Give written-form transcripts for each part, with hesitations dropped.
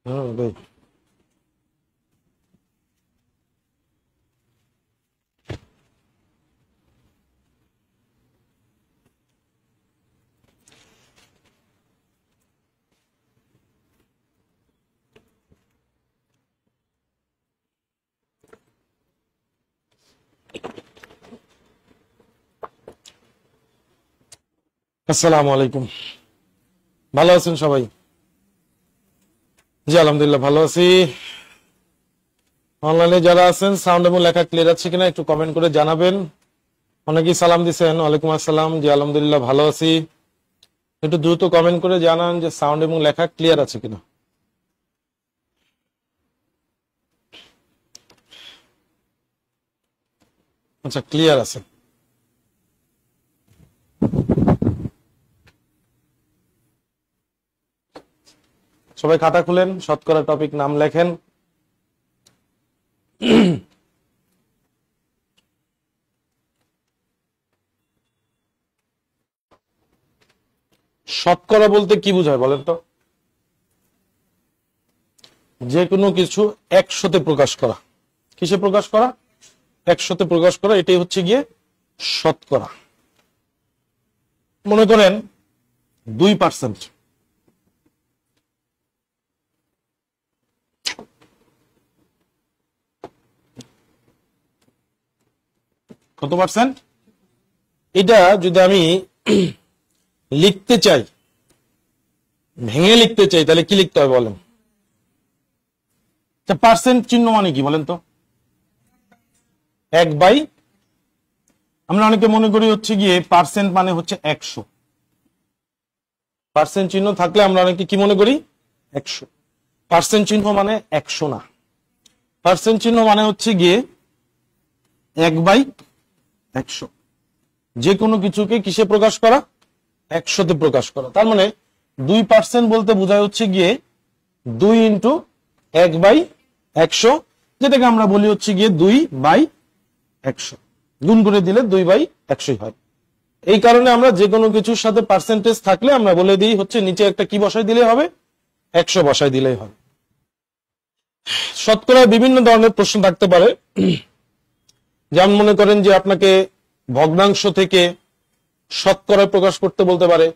ভাই আসসালামু আলাইকুম। ভালো আছেন সবাই? জি আলহামদুলিল্লাহ ভালো আছি। অনলাইনে যারা আছেন সাউন্ড এবং লেখা ক্লিয়ার আছে কিনা একটু কমেন্ট করে জানাবেন। অনেকেই সালাম দিচ্ছেন। ওয়ালাইকুম আসসালাম। জি আলহামদুলিল্লাহ ভালো আছি। একটু দ্রুত কমেন্ট করে জানান যে সাউন্ড এবং লেখা ক্লিয়ার আছে কিনা। আচ্ছা ক্লিয়ার আছে। সবাই খাতা খুলেন, শতকরা টপিক নাম লেখেন। শতকরা বলতে কি বোঝায় বলেন তো? যে কোনো কিছু 100-তে প্রকাশ করা। কিসে প্রকাশ করা? 100-তে প্রকাশ করা, এটাই হচ্ছে গিয়ে শতকরা। মনে করেন 2%। কত পার্সেন্ট? এটা যদি আমি লিখতে চাই, ভেঙে লিখতে চাই, তাহলে কি লিখতে হবে বলেন? পার্সেন্ট চিহ্ন মানে কি বলেন তো? 1/, আমরা অনেকে মনে করি হচ্ছে গিয়ে পার্সেন্ট মানে হচ্ছে 100। পার্সেন্ট চিহ্ন থাকলে আমরা অনেকে কি মনে করি? 100। পার্সেন্ট চিহ্ন মানে 100 না। পার্সেন্ট চিহ্ন মানে হচ্ছে গিয়ে 1/100। যে কোনো কিছুকে কিসে প্রকাশ করা? 100-তে প্রকাশ করা। তার মানে 2% বলতে বোঝায় হচ্ছে গিয়ে 2 × 1/100, যেটাকে আমরা বলি হচ্ছে গিয়ে 2/100। গুণ করে দিলে 2/100 হয়। এই কারণে আমরা যে কোনো কিছুর সাথে পার্সেন্টেজ থাকলে আমরা বলে দিই হচ্ছে নিচে একটা কি বসাই দিলে হবে? 100 বসাই দিলেই হবে। শতকরা বিভিন্ন ধরনের প্রশ্ন থাকতে পারে। যেমন মনে করেন যে আপনাকে ভগ্নাংশ থেকে শতকরা প্রকাশ করতে বলতে পারে,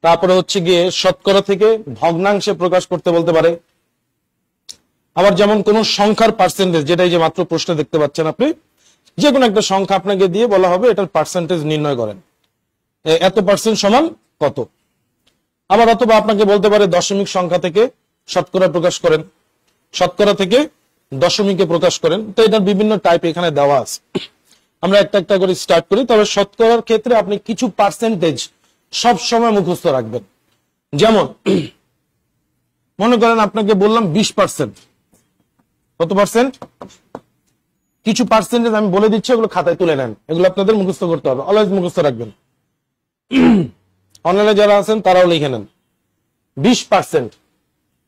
তারপরে হচ্ছে গিয়ে শতকরা থেকে ভগ্নাংশে প্রকাশ করতে বলতে পারে। আবার যেমন কোন সংখ্যার পার্সেন্টেজ, যেটাই যে মাত্র প্রশ্নে দেখতে পাচ্ছেন আপনি, যে কোনো একটা সংখ্যা আপনাকে দিয়ে বলা হবে এটার পার্সেন্টেজ নির্ণয় করেন, এত পার্সেন্ট সমান কত। আবার অথবা আপনাকে বলতে পারে দশমিক সংখ্যা থেকে শতকরা প্রকাশ করেন, শতকরা থেকে দশমিকে প্রকাশ করেন। তো এটার বিভিন্ন টাইপ এখানে দেওয়া আছে। আমরা একটা একটা করে স্টার্ট করি। তবে শতকরার ক্ষেত্রে আপনি কিছু পার্সেন্টেজ সব সময় মুখস্থ রাখবেন। যেমন মনে করেন আপনাকে বললাম 20%। কত পার্সেন্ট? কিছু পার্সেন্টেজ আমি বলে দিচ্ছি, এগুলো খাতায় তুলে নেন। এগুলো আপনাদের মুখস্থ করতে হবে, অলওয়েজ মুখস্থ রাখবেন। অনলাইনে যারা আছেন তারাও লিখে নেন 20%।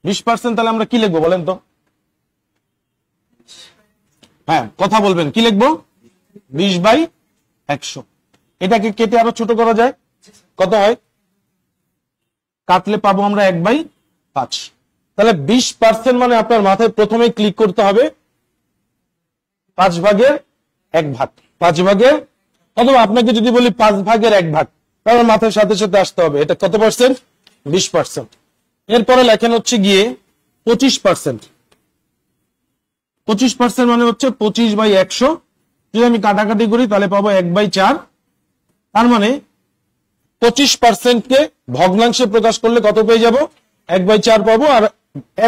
20% তাহলে আমরা কি লিখবো বলেন তো? হ্যাঁ কথা বলবেন, কি লিখবো? 20/100। এটাকে কেটে আরো ছোট করা যায়, কত হয়? কাটলে পাবো আমরা 1/5। তাহলে 20% মানে আপনার মাথায় প্রথমে ক্লিক করতে হবে 5/1 5/, অথবা আপনাকে যদি বলি 5/1 তাহলে মাথায় সাথে সাথে আসতে হবে এটা কত পার্সেন্ট? 20%। এরপরে লেখেন হচ্ছে গিয়ে 25%। 25% মানে হচ্ছে 25/100। যদি আমি কাটাকাটি করি তাহলে পাবো 1/4। তার মানে 25%কে ভগ্নাংশে প্রকাশ করলে কত পেয়ে যাব? 1/4 পাবো। আর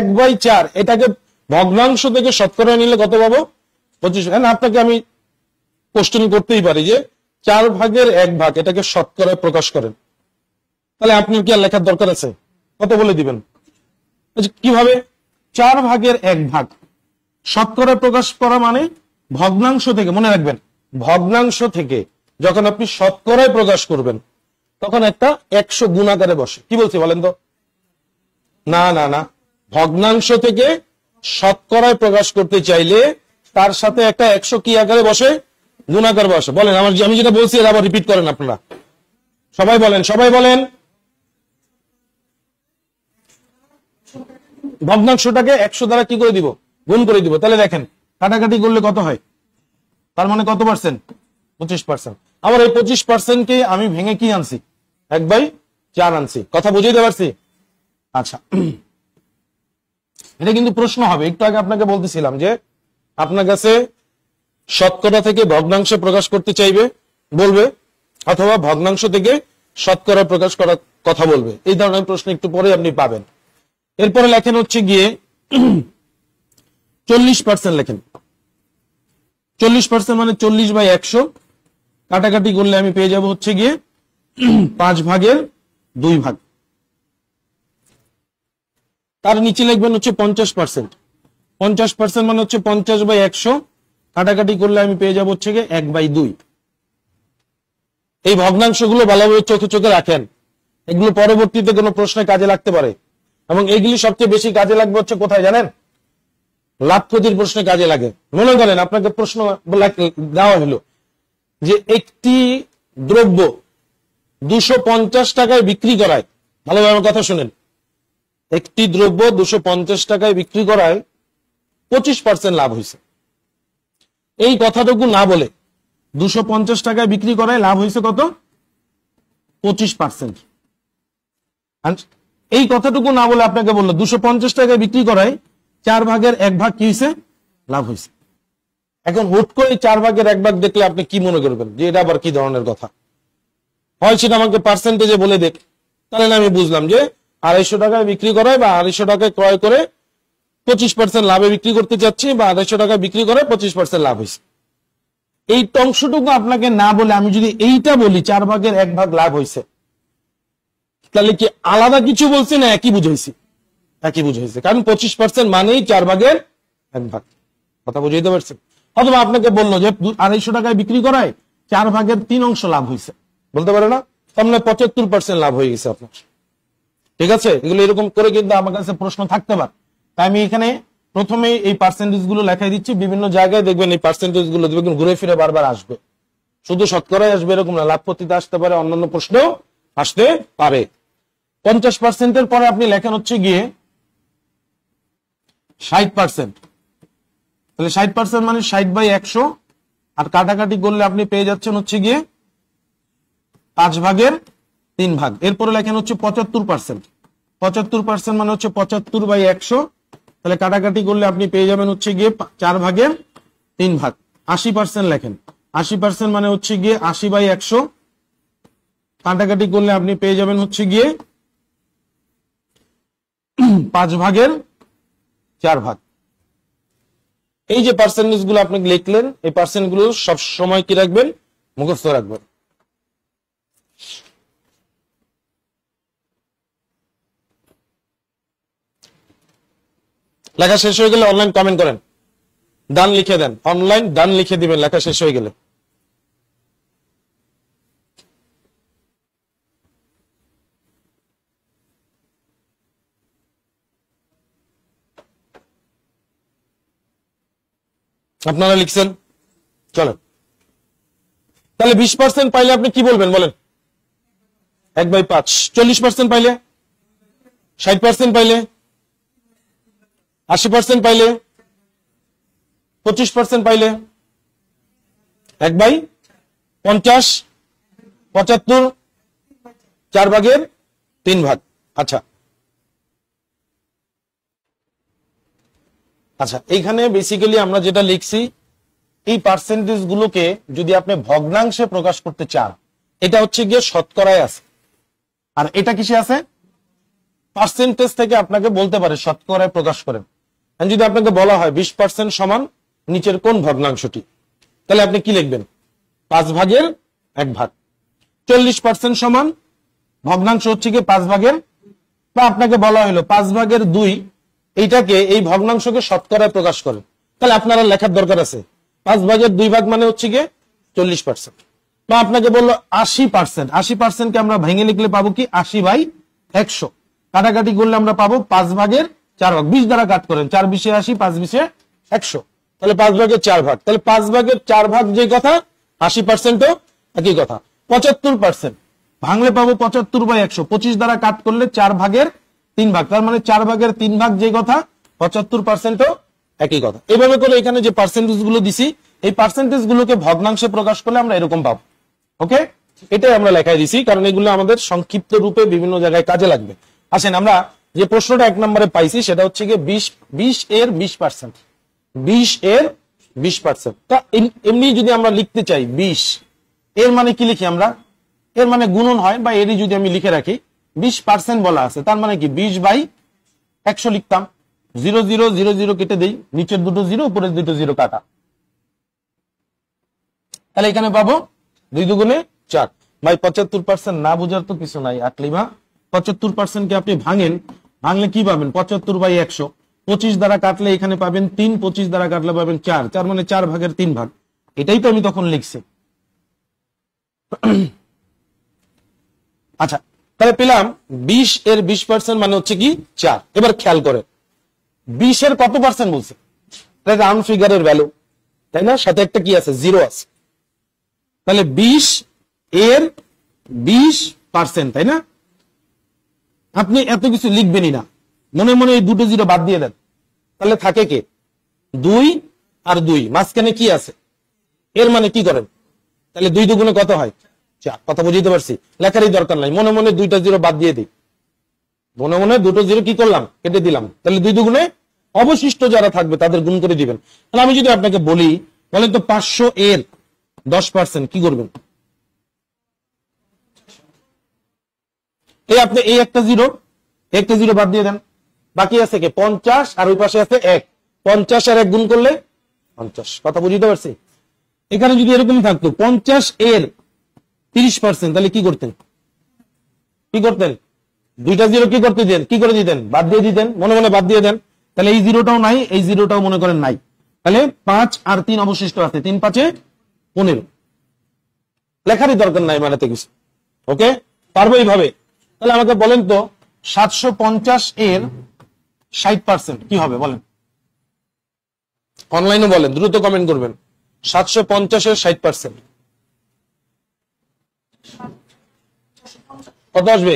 1/4 এটাকে ভগ্নাংশ থেকে শতকরা নিলে কত পাবো? 25। আপনাকে আমি কোশ্চেন করতেই পারি যে 4/1 এটাকে শতকরায় প্রকাশ করেন, তাহলে আপনি কি আর লেখার দরকার আছে? কত বলে দিবেন? কিভাবে? 4/1 শতকরায় প্রকাশ করা মানে ভগ্নাংশ থেকে, মনে রাখবেন ভগ্নাংশ থেকে যখন আপনি শতকরায় প্রকাশ করবেন তখন একটা 100 গুণ আকারে বসে। কি বলছি বলেন তো? না না না, ভগ্নাংশ থেকে শতকরায় প্রকাশ করতে চাইলে তার সাথে একটা 100 কি আকারে বসে? গুণ আকারে বসে। বলেন আমি যেটা বলছি এটা আবার রিপিট করেন আপনারা। সবাই বলেন, সবাই বলেন। ভগ্নাংশটাকে 100 দ্বারা কি করে দিব, গুণ করে দিব। তাহলে দেখেন কাটাকাটি করলে কত হয়, তার মানে কত পার্সেন্ট, 25%। আবার এই 25% কে আমি ভেঙে কি আনছি, 1/4 আনছি। কথা বুঝাইতে পারছি? আচ্ছা, এটা কিন্তু প্রশ্ন হবে। একটু আগে আপনাকে বলতেছিলাম যে আপনার কাছে শতকরা থেকে ভগ্নাংশে প্রকাশ করতে চাইবে, বলবে, অথবা ভগ্নাংশ থেকে শতকরা প্রকাশ করার কথা বলবে। এই ধরনের প্রশ্ন একটু পরে আপনি পাবেন। এরপরে লেখেন হচ্ছে গিয়ে 40% লেখেন। 40% মানে 40/100, কাটাকাটি করলে আমি পেয়ে যাব হচ্ছে গিয়ে 5/2 ভাগ। তার নিচে লিখবেন হচ্ছে 50%। 50% মানে হচ্ছে 50/100, কাটাকাটি করলে আমি পেয়ে যাব হচ্ছে গিয়ে 1/2। এই ভগ্নাংশগুলো ভালোভাবে চোখে চোখে রাখেন, এগুলো পরবর্তীতে কোনো প্রশ্নে কাজে লাগতে পারে। এবং এইগুলি সবচেয়ে বেশি কাজে লাগবে হচ্ছে কোথায় জানেন, লাভ ক্ষতির প্রশ্নে কাজে লাগে। মনে করেন আপনাকে প্রশ্ন দেওয়া হলো যে একটি দ্রব্য 250 টাকায় বিক্রি করায়, ভালোভাবে কথা শুনেন, একটি দ্রব্য 250 টাকায় বিক্রি করায় 25% লাভ হয়েছে। এই কথাটুকু না বলে 250 টাকায় বিক্রি করায় লাভ হয়েছে কত, 25%। এই কথাটুকু না বলে আপনাকে বললো 250 টাকায় বিক্রি করায় 4/1 কি হয়েছে, লাভ হয়েছে। এখন হুট করে 4/1 দেখলে আপনি কি মনে করবেন যে এটা আবার কি ধরনের কথা হয়, সেটা আমাকে পার্সেন্টেজে বলে দেখ, তাহলে আমি বুঝলাম যে 250 টাকায় বিক্রি করায় বা 250 টাকায় ক্রয় করে 25% লাভে বিক্রি করতে চাচ্ছি, বা 250 টাকায় বিক্রি করে 25% লাভ হয়েছে। এই অংশটুকু আপনাকে না বলে আমি যদি এইটা বলি 4/1 লাভ হয়েছে, তাহলে কি আলাদা কিছু বলছি না একই বুঝাইছি? একই বুঝাইছে, কারণ 25% মানেই 4/1। কথা বুঝাইতে পারছেন? অথবা আপনাকে বললো যে 250 টাকায় বিক্রি করায় 4/3 অংশ লাভ হয়েছে, বলতে পারে না, তার মানে 75% লাভ হয়ে গেছে আপনার। ঠিক আছে, এগুলো এরকম করে কিন্তু আমার কাছে প্রশ্ন থাকতে পারে। তাই আমি এখানে প্রথমে এই পার্সেন্টেজ গুলো লেখাই দিচ্ছি। বিভিন্ন জায়গায় দেখবেন এই পার্সেন্টেজ গুলো দেখবেন ঘুরে ফিরে বারবার আসবে, শুধু শতকরাই আসবে এরকম না, লাভ ক্ষতিতে আসতে পারে, অন্যান্য প্রশ্নেও আসতে পারে। 50%-এর পরে আপনি লেখেন হচ্ছে গিয়ে 60%। তাহলে 60% মানে 60/100, আর কাটাকাটি করলে আপনি পেয়ে যাচ্ছেন হচ্ছে গিয়ে 5/3 এরপরে লেখেন হচ্ছে 75%। 75% মানে হচ্ছে 75/100, তাহলে কাটাকাটি করলে আপনি পেয়ে যাবেন হচ্ছে গিয়ে 4/3। 80% লেখেন। 80% মানে হচ্ছে গিয়ে 80/100, কাটাকাটি করলে আপনি পেয়ে যাবেন হচ্ছে গিয়ে 5/4। এই যে পার্সেন্টেজ গুলো আপনি লিখলেন, এই পার্সেন্ট গুলো সব সময় কি রাখবেন, মুখস্থ রাখবেন। লেখা শেষ হয়ে গেলে অনলাইন কমেন্ট করেন, ডান লিখে দেন, অনলাইন ডান লিখে দিবেন লেখা শেষ হয়ে গেলে। আপনারা লিখছেন, চলেন। তাহলে 20% পাইলে আপনি কি বলবেন বলেন, 1/5। 40% পাইলে, 60% পাইলে, 80% পাইলে, 25% পাইলে, 1/50, 75, 4/3। আচ্ছা আচ্ছা, এইখানে বেসিক্যালি আমরা যেটা লিখছি, এই পার্সেন্টেজ গুলোকে যদি আপনি ভগ্নাংশে প্রকাশ করতে চান, এটা হচ্ছে গিয়ে শতকরায় আছে, আর এটা কিসে আছে, পার্সেন্টেজ থেকে আপনাকে বলতে পারে শতকরায় প্রকাশ করেন। যদি আপনাকে বলা হয় 20% সমান নিচের কোন ভগ্নাংশটি, তাহলে আপনি কি লিখবেন, 5/1। 40% সমান ভগ্নাংশ হচ্ছে গিয়ে 5/, বা আপনাকে বলা হলো 5/2, এইটাকে এই ভগ্নাংশকে শতকরায় প্রকাশ করেন, তাহলে আপনারা লেখার দরকার আছে 5/2 মানে হচ্ছে গিয়ে 40%। বা আপনাকে বললো 80%, 80% কে আমরা ভেঙে লিখলে পাবো কি 80/100, কাটাকাটি করলে আমরা পাবো 5/4। 20 দ্বারা কাট করেন, 4/20 80, 5/20 100, তাহলে 5/4। তাহলে 5/4 যে কথা, 80%ও একই কথা। 75% ভাঙলে পাবো 75/100, 25 দ্বারা কাট করলে 4/4, 3 ভাগ, তার মানে 4/3 যে কথা 75%ও একই কথা। এভাবে করে এখানে যে পার্সেন্টেজ গুলো দিছি এই পার্সেন্টেজ গুলোকে ভগ্নাংশে প্রকাশ করলে আমরা এরকম পাবো। ওকে, এটাই আমরা লেখায় দিছি কারণ এগুলো আমাদের সংক্ষিপ্ত রূপে বিভিন্ন জায়গায় কাজে লাগবে। আসেন আমরা যে প্রশ্নটা 1 নম্বরে পাইছি সেটা হচ্ছে গিয়ে 20 এর 20%, 20 এর 20%। তা এমনি যদি আমরা লিখতে চাই 20 এর মানে কি লিখি আমরা, এর মানে গুণন হয় বা এরই যদি আমি লিখে রাখি 20% বলা আছে তার মানে কি 20/100 লিখতাম। 0 0 0 0 কেটে দেই, নিচের দুটো 0 উপরের দুটো 0 কাটা, তাহলে এখানে পাবো 2 দুগুণে 4। ভাই 75% না বোঝার তো কিছু নাই, আটলি ভা 75% কে আপনি ভাঙলে কি পাবেন 75/100, 25 দ্বারা কাটলে এখানে পাবেন 3, 25 দ্বারা কাটলে পাবেন 4, 4 মানে 4/3 এটাই তো আমি তখন লিখছি। আচ্ছা, তাহলে পেলাম 20 এর 20% মানে হচ্ছে কি 4। এবার খেয়াল করে 20 এর কত পার্সেন্ট বলছে, রাউন্ড ফিগারের ভ্যালু, তাই না, সাথে একটা কি আছে 0 আছে, তাহলে 20 এর 20%, তাই না। আপনি এত কিছু লিখবেনই না, মনে মনে এই দুটো 0 বাদ দিয়ে দেন, তাহলে থাকে কে 2 আর 2, মাঝখানে কি আছে, এর মানে কি করেন, তাহলে 2 দুগুণে কত হয় 4। কথা বুঝতে পারছি, লেখারই দরকার নাই, মনে মনে দুইটা 0 বাদ দিয়ে দিই, মনে মনে দুটো 0 কি করলাম কেটে দিলাম, তাহলে 2 দুগুণে অবশিষ্ট যারা থাকবে তাদের গুণ করে দিবেন। তাহলে আমি যদি আপনাকে বলি বলেন তো 500 এর 10% কি করবেন, এই আপনি এই একটা 0 বাদ দিয়ে দেন, বাকি আছে কে 50 আর ওই পাশে আছে 1, 50 আর 1 গুণ করলে 50। কথা বুঝতে পারছি। এখানে যদি এরকম থাকতো 50 এর 30%, তাহলে কি করতেন দুইটা 0 কি করতে দেন, কি করে দিতেন বাদ দিয়ে দিতেন, মনে মনে বাদ দিয়ে দেন, তাহলে এই 0টাও নাই, এই 0টাও মনে করেন নাই, তাহলে 5 আর 3 অবশিষ্ট আছে, 3 5 এ 15, লেখারই দরকার নাই মানে কিছু। ওকে, পারবো এইভাবে। তাহলে আমাকে বলেন তো 750 এর 60% কি হবে বলেন, অনলাইনে বলেন, দ্রুত কমেন্ট করবেন। 750 এর 60% কত আসবে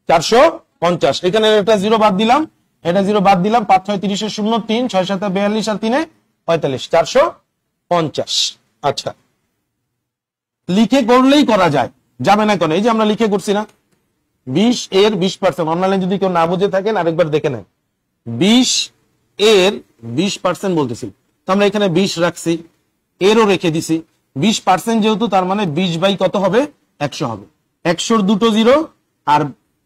450। এখানে একটা 0 বাদ দিলাম, এটা 0 বাদ দিলাম, 5 6 30 এর 0 3, 6 7 42 আর 3 45, 450। আচ্ছা, লিখে করলেই করা যায়, যাবে না কেন, এই যে আমরা লিখে করছি না 20 এর 20%। অনলাইনে যদি কেউ না বুঝে থাকেন আরেকবার দেখে নেন, 20 এর 20% বলতেছি, তো আমরা এখানে 20 রাখছি, এরও রেখে দিছি 20% যেহেতু, তার মানে 20 বাই কত হবে 100 হবে। 100 দুটো 0 আর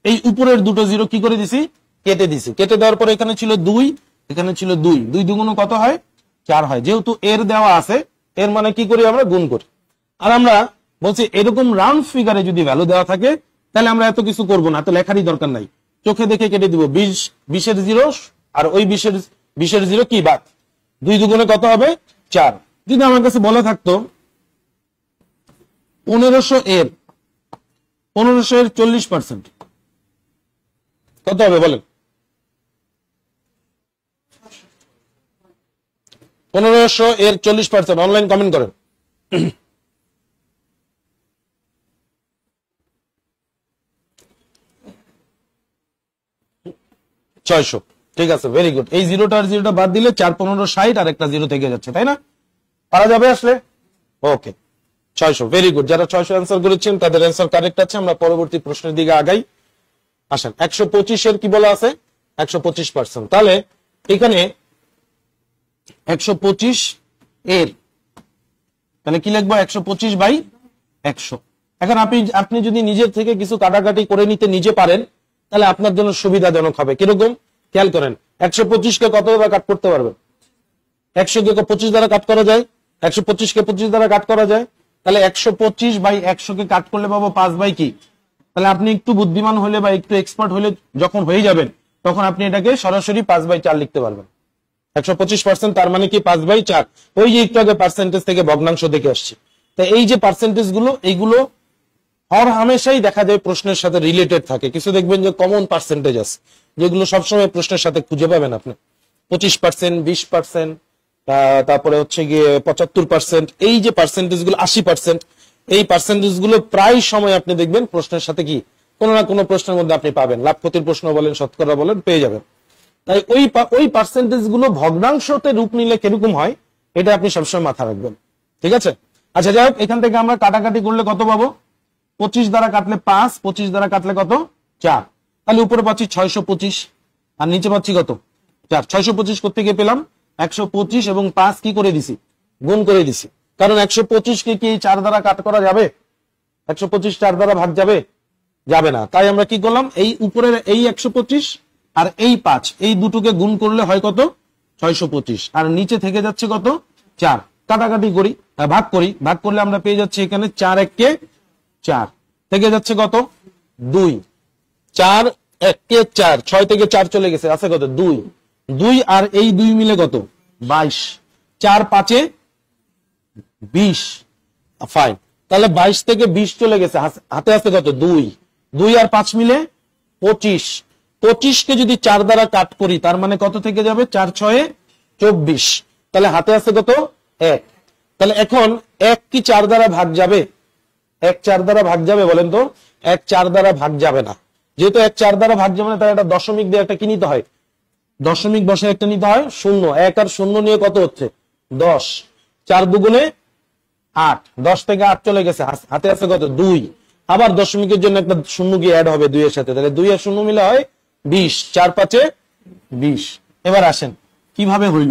এই উপরের দুটো 0 কি করে দিছি কেটে দিছি, কেটে দেওয়ার পর এখানে ছিল 2, এখানে ছিল 2, 2 দুগুণ কত হয় 4 হয়, যেহেতু এর দেওয়া আছে এর মানে কি করি আমরা গুণ করি। আর আমরা বলছি এরকম রাউন্ড ফিগারে যদি ভ্যালু দেওয়া থাকে তাহলে আমরা এত কিছু করব না, তো লেখারই দরকার নাই, চোখে দেখে কেটে দিব। 20 এর 0 আর ওই 20 এর 0 কি বাদ, 2 দুগুণে কত হবে 4। যদি আমার কাছে বলা থাকতো 1500 এর 40% কত হবে বলেন, 1500 এর 40%, অনলাইন কমেন্ট করেন। 600, ঠিক আছে, ভেরি গুড। এই 0টা আর 0টা বাদ দিলে 4 15 60 আর একটা 0 থেকে যাচ্ছে, তাই না, পারা যাবে আসলে। ওকে, 600, ভেরি গুড। যারা 600 অ্যান্সার করেছেন তাদের অ্যান্সার কারেক্ট আছে। আমরা পরবর্তী প্রশ্নের দিকে আগাই। আসেন, 125 এর কি বলা আছে 125%, তাহলে এখানে 125 এর তাহলে কি লিখবো 125/100। এখন আপনি যদি নিজের থেকে কিছু কাটাকাটি করে নিতে নিজে পারেন তাহলে আপনার জন্য সুবিধাজনক হবে। কিরকম খেয়াল করেন, 125 কে কত দ্বারা কাট করতে পারবেন, 100 কে 25 দ্বারা কাট করা যায়, 125 কে 25 দ্বারা কাট করা যায়, তাহলে 125/100 কে কাট করলে পাবো 5 বাই কি। তাহলে আপনি একটু বুদ্ধিমান হলে বা একটু এক্সপার্ট হলে যখন হয়ে যাবেন তখন আপনি এটাকে সরাসরি 5/4 লিখতে পারবেন। 125% তার মানে কি 5/4, ওই যে একটু আগে পার্সেন্টেজ থেকে ভগ্নাংশ দেখে আসছি। তো এই যে পার্সেন্টেজ গুলো এইগুলো হর হামেশাই দেখা যায় প্রশ্নের সাথে রিলেটেড থাকে। কিছু দেখবেন যে কমন পার্সেন্টেজ আছে যেগুলো সবসময় প্রশ্নের সাথে খুঁজে পাবেন আপনি, 25%, 20%, তারপরে হচ্ছে গিয়ে 75%, এই যে পার্সেন্টেজ গুলো 80%, এই পার্সেন্টেজ গুলো প্রায় সময় আপনি দেখবেন প্রশ্নের সাথে কি কোনো না কোনো প্রশ্নের মধ্যে আপনি পাবেন, লাভ ক্ষতির প্রশ্ন বলেন, শতকরা বলেন, পেয়ে যাবেন। তাই ওই পার্সেন্টেজ গুলো ভগ্নাংশতে রূপ নিলে কিরকম হয় এটা আপনি সবসময় মাথা রাখবেন, ঠিক আছে? আচ্ছা, যাই হোক, এখান থেকে আমরা কাটাকাটি করলে কত পাবো? 25 দ্বারা কাটলে 5, 25 দ্বারা কাটলে কত? 4। তাহলে উপরে পাচ্ছি 625 আর নিচে পাচ্ছি কত? 4। 625 করতে গিয়ে পেলাম 125 এবং 5 কি করে দিছি? গুণ করে দিছি। কারণ 125 কে কি 4 দ্বারা কাট করা যাবে? 125 4 দ্বারা ভাগ যাবে? যাবে না। তাই আমরা কি করলাম, এই উপরের এই 125 আর এই 5 এই দুটোকে গুণ করলে হয় কত? 625। আর নিচে থেকে যাচ্ছে কত? 4। কাটাকাটি করি, ভাগ করি, ভাগ করলে আমরা পেয়ে যাচ্ছি এখানে 4 1 কে 4 থেকে যাচ্ছে কত? 2। 4 1 কে 4, 6 থেকে 4 চলে গেছে, আছে কত? 2। 2 আর এই 2 মিলে কত? 22। 4 5 এ 20। ফাইন। তাহলে 22 থেকে 20 চলে গেছে, হাতে আছে কত? 2। 2 আর 5 মিলে 25। 25 কে যদি 4 দ্বারা কাট করি তার মানে কত থেকে যাবে? 4 6 24। তাহলে হাতে আছে কত? 1। তাহলে এখন 1 কি 4 দ্বারা ভাগ যাবে? 1 4 দ্বারা ভাগ যাবে বলেন তো? 1 4 দ্বারা ভাগ যাবে না। যেহেতু 1 4 দ্বারা ভাগ যাবে না, তাহলে একটা দশমিক দিয়ে একটা কি নিতে হয়? দশমিক বসে একটা নিতে হয় 0। 1 আর 0 নিয়ে কত হচ্ছে? 10। 4 দুগুণে 8। 10 থেকে 8 চলে গেছে, হাতে আছে কত? 2। আবার দশমিকের জন্য একটা শূন্য গিয়ে অ্যাড হবে 2 এর সাথে, তাহলে 2 আর 0 মিলে হয় 20। 4 5 এ 20। এবার আসেন কিভাবে হইল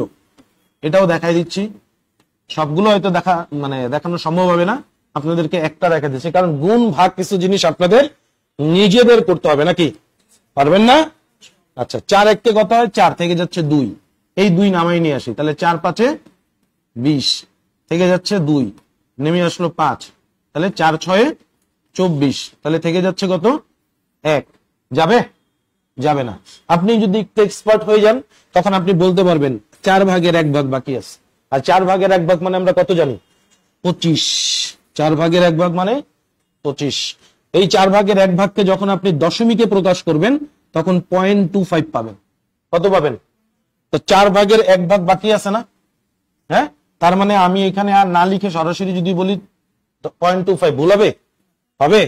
এটাও দেখাই দিচ্ছি। সবগুলো হয়তো দেখানো সম্ভব হবে না, আপনাদেরকে একটা দেখা দিচ্ছি, কারণ গুণ ভাগ কিছু জিনিস আপনাদের নিজেদের করতে হবে, নাকি পারবেন না? আচ্ছা, 4 1 কে কত হয়? 4 থেকে যাচ্ছে 2, এই 2 নামাই নিয়ে আসি, তাহলে 4 5 এ 20 থেকে যাচ্ছে 2, নেমে আসলো 5, তাহলে 4 6 এ 24, তাহলে থেকে যাচ্ছে কত? 1। যাবে? যাবে না। আপনি যদি একটু এক্সপার্ট হয়ে যান তখন আপনি বলতে পারবেন 4 ভাগের 1 ভাগ বাকি আছে। আর 4 ভাগের 1 ভাগ মানে আমরা কত জানি? 25। 4 ভাগের 1 ভাগ মানে 25। এই 4 ভাগের 1 ভাগকে যখন আপনি দশমিকে প্রকাশ করবেন তখন 0.25 পাবেন। কত পাবেন? তো 4 ভাগের 1 ভাগ বাকি আছে না? হ্যাঁ, তার মানে আমি এখানে আর না লিখে সরাসরি যদি বলি 0.25, ভুল হবে? হবে?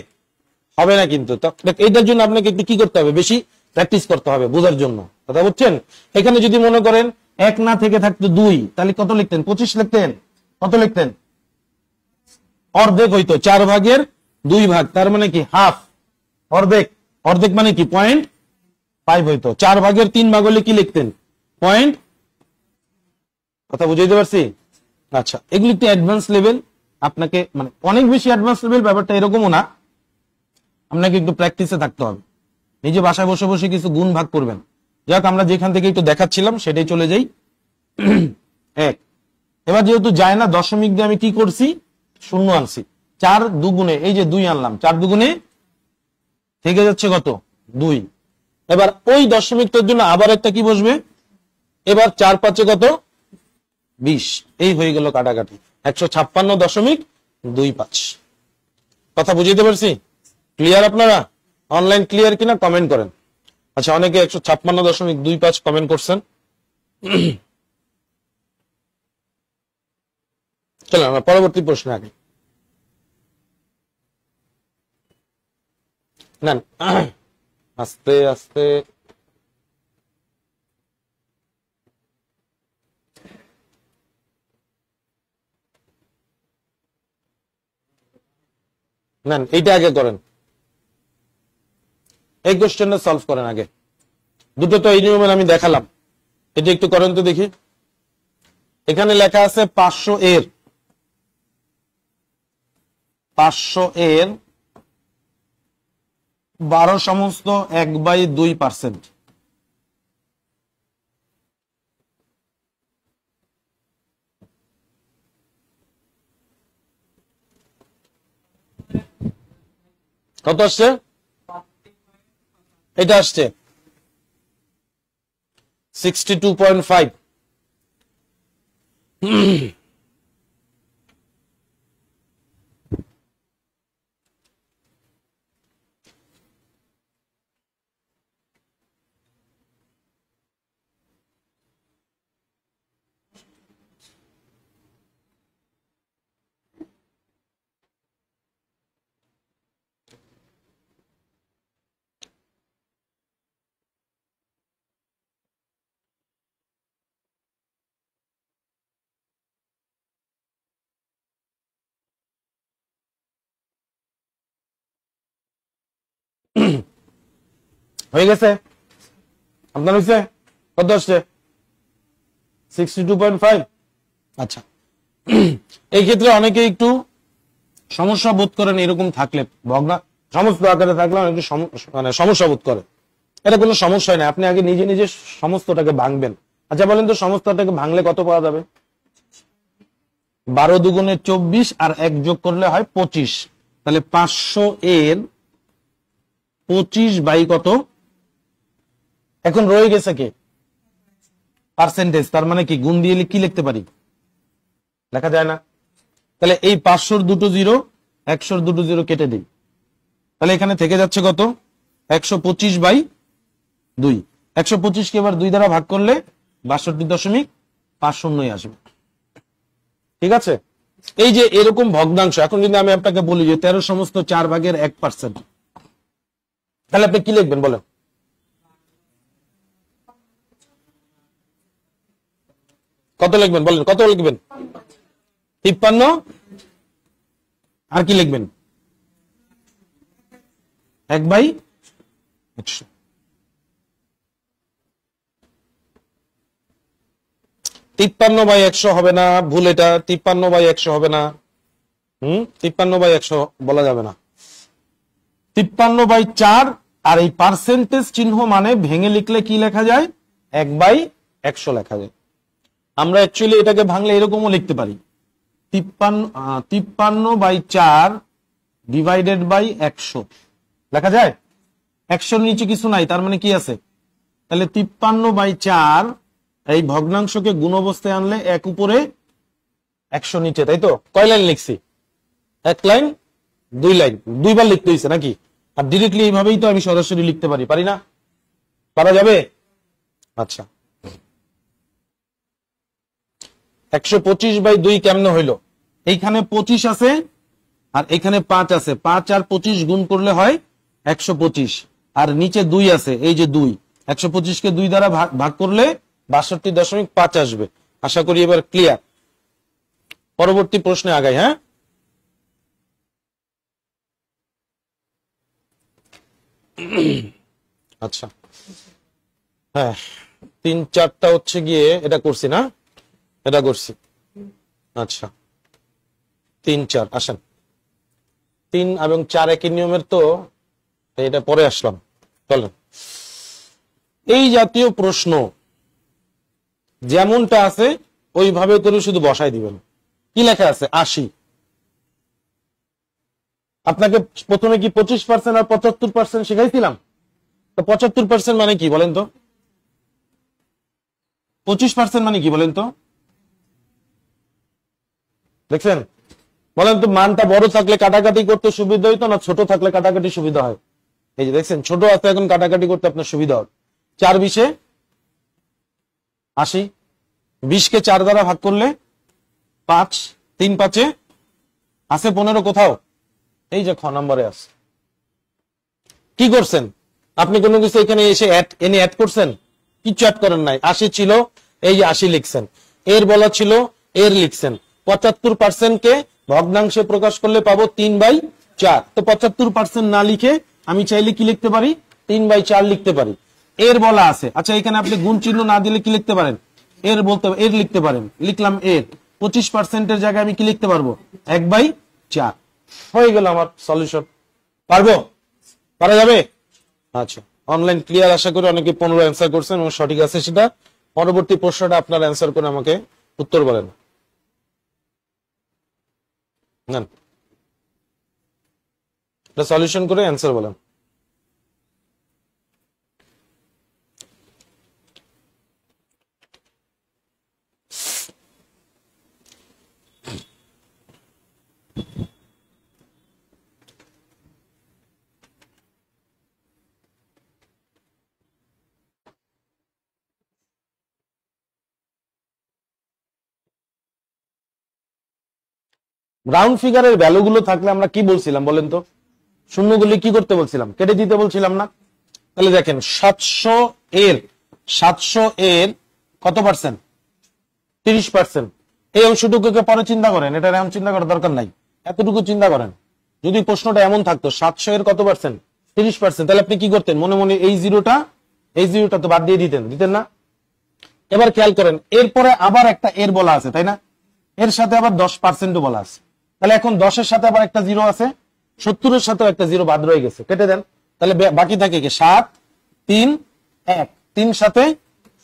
হবে না কিন্তু। এইটার জন্য আপনাকে একটু কি করতে হবে? বেশি প্র্যাকটিস করতে হবে বোঝার জন্য, কথা বুঝছেন? এখানে যদি মনে করেন 1 না থেকে থাকতো 2, তাহলে কত লিখতেন? 25 লিখতেন। কত লিখতেন? অর্ধেক হইতো। 4 ভাগের 2 ভাগ, তার মানে কি হাফ, অর্ধেক। অর্ধেক মানে কি 0.5 হইতো। 4 ভাগের 3 ভাগ হলে কি লিখতেন? পয়েন্ট। কথা বুঝাইতে পারছি? আচ্ছা, এগুলি একটু অ্যাডভান্স লেভেল, আপনাকে অনেক বেশি অ্যাডভান্স লেভেল ব্যাপারটা এরকমও না, আপনাকে একটু প্র্যাকটিসে থাকতে হবে। নিজে বাসায় বসে বসে কিছু গুণ ভাগ করবেন। যাক, আমরা যেখান থেকে একটু দেখাচ্ছিলাম সেটাই চলে যাই। 1। এবার যেহেতু যায় না, দশমিক দিয়ে আমি কি করছি? 0 আনছি। 4 দুগুণে, এই যে 2 আনলাম, 4 দুগুণে থেকে যাচ্ছে কত? 2। এবার ওই দশমিকটার জন্য আবার একটা কি বসবে? এবার 4 5 কত? 20। এই হয়ে গেল কাটাকাটি 156.25। কথা বুঝিতে পারছি? ক্লিয়ার আপনারা? অনলাইন ক্লিয়ার কিনা কমেন্ট করেন। আচ্ছা, অনেকে 156.25 কমেন্ট করছেন। চলো আমরা পরবর্তী প্রশ্নে আগে নেন। আস্তে আস্তে নেন, এইটা আগে করেন। এই কোশ্চেনটা সলভ করেন আগে। দুটো তো এই নিয়মে আমি দেখালাম, এটা একটু করেন তো দেখি। এখানে লেখা আছে 500 এর 12 সমস্ত 1/2%। কত আসছে? এটা আসছে 62.5। হয়ে গেছে? আপনার হয়েছে? কত আসছে? 62.5। আচ্ছা, এই ক্ষেত্রে অনেকে একটু সমস্যা বোধ করেন, এরকম থাকলে সমস্ত আকারে থাকলে অনেকে মানে সমস্যা বোধ করে। এটা কোনো সমস্যা না, আপনি আগে নিজে নিজে সমস্তটাকে ভাঙবেন। আচ্ছা বলেন তো, সমস্তটাকে ভাঙলে কত পাওয়া যাবে? 12 দুগুণে 24 আর 1 যোগ করলে হয় 25। তাহলে 500 এর 25 বাই কত? এখন রয়ে গেছে কে? পার্সেন্টেজ। তার মানে কি গুণ দিয়ে কি লিখতে পারি? লেখা যায় না। তাহলে এই 500 দুটো জিরো, 100 দুটো জিরো কেটে দিই। তাহলে এখানে থেকে যাচ্ছে কত? 125 বাই 2। 125 কে এবার 2 দ্বারা ভাগ করলে 62.50 আসবে। ঠিক আছে? এই যে এরকম ভগ্নাংশ, এখন যদি আমি আপনাকে বলি যে 13 সমস্ত 4 ভাগের 1%, তাহলে আপনি কি লিখবেন বলেন? কত লিখবেন বলেন? কত লিখবেন? 53। আর কি লিখবেন? 1/100। তিপ্পান্ন বাই 100 হবে না, ভুল এটা। 53/100 হবে না। 53/100 বলা যাবে না। 53/4। আর এই পার্সেন্টেজ চিহ্ন মানে ভেঙে লিখলে কি লেখা যায়? 1/100 লেখা যায়। আমরা অ্যাকচুয়ালি এটাকে ভাঙলে এরকমও লিখতে পারি, 53/4 ডিভাইডেড বাই 100 লেখা যায়। 100 নিচে কিছু নাই, তার মানে কি আছে? তাহলে 53/4 এই ভগ্নাংশকে গুণ অবস্থায় আনলে 1 উপরে 100 নিচে, তাই তো? কয় লাইন লিখছি? 1 লাইন, 2 লাইন, 2 বার লিখতে হয়েছে নাকি? আর ডিরেক্টলি এইভাবেই তো আমি সরাসরি লিখতে পারি, পারি না? পারা যাবে? আচ্ছা, 125/2 কেমনে হইলো? এইখানে 25 আছে আর এখানে 5 আছে, 5 আর 25 গুণ করলে হয় 125। আর নিচে 2 আছে, এই যে 2, 125 কে 2 দ্বারা ভাগ করলে 62.5 আসবে। আশা করি এবার ক্লিয়ার। পরবর্তী প্রশ্নে আগাই। হ্যাঁ, আচ্ছা, হ্যাঁ 3-4টা হচ্ছে গিয়ে এটা করছি না, এটা করছি। আচ্ছা 3-4 আসেন। 3 এবং 4 একই নিয়মের, তো এটা পরে আসলাম। চলেন, এই জাতীয় প্রশ্ন যেমনটা আছে ওইভাবে করে শুধু বসাই দিবেন। কি লেখা আছে? 80। আপনাকে প্রথমে কি 25% আর 75% শিখাইছিলাম? তো 75% মানে কি বলেন তো? 25% মানে কি বলেন তো? দেখছেন? বলেন তো, মানটা বড় থাকলে কাটাকাটি করতে সুবিধা হইতো না ছোট থাকলে কাটাকাটি সুবিধা হয়? এই যে দেখছেন, ছোট আছে এখন কাটাকাটি করতে আপনার সুবিধা হয়। 4-20 80। 20 কে 4 দ্বারা ভাগ করলে 5, 3-5 আছে 15 কোথাও? এই যে খ নম্বরে আছে। কি করছেন আপনি? কোনো কিছু এখানে এসে এনে অ্যাড করছেন? কিছু অ্যাড করেন নাই। 80 ছিল, এই যে 80 লিখছেন। এর বলা ছিল, এর লিখছেন। 75% কে ভগ্নাংশে প্রকাশ করলে পাবো 3/4। তো 75% না লিখে আমি চাইলে কি লিখতে পারি? 3/4 লিখতে পারি। এর বলা আছে। আচ্ছা, এখানে আপনি গুণ চিহ্ন না দিলে কি লিখতে পারেন? এর বলতে এর লিখতে পারেন। লিখলাম এর। 25% জায়গায় আমি কি লিখতে পারবো? 1/4। হয়ে গেল আমার সলিউশন। পারবো? পারা যাবে? আচ্ছা, অনলাইন ক্লিয়ার। আশা করি অনেকে 15 অ্যান্সার করছেন এবং সঠিক আছে সেটা। পরবর্তী প্রশ্নটা আপনার অ্যান্সার করে আমাকে উত্তর বলেন। না, সলিউশন করে অ্যান্সার বলেন। রাউন্ড ফিগারের ভ্যালুগুলো থাকলে আমরা কি বলছিলাম বলেন তো? শূন্যগুলি কি করতে বলছিলাম? কেটে দিতে বলছিলাম না? তাহলে দেখেন 700 এর কত পার্সেন্ট? 30%। এই অংশটুকুকে পরে চিন্তা করেন, এটা এমন চিন্তা করার দরকার নাই, এতটুকু চিন্তা করেন। যদি প্রশ্নটা এমন থাকতো 700 এর কত পার্সেন্ট? 30%, তাহলে আপনি কি করতেন, মনে মনে এই জিরোটা তো বাদ দিয়ে দিতেন না। এবার খেয়াল করেন, এরপরে আবার একটা এর বলা আছে, তাই না? এর সাথে আবার 10% বলা আছে। তাহলে এখন 10-এর সাথে আবার একটা জিরো আছে, 70-এর সাথেও একটা জিরো বাদ রয়ে গেছে, কেটে দেন। তাহলে বাকি থাকে কি 7, 3, 1, 3 সাথে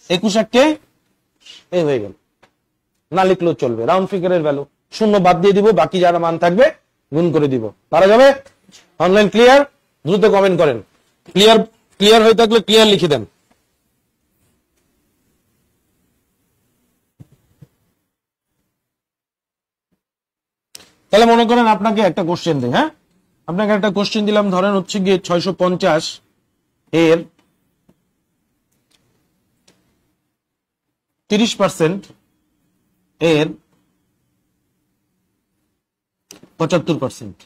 21 কে এই হয়ে গেল। না লিখলেও চলবে, রাউন্ড ফিগারের ভ্যালু, শূন্য বাদ দিয়ে দিব, বাকি যারা মান থাকবে গুণ করে দিব। পারা যাবে? Online clear? দ্রুত কমেন্ট করেন। ক্লিয়ার হয়ে থাকলে ক্লিয়ার লিখে দেন। তাহলে মনে করেন আপনাকে একটা কোশ্চেন দিই, হ্যাঁ, আপনাকে একটা কোশ্চেন দিলাম, ধরেন হচ্ছে গিয়ে 650 এর 30% এর 75%,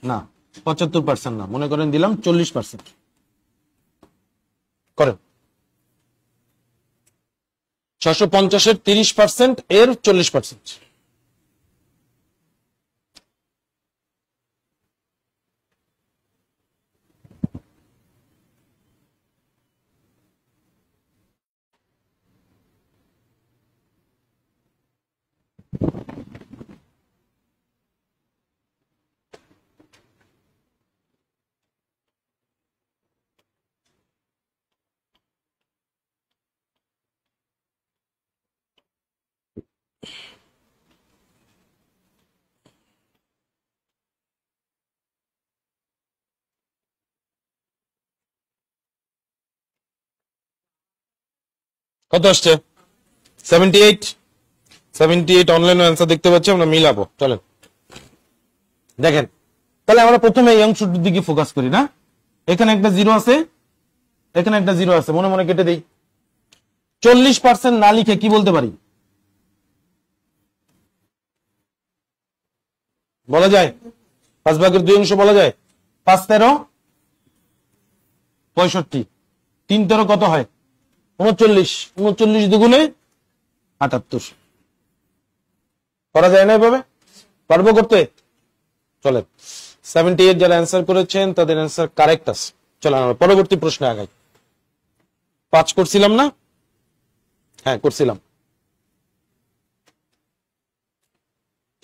না 75% না, মনে করেন দিলাম 40% করেন। 650-এর 30% এর 40%। কত আসছে? 78 অনলাইনে অ্যান্সার দেখতে পাচ্ছি, আমরা মিলাবো, চলেন দেখেন। তাহলে আমরা প্রথমে এই অংশটির দিকে ফোকাস করি, না? এখানে একটা জিরো আছে, এখানে একটা জিরো আছে, মনে মনে কেটে দেই। 40% না লিখে কি বলতে পারি? বলা যায় 5/2 বলা যায়। 5 13 65, 3 13 কত হয়? 39, 39 দুগুণে 78। করা যায় না এভাবে? পারবো করতে? চলেন, 78 যারা অ্যান্সার করেছেন তাদের অ্যান্সার কারেক্ট আছে। চলেন আমরা পরবর্তী প্রশ্নে আগাই। 5 করছিলাম না? হ্যাঁ করছিলাম।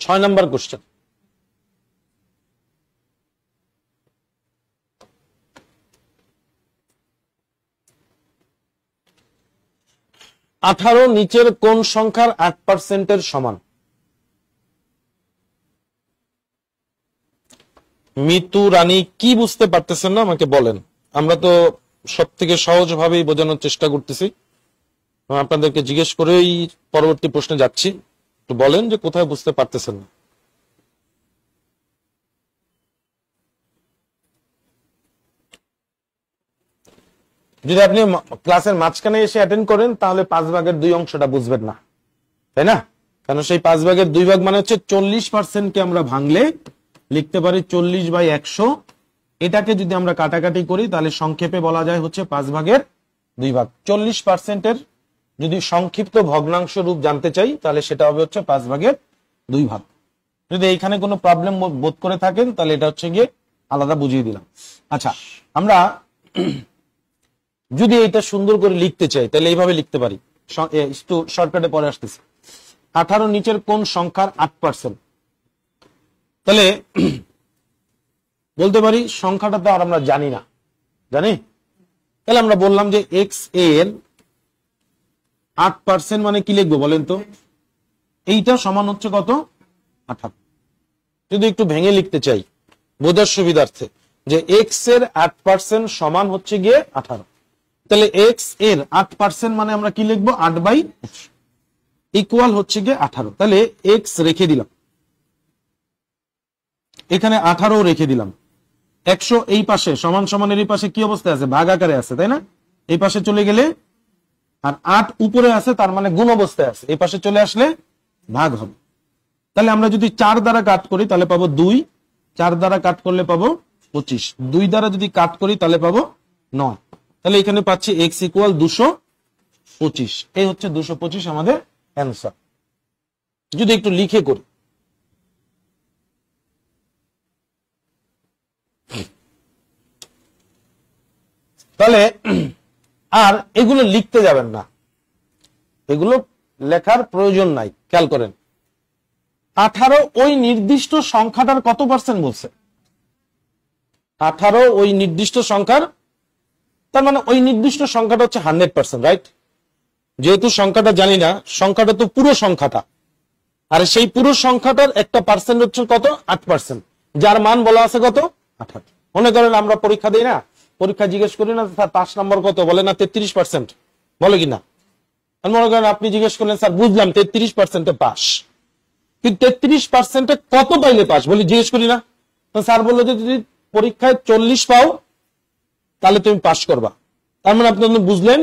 6 নাম্বার কোশ্চেন। আঠারো নিচের কোন সংখ্যার 8%-এর সমান? মিতু রানী কি বুঝতে পারতেছেন না আমাকে বলেন, আমরা তো সব থেকে সহজ ভাবেই বোঝানোর চেষ্টা করতেছি। আপনাদেরকে জিজ্ঞেস করেই পরবর্তী প্রশ্নে যাচ্ছি, একটু বলেন যে কোথায় বুঝতে পারতেছেন না। যদি আপনি ক্লাসের মাঝখানে এসে অ্যাটেন্ড করেন তাহলে 5/2 অংশটা বুঝবেন না, তাই না? কারণ সেই 5/2 মানে হচ্ছে 40%কে আমরা ভাঙলে লিখতে পারি 40/100। এটাকে যদি আমরা কাটাকাটি করি তাহলে সংক্ষেপে বলা যায় হচ্ছে 5/2। 40%-এর যদি সংক্ষিপ্ত ভগ্নাংশ রূপ জানতে চাই তাহলে সেটা হবে হচ্ছে 5/2। যদি এইখানে কোনো প্রবলেম বোধ করে থাকেন তাহলে এটা হচ্ছে গিয়ে আলাদা বুঝিয়ে দিলাম। আচ্ছা, আমরা যদি এটা সুন্দর করে লিখতে চাই তাহলে এইভাবে লিখতে পারি, একটু শর্টকাটে পরে আসতেছি। 18 নিচের কোন সংখ্যার 8%? তাহলে বলতে পারি সংখ্যাটা তো আর আমরা জানি না, জানি? তাহলে আমরা বললাম যে এক্স এর 8% মানে কি লিখবো বলেন তো? এইটা সমান হচ্ছে কত? 18। যদি একটু ভেঙে লিখতে চাই বোঝার সুবিধার্থে যে এক্স এর 8% সমান হচ্ছে গিয়ে 18, তাহলে এক্স এর 8% মানে আমরা কি লিখবো? 8/100 ইকুয়াল হচ্ছে গিয়ে 18। তাহলে এক্স রেখে দিলাম, এখানে 18 রেখে দিলাম, 100 এই পাশে সমান সমানের এই পাশে কি অবস্থায় আছে? ভাগ আকারে আছে, তাই না? এই পাশে চলে গেলে, আর 8 উপরে আছে তার মানে গুণ অবস্থায় আছে, এই পাশে চলে আসলে ভাগ হবে। তাহলে আমরা যদি 4 দ্বারা কাট করি তাহলে পাবো 2, 4 দ্বারা কাট করলে পাবো 25, 2 দ্বারা যদি কাট করি তাহলে পাবো 9। তাহলে এখানে পাচ্ছি এক্স ইকুয়াল 225। এই হচ্ছে 225 আমাদের অ্যান্সার। যদি একটু লিখে করি, তাহলে আর এগুলো লিখতে যাবেন না, এগুলো লেখার প্রয়োজন নাই। খেয়াল করেন 18 ওই নির্দিষ্ট সংখ্যাটার কত পার্সেন্ট বলছে? 18 ওই নির্দিষ্ট সংখ্যার, তার মানে ওই নির্দিষ্ট সংখ্যাটা হচ্ছে 100%, রাইট? যেহেতু সংখ্যাটা জানি না, সংখ্যাটা তো পুরো সংখ্যাটা, আর সেই পুরো সংখ্যাটার একটা পার্সেন্ট হচ্ছে কত? 8%, যার মান বলা আছে কত? 18। মনে করেন আমরা পরীক্ষা দিই না, পরীক্ষা জিজ্ঞেস করি না স্যার পাস নাম্বার কত, বলে না 33%, বলে কিনা? মনে করেন আপনি জিজ্ঞেস করলেন স্যার বুঝলাম 33%-এ পাস, কিন্তু 33%-এ কত পাইলে পাস বলি, জিজ্ঞেস করি না? স্যার বললো যে যদি পরীক্ষায় 40 পাও তাহলে তুমি পাস করবা। তার মানে আপনি বুঝলেন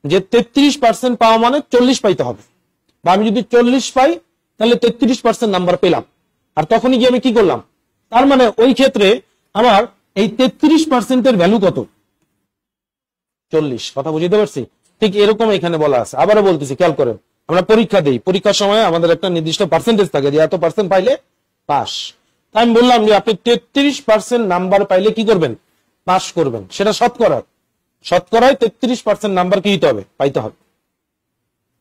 যে 33% পাওয়া মানে 40 পাইতে হবে, বা আমি যদি 40 পাই তাহলে 33% নাম্বার পেলাম। আর তখনই গিয়ে আমি কি করলাম? তার মানে ওই ক্ষেত্রে আমার এই 33%-এর ভ্যালু কত? 40। কথা বুঝতে পারছি? ঠিক এরকম এখানে বলা আছে। আবারও বলতেছি, খেয়াল করেন, আমরা পরীক্ষা দেই, পরীক্ষার সময় আমাদের একটা নির্দিষ্ট পার্সেন্টেজ থাকে যে এত পার্সেন্ট পাইলে পাস। তাই আমি বললাম যে আপনি 33% নাম্বার পাইলে কি করবেন? পাস করবেন। সেটা শতকরায় 33% নাম্বার কি দিতে হবে? পাইতে হবে।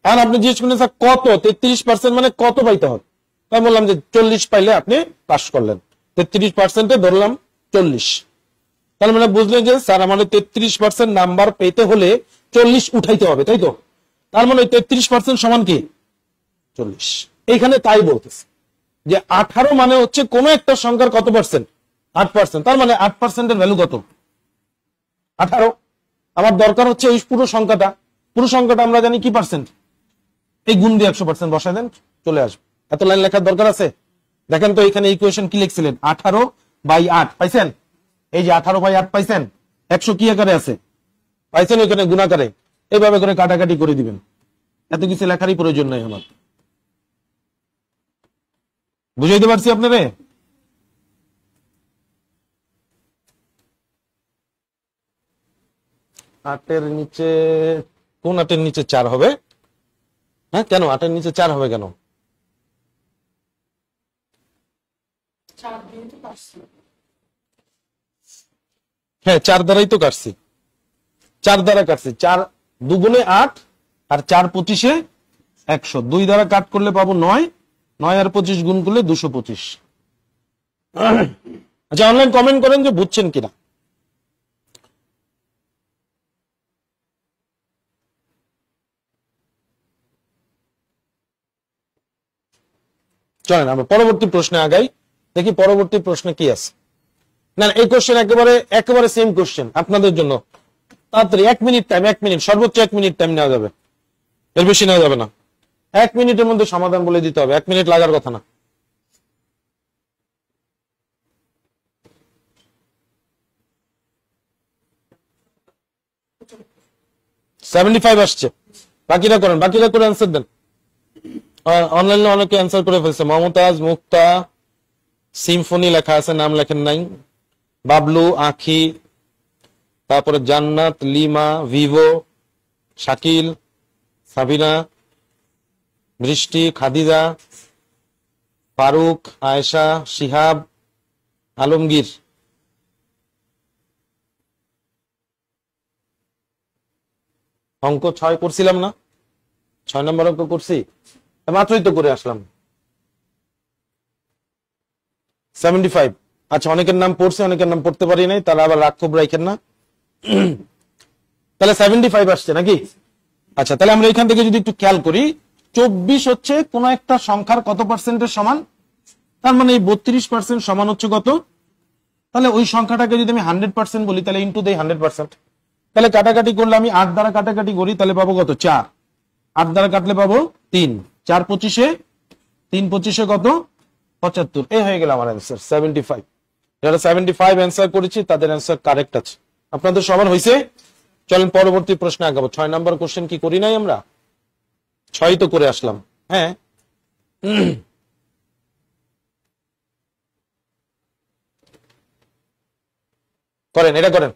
আর আপনি জিজ্ঞেস করলেন স্যার কত, 33% মানে কত পাইতে হবে? তাই বললাম যে 40 পাইলে আপনি পাস করলেন। 33%-এ ধরলাম 40। তার মানে বুঝলেন যে স্যার আমাদের 33% নাম্বার পেতে হলে 40 উঠাইতে হবে, তাই তো? তার মানে 33% সমান কি? 40। এইখানে তাই বলতেছে যে 18 মানে হচ্ছে কোন একটা সংখ্যার কত পার্সেন্ট? 8%। তার মানে 8%-এর ভ্যালু কত? 18। আমার দরকার হচ্ছে এই পুরো সংখ্যাটা। পুরো সংখ্যাটা আমরা জানি কি পার্সেন্ট? এই গুণ দিয়ে 100% বসায় দেন, চলে আসবে। এত লাইন লেখার দরকার আছে? দেখেন তো এখানে ইকুয়েশন কি লিখছিলেন? 18/8 পাইছেন? এই যে 18/8 পাইছেন, 100 কি আকারে আছে? পাইছেন ওখানে গুণাকারে। এইভাবে করে কাটাকাটি করে দিবেন, এত কিছু লেখারই প্রয়োজন নাই আমার। বুঝাইতে পারছি আপনারে? আটের নিচে কোন 8-এর নিচে 4 হবে? হ্যাঁ কেন 8-এর নিচে 4 হবে কেন? হ্যাঁ 4 দ্বারাই তো কাটছি, 4 দ্বারা কাটছি। 4 2 × 8 আর 4 25-এ 100, 2 দ্বারা কাট করলে পাবো 9, 9 আর 25 গুণ করলে 225। আচ্ছা অনলাইন কমেন্ট করেন যে বুঝছেন কিনা। চলেন আমরা পরবর্তী প্রশ্নে আগাই, দেখি পরবর্তী প্রশ্নে কি আছে। না এই কোশ্চেন একেবারে সেম কোশ্চেন আপনাদের জন্য। তাড়াতাড়ি 1 মিনিট টাইম, 1 মিনিট, সর্বোচ্চ 1 মিনিট টাইম নেওয়া যাবে, এর বেশি নেওয়া যাবে না। 1 মিনিটের মধ্যে সমাধান বলে দিতে হবে, 1 মিনিট লাগার কথা না। $75 আসছে, বাকিরা করেন, বাকিরা করে অ্যান্সার দেন। অনলাইনে অনেকে অ্যান্সার করে ফেলছে। মমতাজ, মুক্তা, সিম্ফনি লেখা আছে, নাম লেখেন নাই। বাবলু, আখি, তারপরে জান্নাত, লিমা, ভিভো, শাকিল, সাবিনা, বৃষ্টি, খাদিজা, ফারুক, আয়েশা, শিহাব, আলমগীর। অঙ্ক 6 করছিলাম না? 6 নম্বর অঙ্ক করছি, মাত্রই তো করে আসলাম। 75। আচ্ছা অনেকের নাম পড়ছে, অনেকের নাম পড়তে পারি নাই, তারা আবার রাগ ক্ষোভ রাখেন না। তাহলে 75 আসছে নাকি? আচ্ছা তাহলে আমরা এখান থেকে যদি একটু খেয়াল করি, 24 হচ্ছে কোন একটা সংখ্যার কত পার্সেন্টের সমান? তার মানে এই 32% সমান হচ্ছে কত? তাহলে ওই সংখ্যাটাকে যদি আমি 100% বলি তাহলে ইন্টু দেই 100%। তাহলে কাটাকাটি করলে আমি 8 দ্বারা কাটাকাটি করি, তাহলে পাবো কত? 4। 8 দ্বারা কাটলে পাবো 3। 4 25-এ 3 25-এ কত? 75। এই হয়ে গেল আমার অ্যান্সার 75। যারা 75 অ্যান্সার করেছি তাদের অ্যান্সার কারেক্ট আছে। আপনাদের সবার হয়েছে? চলেন পরবর্তী প্রশ্নে আগাবো। 6 নাম্বার কোশ্চেন কি করি নাই আমরা? 6 তো করে আসলাম। হ্যাঁ করেন, এটা করেন,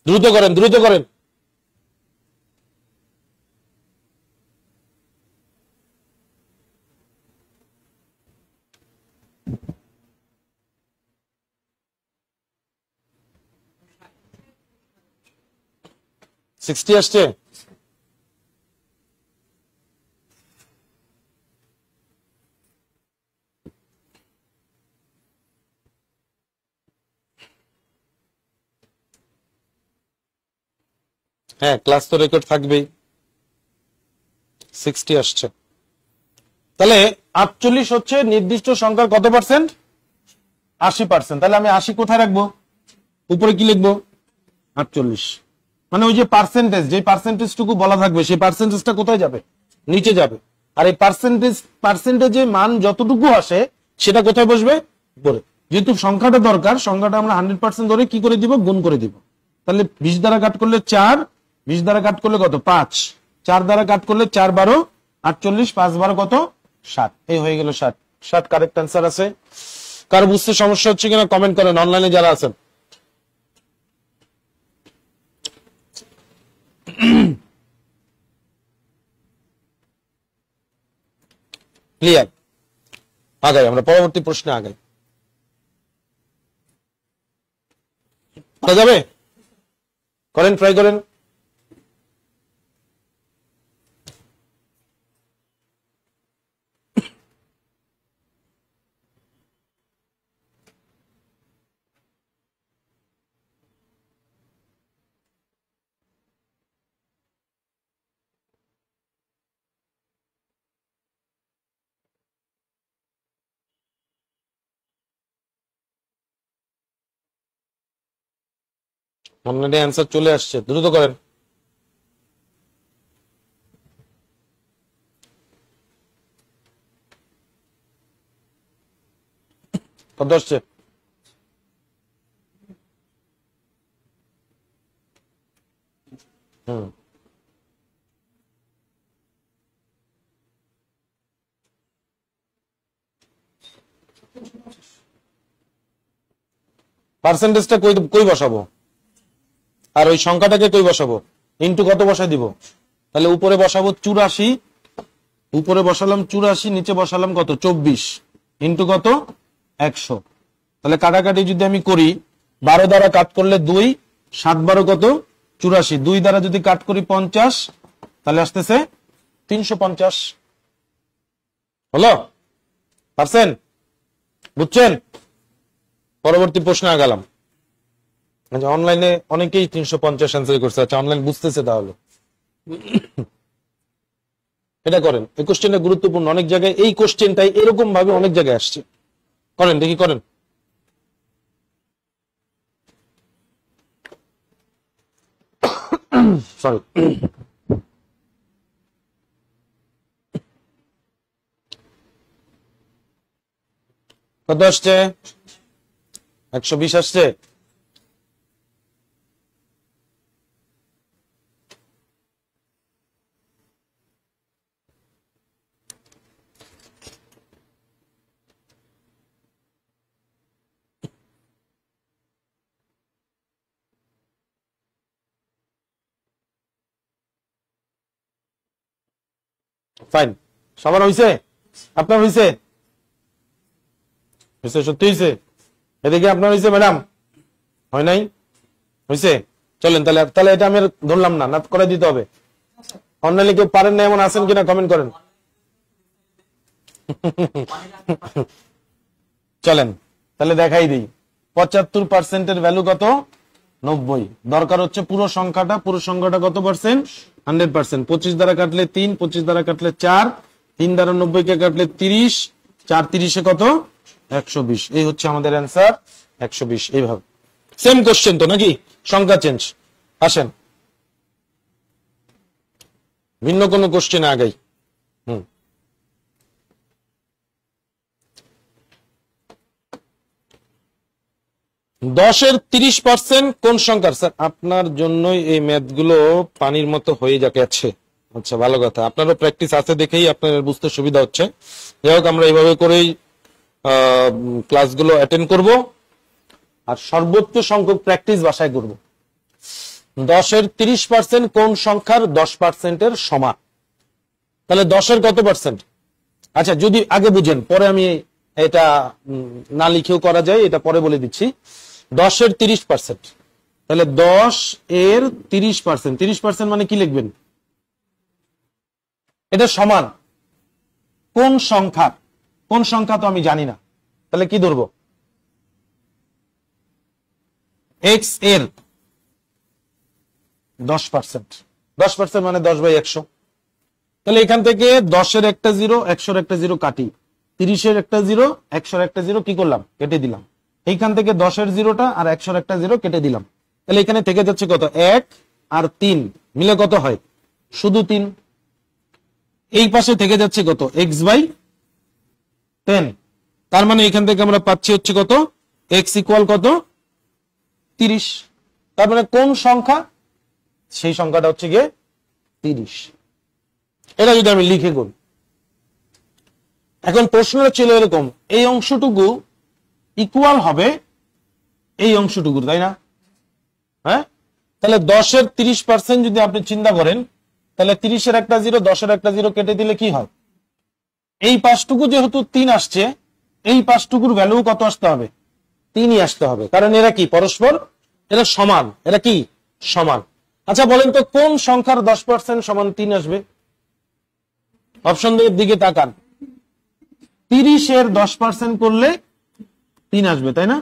দ্রুত করেন, দ্রুত করেন। 60 আসছে? হ্যাঁ, ক্লাস তো রেকর্ড থাকবেই। 60 আসছে। তাহলে 48 হচ্ছে নির্দিষ্ট সংখ্যার কত পার্সেন্ট? 80%। তাহলে আমি 80 কোথায় রাখবো? উপরে কি লিখবো? 48। মানে ওই যে পার্সেন্টেজ, যে পার্সেন্টেজটুকু বলা থাকবে সেই পার্সেন্টেজটা কোথায় যাবে? নিচে যাবে। আর এই পার্সেন্টেজে মান যতটুকু আসে সেটা কোথায় বসবে? উপরে। যেহেতু সংখ্যাটা দরকার, সংখ্যাটা আমরা 100% ধরে কি করে দিব? গুণ করে দিব। তাহলে 20 দ্বারা কাট করলে 4, 20 দ্বারা কাট করলে কত? 5, 4 দ্বারা কাট করলে 4 12 48, 5 12 কত? 60। এই হয়ে গেল 60। 60 কারেক্ট অ্যান্সার আছে। কার বুঝতে সমস্যা হচ্ছে কিনা কমেন্ট করেন, অনলাইনে যারা আছেন। ক্লিয়ার? আগাই, আমরা পরবর্তী প্রশ্নে আগাই। যাবে? করেন, ট্রাই করেন। অনলাইনে অ্যান্সার চলে আসছে, দ্রুত করেন। কত আসছে? পার্সেন্টেজটা কই বসাবো? আর ওই সংখ্যাটাকে কই বসাবো? ইন্টু কত বসাই দিব? তাহলে উপরে বসাবো 84, উপরে বসালাম 84, নিচে বসালাম কত? 24, ইন্টু কত? 100। তাহলে কাটাকাটি যদি আমি করি, 12 দ্বারা কাট করলে 2, 7 12 কত? 84, 2 দ্বারা যদি কাট করি 50, তাহলে আসতেছে 350। হলো? পারছেন? বুঝছেন? পরবর্তী প্রশ্নে আগালাম। আচ্ছা, অনলাইনে অনেকেই 350 অ্যান্সার করছে। আচ্ছা, অনলাইন বুঝতেছে তাহলে। এটা করেন, এই কোশ্চেনটা গুরুত্বপূর্ণ। অনেক জায়গায় এই কোশ্চেনটাই এরকম ভাবে অনেক জায়গায় আসছে। করেন দেখি, করেন। সরি। কত আসছে? 120 আসছে। ফাইন। সবার হইছে? আপনার হইছে? হইছে? সত্যি হইছে? এদিকে আপনার হইছে ম্যাডাম? হয় নাই? হইছে? চলেন তাহলে। তাহলে এটা আমি আর ধরলাম না, না করে দিতে হবে। অনলাইনে কেউ পারেন না এমন আছেন কিনা কমেন্ট করেন। চলেন তাহলে দেখাই দিই। 75% ভ্যালু কত? 90। দরকার হচ্ছে পুরো সংখ্যাটা। পুরো সংখ্যাটা কত পার্সেন্ট? 100%। 25 দ্বারা কাটলে 3, 25 দ্বারা কাটলে 4, 3 দ্বারা 90 কে কাটলে 30, 4 30 কত? 120। এই হচ্ছে আমাদের অ্যান্সার, 120। এইভাবে সেম কোশ্চেন তো নাকি? সংখ্যা চেঞ্জ। আসেন ভিন্ন কোনো কোশ্চেনে আগাই। 10-এর 30% কোন সংখ্যার? স্যার আপনার জন্যই এই ম্যাথ গুলো পানির মতো হয়ে যাচ্ছে। আচ্ছা, ভালো কথা, আপনারও প্র্যাকটিস আছে দেখেই আপনার বুঝতে সুবিধা হচ্ছে। যাই হোক, আমরা এইভাবে করেই ক্লাসগুলো অ্যাটেন্ড করব, আর সর্বোচ্চ সংখ্যক প্র্যাকটিস বাসায় করব। 10-এর 30% কোন সংখ্যার 10%-এর সমান? তাহলে 10-এর কত পার্সেন্ট? আচ্ছা, যদি আগে বুঝেন, পরে আমি এটা না লিখেও করা যায়, এটা পরে বলে দিচ্ছি। 10-এর 30%, তাহলে 10 এর 30%, 30% মানে কি লিখবেন? এটা সমান কোন সংখ্যা? কোন সংখ্যা তো আমি জানি না, তাহলে কি ধরবো? এক্স এর 10%, 10% মানে 10/100। তাহলে এখান থেকে 10-এর একটা 0, 100-এর একটা 0 কাটি, 30-এর একটা 0, 100-এর একটা 0 কি করলাম? কেটে দিলাম। এইখান থেকে 10-এর 0টা আর 100-এর একটা 0 কেটে দিলাম। তাহলে এখানে থেকে যাচ্ছে কত? 1 আর 3 মিলে কত হয়? শুধু 3। এই পাশে থেকে যাচ্ছে কত? x/10। তার মানে এখান থেকে আমরা পাচ্ছি হচ্ছে কত? x ইকুয়াল কত? 30। তার মানে কোন সংখ্যা? সেই সংখ্যাটা হচ্ছে গিয়ে 30। এটা যদি আমি লিখে করি, এখন প্রশ্নটা ছিল এরকম, এই অংশটুকু ইকুয়াল হবে এই অংশটুকু, তাই না? হ্যাঁ, তাহলে 10-এর 30% যদি আপনি চিন্তা করেন, তাহলে 30-এর একটা 0, 10-এর একটা 0 কেটে দিলে কি হয়? এই পাশটুকু যেহেতু 3 আসছে, এই পাশটুকুর ভ্যালু কত আসতে হবে? 3ই আসতে হবে, কারণ এরা কি পরস্পর, এরা সমান। এরা কি সমান? আচ্ছা বলেন তো কোন সংখ্যার 10% সমান 3 আসবে? অপশন এর দিকে তাকান। 30-এর 10% করলে 3 আসবে, তাই না?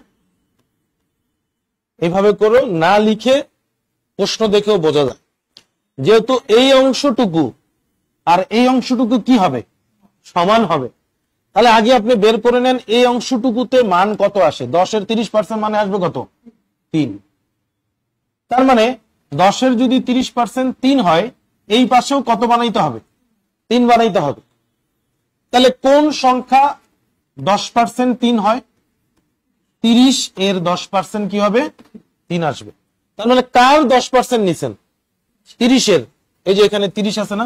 এইভাবে করো, না লিখে প্রশ্ন দেখেও বোঝা যায়। যেহেতু এই অংশটুকু আর এই অংশটুকু কি হবে? সমান হবে। তাহলে আগে আপনি বের করে নেন এই অংশটুকুতে মান কত আসে। 10-এর 30% মানে আসবে কত? 3। তার মানে 10-এর যদি 30% 3 হয়, এই পাশেও কত বানাইতে হবে? 3 বানাইতে হবে। তাহলে কোন সংখ্যা 10% 3 হয়? 30-এর 10% কি হবে? 3 আসবে। তার মানে কার 10% নিছেন? 30-এর। এই যে এখানে 30 আছে না?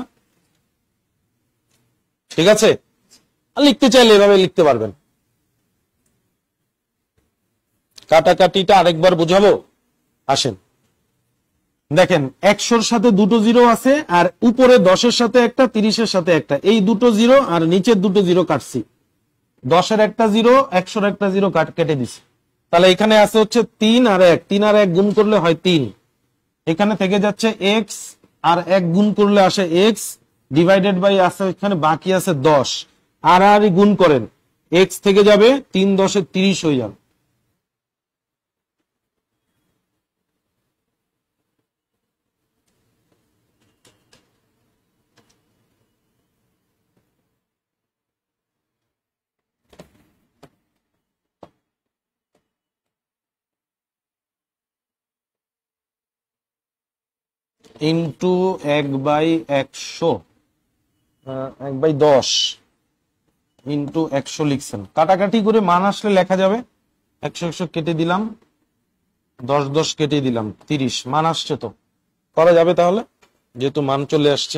ঠিক আছে, লিখতে চাইলে এভাবে লিখতে পারবেন। কাটাকাটিটা আরেকবার বুঝাবো, আসেন। দেখেন 100-র সাথে দুটো 0 আছে, আর উপরে 10-এর সাথে একটা, 30-এর সাথে একটা, এই দুটো 0 আর নিচের দুটো 0 কাটছি। 10-এর একটা 0, 100-র একটা 0 কেটে দিছি। তাহলে এখানে আছে হচ্ছে 3 আর 1, 3 আর 1 গুণ করলে হয় 3। এখানে থেকে যাচ্ছে x আর 1 গুণ করলে আসে x ডিভাইডেড বাই আছে এখানে বাকি আছে 10, আর গুণ করেন, x থেকে যাবে 3×10 = 30 হয়ে যাবে। ইন্টু 1/100, 1/10 ইন্টু 100 লিখছেন। কাটাকাটি করে মান আসলে লেখা যাবে। 100 কেটে দিলাম, 10 কেটে দিলাম, 30 মান আসছে। তো করা যাবে তাহলে, যেহেতু মান চলে আসছে।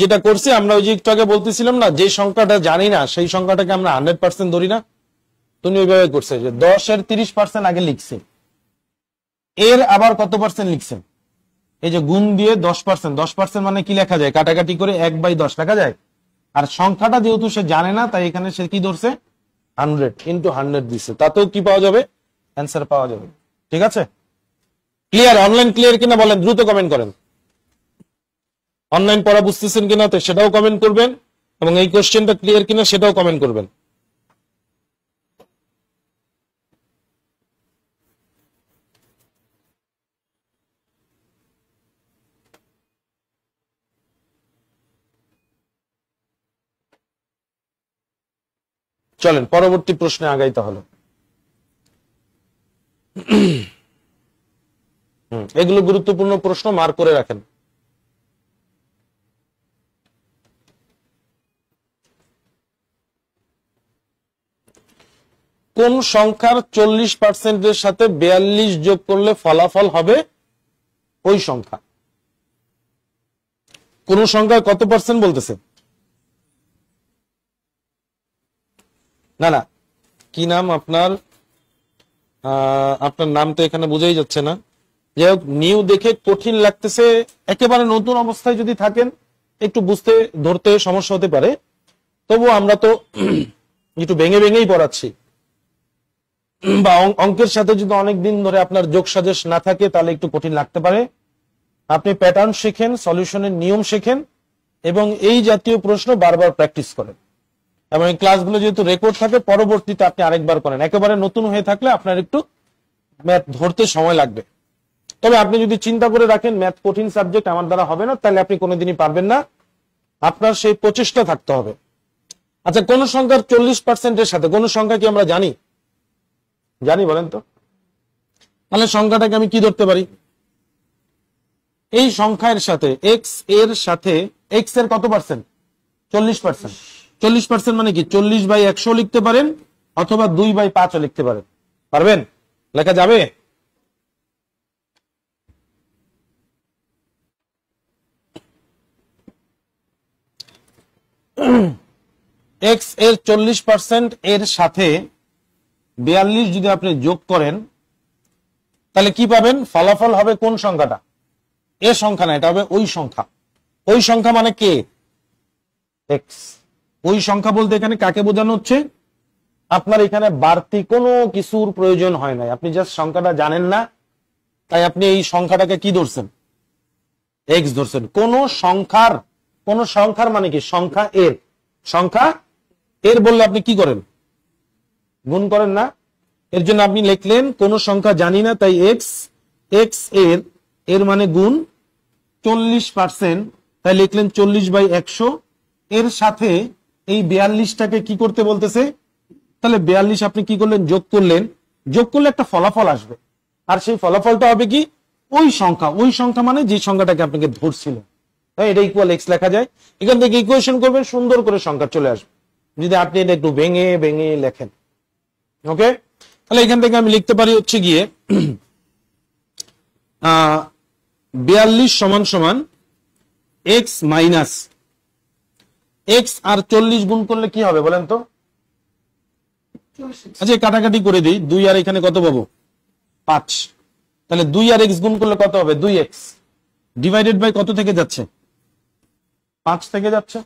যেটা করছি আমরা ওই যে একটু আগে বলতেছিলাম না, যে সংখ্যাটা জানি না সেই সংখ্যাটাকে আমরা 100% ধরি না, তুমি ওইভাবে করছে যে 10-এর 30% আগে লিখছে, এর আবার কত পার্সেন্ট লিখছেন? এই যে গুণ দিয়ে 10%, 10% মানে কি লেখা যায়? কাটাকাটি করে 1/10 লেখা যায়। আর সংখ্যাটা যেহেতু সে জানে না, তাই এখানে সে কি ধরছে? 100 ইন্টু 100 দিচ্ছে, তাতেও কি পাওয়া যাবে? অ্যান্সার পাওয়া যাবে। ঠিক আছে, ক্লিয়ার? অনলাইন ক্লিয়ার কিনা বলেন, দ্রুত কমেন্ট করেন। অনলাইন পড়া বুঝতেছেন কিনা তো সেটাও কমেন্ট করবেন, এবং এই কোশ্চেনটা ক্লিয়ার কিনা সেটাও কমেন্ট করবেন। চলেন পরবর্তী প্রশ্নে আগাই তাহলে। এগুলো গুরুত্বপূর্ণ প্রশ্ন, মার্ক করে রাখেন। কোন সংখ্যার 40%-এর সাথে 42 যোগ করলে ফলাফল হবে ওই সংখ্যা? কোন সংখ্যার কত পার্সেন্ট বলতেছে? না না, কি নাম আপনার? আপনার নাম তো এখানে বোঝাই যাচ্ছে না। যাই হোক, নিউ দেখে কঠিন লাগতেছে, একেবারে নতুন অবস্থায় যদি থাকেন একটু বুঝতে ধরতে সমস্যা হতে পারে, তবু আমরা তো একটু ভেঙে ভেঙেই পড়াচ্ছি। বা অঙ্কের সাথে যদি অনেক দিন ধরে আপনার যোগ সাজেশ না থাকে তাহলে একটু কঠিন লাগতে পারে। আপনি প্যাটার্ন শেখেন, সলিউশনের নিয়ম শেখেন এবং এই জাতীয় প্রশ্ন বারবার প্র্যাকটিস করেন। এবং এই ক্লাসগুলো যেহেতু রেকর্ড থাকে, পরবর্তীতে আপনি আরেকবার করেন। একেবারে নতুন হয়ে থাকলে আপনার একটু ম্যাথ ধরতে সময় লাগবে। তবে আপনি যদি চিন্তা করে রাখেন ম্যাথ কঠিন সাবজেক্ট, আমার দ্বারা হবে না, তাহলে আপনি কোনোদিনই পারবেন না। আপনার সেই প্রচেষ্টা থাকতে হবে। আচ্ছা, কোন সংখ্যার 40% সাথে, কোন সংখ্যা কি আমরা জানি? জানি, বলেন তো। তাহলে সংখ্যাটাকে আমি কি ধরতে পারি? এই সংখ্যার সাথে এক্স এর সাথে এক্স এর কত পার্সেন্ট? 40%। 40% মানে কি 40/100 লিখতে পারেন অথবা 2/5 লিখতে পারেন। পারবেন? লেখা যাবে? এক্স এর 40% এর সাথে 42 যদি আপনি যোগ করেন তাহলে কি পাবেন? ফলাফল হবে কোন সংখ্যাটা? এ সংখ্যা না, এটা হবে ওই সংখ্যা। ওই সংখ্যা মানে কে? এক্স। ওই সংখ্যা বলতে এখানে কাকে বোঝানো হচ্ছে? আপনার এখানে বাড়তি কোনো কিছুর প্রয়োজন হয় নাই, আপনি জাস্ট সংখ্যাটা জানেন না, তাই আপনি এই সংখ্যাটাকে কি ধরছেন? এক্স ধরছেন। কোন সংখ্যার মানে কি? সংখ্যা এর। সংখ্যা এর বললে আপনি কি করেন? গুণ করেন না? এর জন্য আপনি লিখলেন কোন সংখ্যা জানি না, তাই এক্স। এক্স এর মানে গুণ 40%, তাই লিখলেন 40/100। এর সাথে এই 42টাকে কি করতে বলতেছে? তাহলে 42 আপনি কি করলেন? যোগ করলেন। যোগ করলে একটা ফলাফল আসবে, আর সেই ফলাফলটা হবে কি? ওই সংখ্যা। ওই সংখ্যা মানে যে সংখ্যাটাকে আপনাকে ধরছিল। এটা ইকুয়াল এক্স লেখা যায়। এখান থেকে ইকুয়েশন করবেন, সুন্দর করে সংখ্যা চলে আসবে যদি আপনি এটা একটু ভেঙে ভেঙে লেখেন। ওকে, তাহলে এখান থেকে আমি লিখতে পারি হচ্ছে গিয়ে 42 সমান সমান এক্স মাইনাস এক্স আর 40 গুণ করলে কি হবে বলেন তো? আচ্ছা, কাটাকাটি করে দিই। 2 আর এখানে কত পাবো? 5। তাহলে 2 আর এক্স গুণ করলে কত হবে? 2x ডিভাইডেড বাই কত থেকে যাচ্ছে? 5 থেকে যাচ্ছে।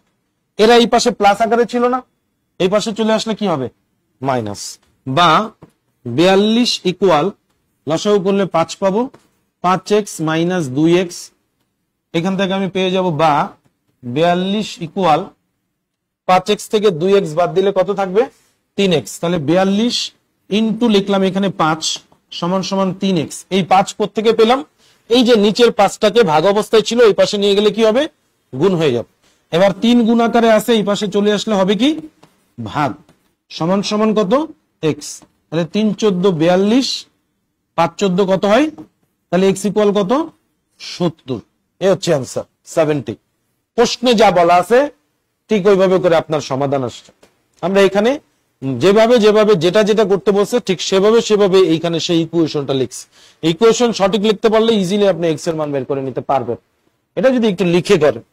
এরা এই পাশে প্লাস আকারে ছিল না, এই পাশে চলে আসলে কি হবে? মাইনাস। বা 42 ইকুয়াল লসাগু করলে 5 পাবো, 5x মাইনাস 2x। এখান থেকে আমি পেয়ে যাব, বা 42 ইকুয়াল 5x থেকে 2x বাদ দিলে কত থাকবে? 3x। তাহলে 42 ইন্টু লিখলাম এখানে 5 সমান সমান 3x। এই 5 কোত্থেকে পেলাম? এই যে নিচের 5টাকে ভাগ অবস্থায় ছিল, এই পাশে নিয়ে গেলে কি হবে? গুণ হয়ে যাবে। এবার 3 গুণ আকারে আছে, এই পাশে চলে আসলে হবে কি? ভাগ। সমান সমান কত? x। তাহলে 3 14 42, 5 14 কত হয়? তাহলে x ইকুয়াল কত? 70। এ হচ্ছে आंसर 70। প্রশ্নে যা বলা আছে ঠিক ওইভাবে করে আপনার সমাধান আসছে। আমরা এখানে যেভাবে যেভাবে যেটা যেটা করতে বলছে ঠিক সেভাবে এইখানে সেই ইকুয়েশনটা লিখছি। ইকুয়েশন সঠিক লিখতে পারলে ইজিলি আপনি এক্স এর মান বের করে নিতে পারবেন। এটা যদি একটু লিখে করেন।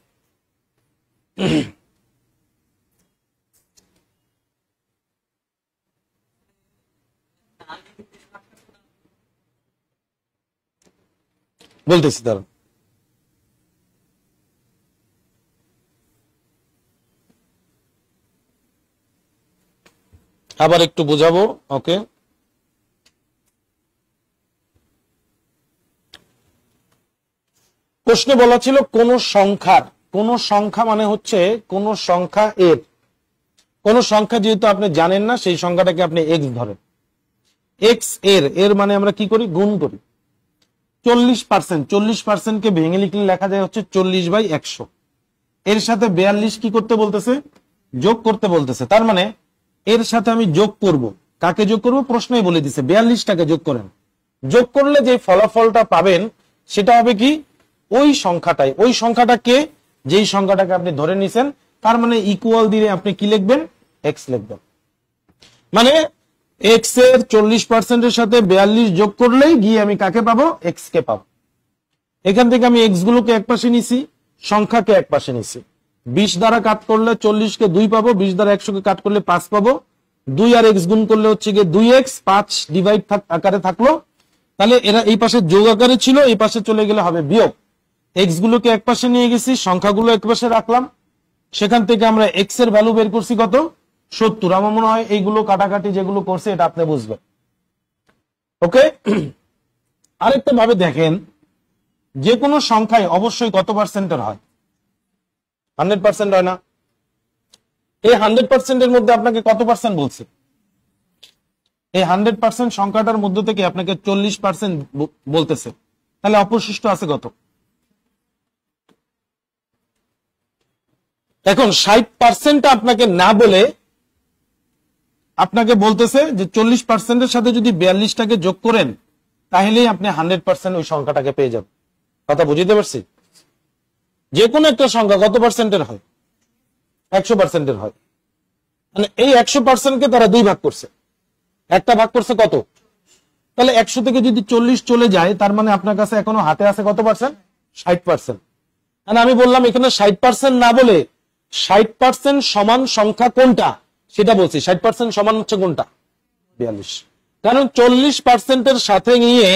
বলতেছি তার আবার একটু বোঝাবো। ওকে, প্রশ্নে বলা ছিল কোন সংখ্যার, কোন সংখ্যা মানে হচ্ছে কোন সংখ্যা এর। কোন সংখ্যা যেহেতু আপনি জানেন না, সেই সংখ্যাটাকে আপনি এক্স ধরেন। এক্স এর মানে আমরা কি করি? গুণ করি। 40%, 40% কে ভেঙে লিখলে লেখা যায় হচ্ছে 40/100। এর সাথে 42 কি করতে বলতেছে? যোগ করতে বলতেছে। তার মানে এর সাথে আমি যোগ করব। কাকে যোগ করব? প্রশ্নই বলে দিছে 42টাকে যোগ করেন। যোগ করলে যে ফলাফলটা পাবেন সেটা হবে কি? ওই সংখ্যাটাই। ওই সংখ্যাটাকে, যেই সংখ্যাটাকে আপনি ধরে নিছেন, তার মানে ইকুয়াল দিয়ে আপনি কি লিখবেন? এক্স লিখবেন। মানে এক্স এর 40% এর সাথে 42 যোগ করলেই গিয়ে আমি কাকে পাবো? এক্স কে পাবো। এখান থেকে আমি এক্স গুলোকে এক পাশে নিছি, সংখ্যাকে এক পাশে নিছি। 20 দ্বারা কাট করলে 40 কে 2 পাবো, 20 দ্বারা 100 কে কাট করলে 5 পাবো। 2 আর এক্স গুণ করলে হচ্ছে গিয়ে 2x, 5 ডিভাইড আকারে থাকলো। তাহলে এরা এই পাশে যোগ আকারে ছিল, এই পাশে চলে গেলে হবে বিয়োগ। এক্স গুলোকে এক পাশে নিয়ে গেছি, সংখ্যাগুলো এক পাশে রাখলাম। সেখান থেকে আমরা এক্স এর ভ্যালু বের করছি কত? 70। আমার মনে হয় এইগুলো কাটাকাটি যেগুলো করছে এটা আপনি বুঝবেন। ওকে, আরেকটা ভাবে দেখেন, যে কোনো সংখ্যায় অবশ্যই কত পার্সেন্টের হয়? 100% হয় না? এই 100% এর মধ্যে আপনাকে কত পার্সেন্ট বলছে? এই 100% সংখ্যাটার মধ্য থেকে আপনাকে 40% বলতেছে, তাহলে অবশিষ্ট আছে কত? এখন 60% আপনাকে না বলে আপনাকে বলতেছে যে 40%-এর সাথে যদি 42টাকে যোগ করেন তাহলেই আপনি 100% ওই সংখ্যাটাকে পেয়ে যাবেন। কথা বুঝতে পারছি? যে কোনো একটা সংখ্যা কত পার্সেন্টের হয়? 100%-এর হয়। মানে এই 100%-কে তারা দুই ভাগ করছে, একটা ভাগ করছে কত? তাহলে 100 থেকে যদি 40 চলে যায়, তার মানে আপনার কাছে এখনো হাতে আছে কত পার্সেন্ট? 60%। মানে আমি বললাম এখানে 60% না বলে 60% সমান সংখ্যা কোনটা সেটা বলছি। 60% সমান হচ্ছে কোনটা? 42। কারণ 40%-এর সাথে নিয়ে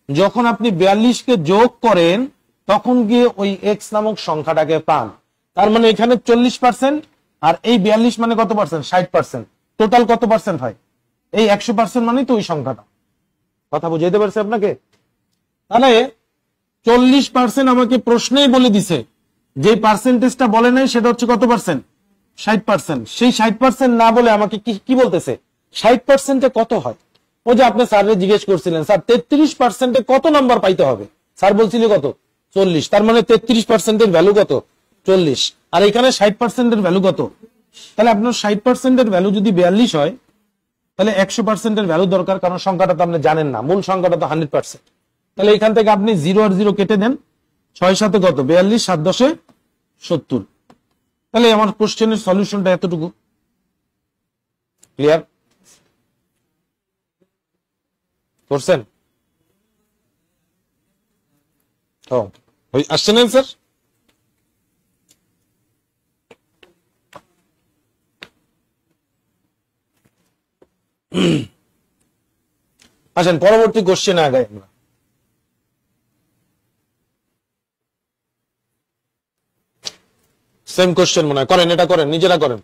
যখন আপনি 42-কে যোগ করেন তখন গিয়ে ওই এক্স নামক সংখ্যাটাকে পান। তার মানে এখানে 40% আর এই 42 মানে কত পার্সেন্ট? 60%। টোটাল কত পার্সেন্ট হয়? এই 100% মানে তো ওই সংখ্যাটা। কথা বুঝাইতে পারছি আপনাকে? তাহলে 40% আমাকে প্রশ্নেই বলে দিছে, যে পার্সেন্টেজটা বলে নাই সেটা হচ্ছে কত পার্সেন্ট? 60%। সেই 60% না বলে আমাকে কি বলতেছে? 60%-এ কত হয়? ওই যে আপনি স্যারকে জিজ্ঞেস করছিলেন, স্যার 33%-এ কত নাম্বার পাইতে হবে? স্যার বলছিল কত? 40। তার মানে 33%-এর ভ্যালু কত? 40। আর এখানে 60%-এর ভ্যালু কত? তাহলে আপনার 60%-এর ভ্যালু যদি 42 হয় তাহলে 100%-এর ভ্যালু দরকার, কারণ সংখ্যাটা তো আপনি জানেন না, মূল সংখ্যাটা তো 100%। তাহলে এখান থেকে আপনি 0 আর 0 কেটে দেন, 6 7 কত? 42, 7 10 70। তাহলে আমার কোশ্চেনের সলিউশনটা এতটুকু। ক্লিয়ার করছেন? আসছেন স্যার? আসেন পরবর্তী কোশ্চেনে আগাই আমরা। সেম কোশ্চেন মনে হয়, করেন, এটা করেন, নিজেরা করেন।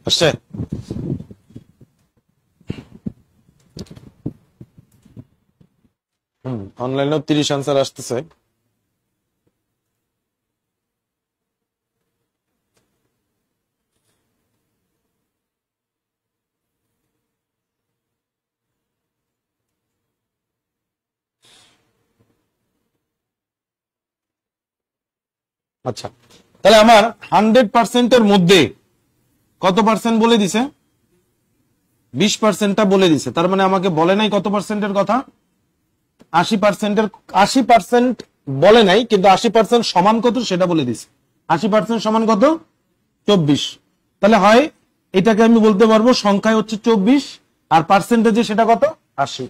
আসছে? অনলাইনেও 30 আনসার আসতেছে। আচ্ছা, তাহলে আমার 100%-এর মধ্যে কত পার্সেন্ট বলে দিছে? 20%-টা বলে দিছে। তার মানে আমাকে বলে নাই কত পার্সেন্টের কথা? 80%-এর। 80% বলে নাই, কিন্তু 80% সমান কত সেটা বলে দিছে। 80% সমান কত? 24। তাহলে হয় এটাকে আমি বলতে পারবো সংখ্যায় হচ্ছে 24 আর পার্সেন্টেজে সেটা কত? 80।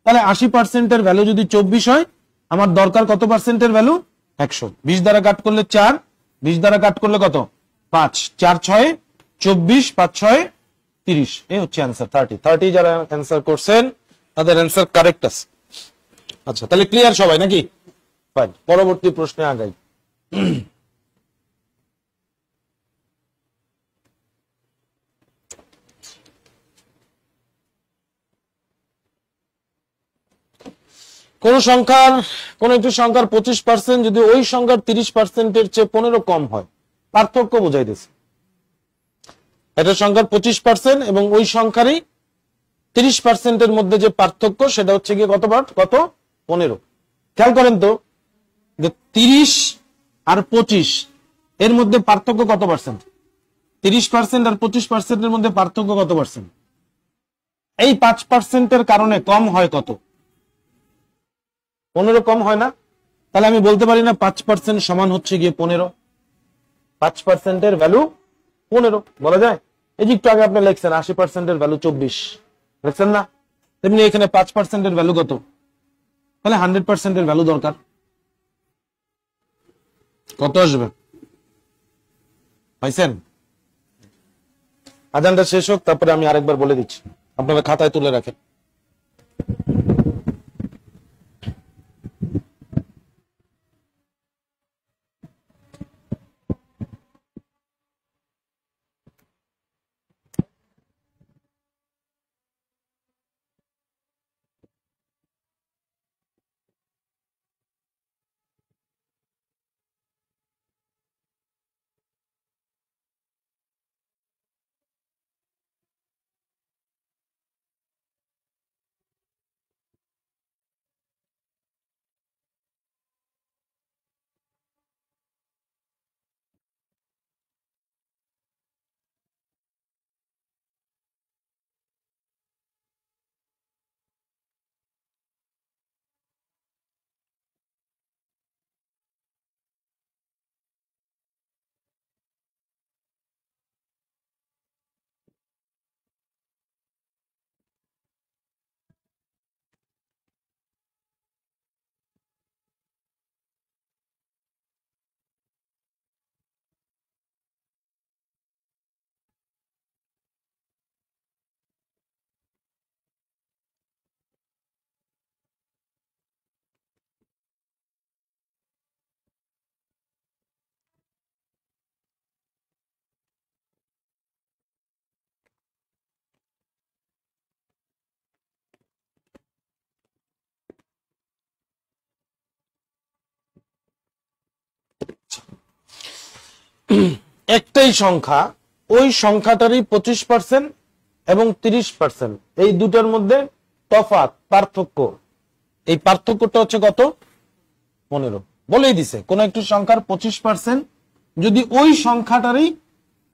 তাহলে 80%-এর ভ্যালু যদি 24 হয়, আমার দরকার কত পার্সেন্টের ভ্যালু? 100। 20 দ্বারা কাট করলে 4, 20 দ্বারা কাট করলে কত? 5। 4 6 24, 5 6 30। এই হচ্ছে অ্যান্সার 30। 30 যারা অ্যান্সার করছেন তাদের অ্যান্সার কারেক্ট আছে। আচ্ছা, তাহলে ক্লিয়ার সবাই নাকি? ফাইন, পরবর্তী প্রশ্নে আগাই। কোন সংখ্যার, কোন একটি সংখ্যার 25% যদি ওই সংখ্যার 30%-এর চেয়ে 15 কম হয়, পার্থক্য বোঝাইতেছে। এটা সংখ্যার 25% এবং ওই সংখ্যারই 30%-এর মধ্যে যে পার্থক্য সেটা হচ্ছে গিয়ে কত? 15। খেয়াল করেন তো যে 30 আর 25 এর মধ্যে পার্থক্য কত পার্সেন্ট? 30% আর 25%-এর মধ্যে পার্থক্য কত পার্সেন্ট? এই 5%-এর কারণে কম হয় কত? 15 কম হয় না? তাহলে আমি বলতে পারি না 5% সমান হচ্ছে গিয়ে 15? 5%-এর ভ্যালু 15 বলা যায়? এই যে একটু আগে আপনি লিখছেন 80%-এর ভ্যালু 24, লিখছেন না? তেমনি এখানে 5%-এর ভ্যালু কত? তাহলে 100%-এর ভ্যালু দরকার। কত আসবে পাইছেন? আজানটা শেষ হোক, তারপরে আমি আরেকবার বলে দিচ্ছি, আপনারা খাতায় তুলে রাখেন। একটাই সংখ্যা, ওই সংখ্যাটারই 25% এবং 30%, এই দুটার মধ্যে তফাৎ, পার্থক্য, এই পার্থক্যটা হচ্ছে কত? 15। বলেই দিছে কোন একটি সংখ্যার 25% যদি ওই সংখ্যাটারই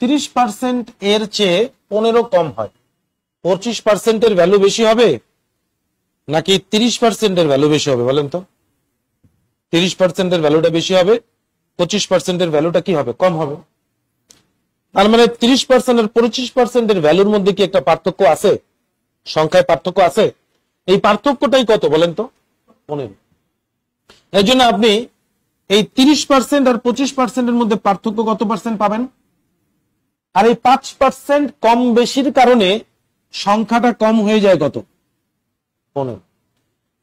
30% এর চেয়ে 15 কম হয়, 25% এর ভ্যালু বেশি হবে নাকি 30% এর ভ্যালু বেশি হবে বলেন তো? 30% এর ভ্যালুটা বেশি হবে, 25% এর ভ্যালুটা কি হবে? কম হবে। তার মানে 30% আর 25% এর ভ্যালুর মধ্যে কি একটা পার্থক্য আছে? সংখ্যায় পার্থক্য আছে। এই পার্থক্যটাই কত বলেন তো? 15। এই জন্য আপনি এই 30% আর 25% এর মধ্যে পার্থক্য কত পার্সেন্ট পাবেন? আর এই 5% কম বেশির কারণে সংখ্যাটা কম হয়ে যায় কত? 15।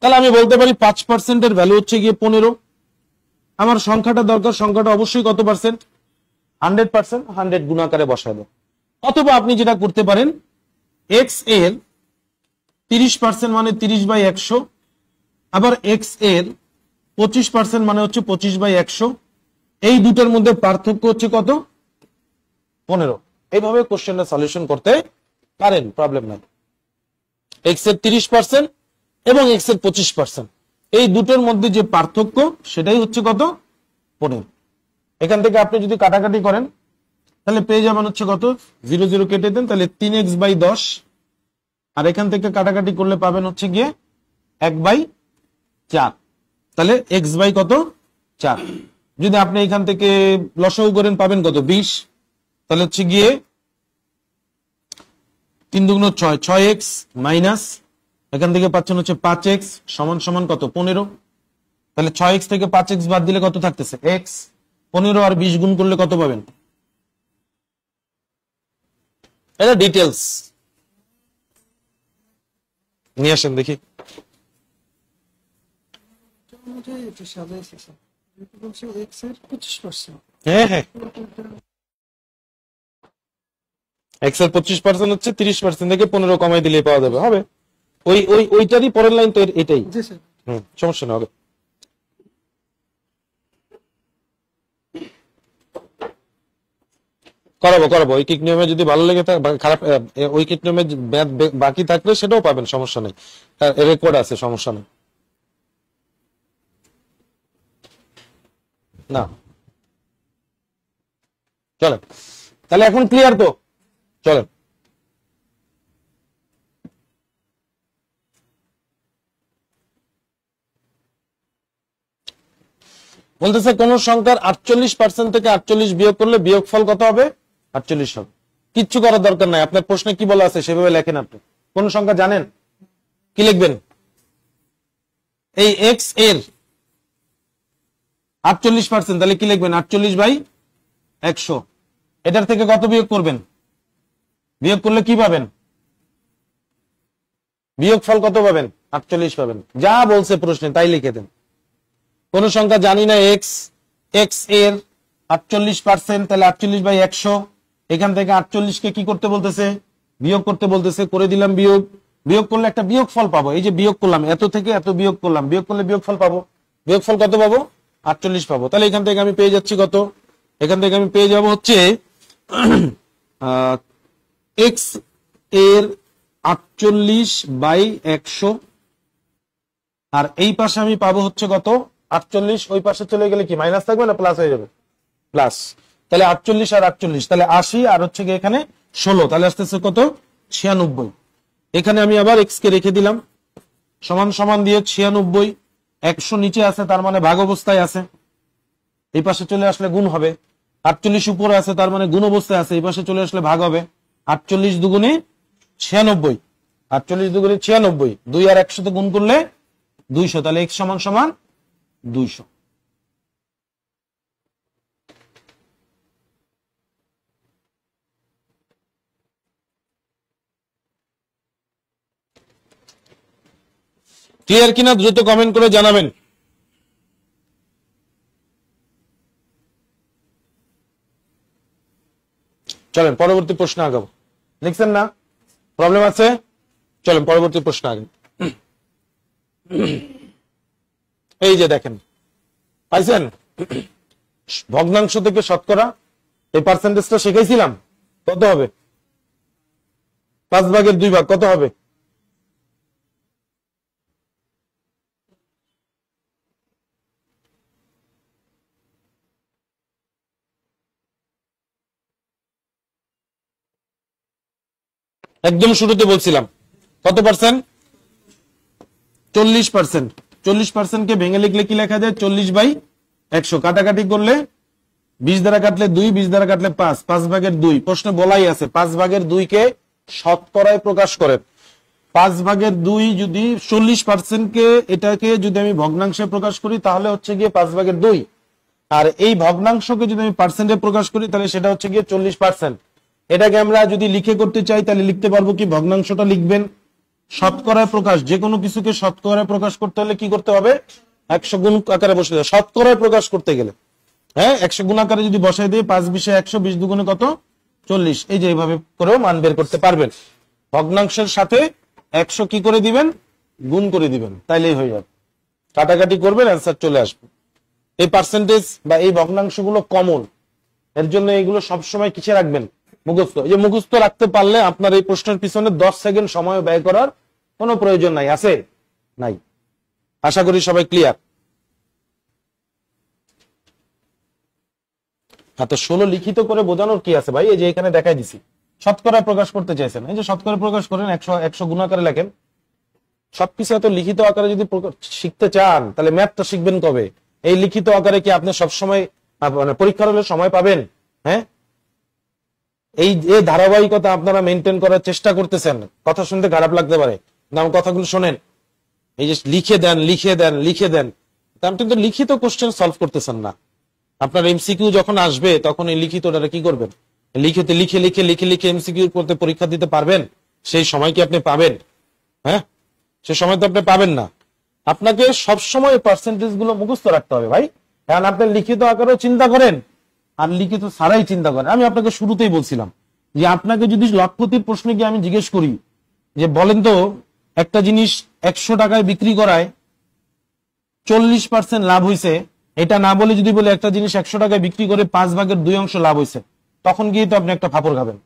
তাহলে আমি বলতে পারি 5% এর ভ্যালু হচ্ছে গিয়ে 15। আমার সংখ্যাটা দরকার, সংখ্যাটা অবশ্যই কত পার্সেন্ট? 100%। 100 গুণাকারে বসায় দেব। অথবা আপনি যেটা করতে পারেন, x এর 30% মানে 30/100, আবার x এর 25% মানে হচ্ছে 25/100, এই দুটোর মধ্যে পার্থক্য হচ্ছে কত? 15। এইভাবে কোশ্চেনটা সলিউশন করতে পারেন, প্রবলেম নাই। x এর 30% এবং x এর 25%, এই দুটোর মধ্যে যে পার্থক্য সেটাই হচ্ছে কত? 15। এখান থেকে আপনি যদি কাটাকাটি করেন তাহলে পেয়ে যাবেন হচ্ছে কত? 0 0 কেটে দেন, তাহলে 3x/10, আর এখান থেকে কাটাকাটি করলে পাবেন হচ্ছে গিয়ে 1/4, তাহলে x বাই কত? 4। যদি আপনি এখান থেকে লসাগু করেন পাবেন কত? 20, তাহলে হচ্ছে গিয়ে 3 দুগুণ 6, 6x মাইনাস এখান থেকে পাচ্ছেন হচ্ছে 5x সমান সমান কত? 15। তাহলে 6x থেকে 5x বাদ দিলে কত থাকতেছে? x। 15 আর 20 গুণ করলে কত পাবেন? এটা ডিটেলস নিয়ে আসেন দেখি। হ্যাঁ হ্যাঁ, x এর 25% হচ্ছে 30% থেকে 15 কমাই দিলে পাওয়া যাবে, হবে। ওইটারই পরের লাইন তো এটাই। সমস্যা না, হবে। করাবো ঐকিক নিয়মে যদি ভালো লেগে থাকে, খারাপ ঐকিক নিয়মে বাকি থাকলে সেটাও পাবেন, সমস্যা নেই, রেকর্ড আছে, সমস্যা নেই। না চলেন, তাহলে এখন ক্লিয়ার তো? চলেন, বলতেছে কোন সংখ্যার 48% থেকে 48 বিয়োগ করলে বিয়োগফল কত হবে? 48 হবে। কিচ্ছু করার দরকার নাই, আপনার প্রশ্নে কি বলা আছে সেভাবে লেখেন। আপনি কোন সংখ্যা জানেন, কি লিখবেন? এই x এর 48%, তাহলে কি লিখবেন 48/100। এটার থেকে কত বিয়োগ করবেন? বিয়োগ করলে কি পাবেন? বিয়োগ ফল কত পাবেন? 48 পাবেন। যা বলছে প্রশ্নে তাই লিখে দেন। কোন সংখ্যা জানি না এক্স, এক্স এর 48%, তাহলে 48/100। এখান থেকে 48 কে কি করতে বলতেছে? বিয়োগ করতে বলতেছে। করে দিলাম বিয়োগ। বিয়োগ করলে একটা বিয়োগ ফল পাবো। এই যে বিয়োগ করলাম, এত থেকে এত বিয়োগ করলাম, বিয়োগ করলে বিয়োগ ফল পাবো। বিয়োগ ফল কত পাবো? 48 পাবো। তাহলে এখান থেকে আমি পেয়ে যাচ্ছি কত? এখান থেকে আমি পেয়ে যাব হচ্ছে এক্স এর 48/100, আর এই পাশে আমি পাবো হচ্ছে কত? 48। ওই পাশে চলে গেলে কি মাইনাস থাকবে না প্লাস হয়ে যাবে? প্লাস। তাহলে 48 আর 48, তাহলে 80, আর হচ্ছে কি এখানে 16, তাহলে আসতেছে কত? 96। এখানে আমি আবার এক্স কে রেখে দিলাম, সমান সমান দিয়ে 96। 100 নিচে আছে, তার মানে ভাগ অবস্থায় আছে। এই পাশে চলে আসলে গুণ হবে। 48 উপরে আছে, তার মানে গুণ অবস্থায় আছে। এই পাশে চলে আসলে ভাগ হবে। 48 দুগুণে 96, 48 দুগুণে 96, 2 আর 100 তে গুণ করলে 200, তাহলে x সমান সমান 200। ক্লিয়ার কিনা দ্রুত কমেন্ট করে জানাবেন। চলেন পরবর্তী প্রশ্ন আগাবো। লিখছেন না? প্রবলেম আছে? চলেন পরবর্তী প্রশ্ন আগে। এই যে দেখেন, পাইছেন? ভগ্নাংশ থেকে শতকরা এই পার্সেন্টেজটা শিখাইছিলাম। কত হবে? 5/2 কত হবে? একদম শুরুতে বলছিলাম কত পার্সেন্ট? 40%। 40% কে ভেঙে লিখলে কি লেখা যায়? 40/100। কাটাকাটি করলে 20 দ্বারা কাটলে 2, 20 দ্বারা কাটলে 5, 5/2। প্রশ্নে বলাই আছে 5/2 কে শতকরায় প্রকাশ করে। 5/2 যদি 40% কে, এটাকে যদি আমি ভগ্নাংশে প্রকাশ করি তাহলে হচ্ছে গিয়ে 5/2, আর এই ভগ্নাংশকে যদি আমি পার্সেন্টে প্রকাশ করি তাহলে সেটা হচ্ছে গিয়ে 40%। এটাকে আমরা যদি লিখে করতে চাই তাহলে লিখতে পারবো কি? ভগ্নাংশটা লিখবেন শতকরায় প্রকাশ। যে কোনো কিছুকে শতকরায় প্রকাশ করতে হলে কি করতে হবে? 100 গুণ আকারে বসে দেবে শতকরায় প্রকাশ করতে গেলে। হ্যাঁ, 100 গুণ আকারে যদি বসাই দিই, 5 20 100, 20 দুগুণে কত? 40। এই যে এইভাবে করেও মান বের করতে পারবেন। ভগ্নাংশের সাথে 100 কি করে দিবেন? গুণ করে দিবেন, তাইলেই হয়ে যাবে। কাটাকাটি করবেন, অ্যান্সার চলে আসবে। এই পার্সেন্টেজ বা এই ভগ্নাংশগুলো কমন, এর জন্য এইগুলো সবসময় কিসে রাখবেন? মুখস্থ। এই যে মুখস্থ রাখতে পারলে আপনার এই প্রশ্নের পিছনে 10 সেকেন্ড সময় ব্যয় করার কোনো প্রয়োজন নাই। আছে? নাই। আশা করি সবাই ক্লিয়ার। তো 16 লিখিত করে বোঝানোর কি আছে ভাই? এই যে এখানে দেখাই দিছি, শতকরা প্রকাশ করতে চাইছেন, এই যে শতকরা প্রকাশ করেন, 100 গুণ আকারে লেখেন। সবকিছু এত লিখিত আকারে যদি শিখতে চান তাহলে ম্যাথটা শিখবেন কবে? এই লিখিত আকারে কি আপনি সবসময় মানে পরীক্ষার হলে সময় পাবেন? হ্যাঁ, এই যে ধারাবাহিকতা আপনারা মেনটেন করার চেষ্টা করতেছেন। কথা শুনতে খারাপ লাগতে পারে, আমার কথাগুলো শোনেন। এই যে লিখে দেন লিখে দেন লিখে দেন, আপনি কিন্তু লিখিত কোশ্চেন সলভ করতেছেন না। আপনার এমসিকিউ যখন আসবে তখন এই লিখিতটা কি করবেন? লিখিতে লিখে লিখে লিখে লিখে এমসিকিউ করতে পরীক্ষা দিতে পারবেন? সেই সময় কি আপনি পাবেন? হ্যাঁ, সে সময় তো আপনি পাবেন না। আপনাকে সবসময় পার্সেন্টেজ গুলো মুখস্থ রাখতে হবে ভাই। কারণ আপনি লিখিত আকারেও চিন্তা করেন আর লিখিত ছাড়াই চিন্তা করেন। আমি আপনাকে শুরুতেই বলছিলাম যে আপনাকে যদি লক্ষপতির প্রশ্নে গিয়ে আমি জিজ্ঞেস করি যে বলেন তো একটা জিনিস 100 টাকায় বিক্রি করায় 40% লাভ হয়েছে, এটা না বলে যদি বলে একটা জিনিস 100 টাকায় বিক্রি করে 5/2 লাভ হয়েছে, তখন গিয়ে তো আপনি একটা ফাপড় খাবেন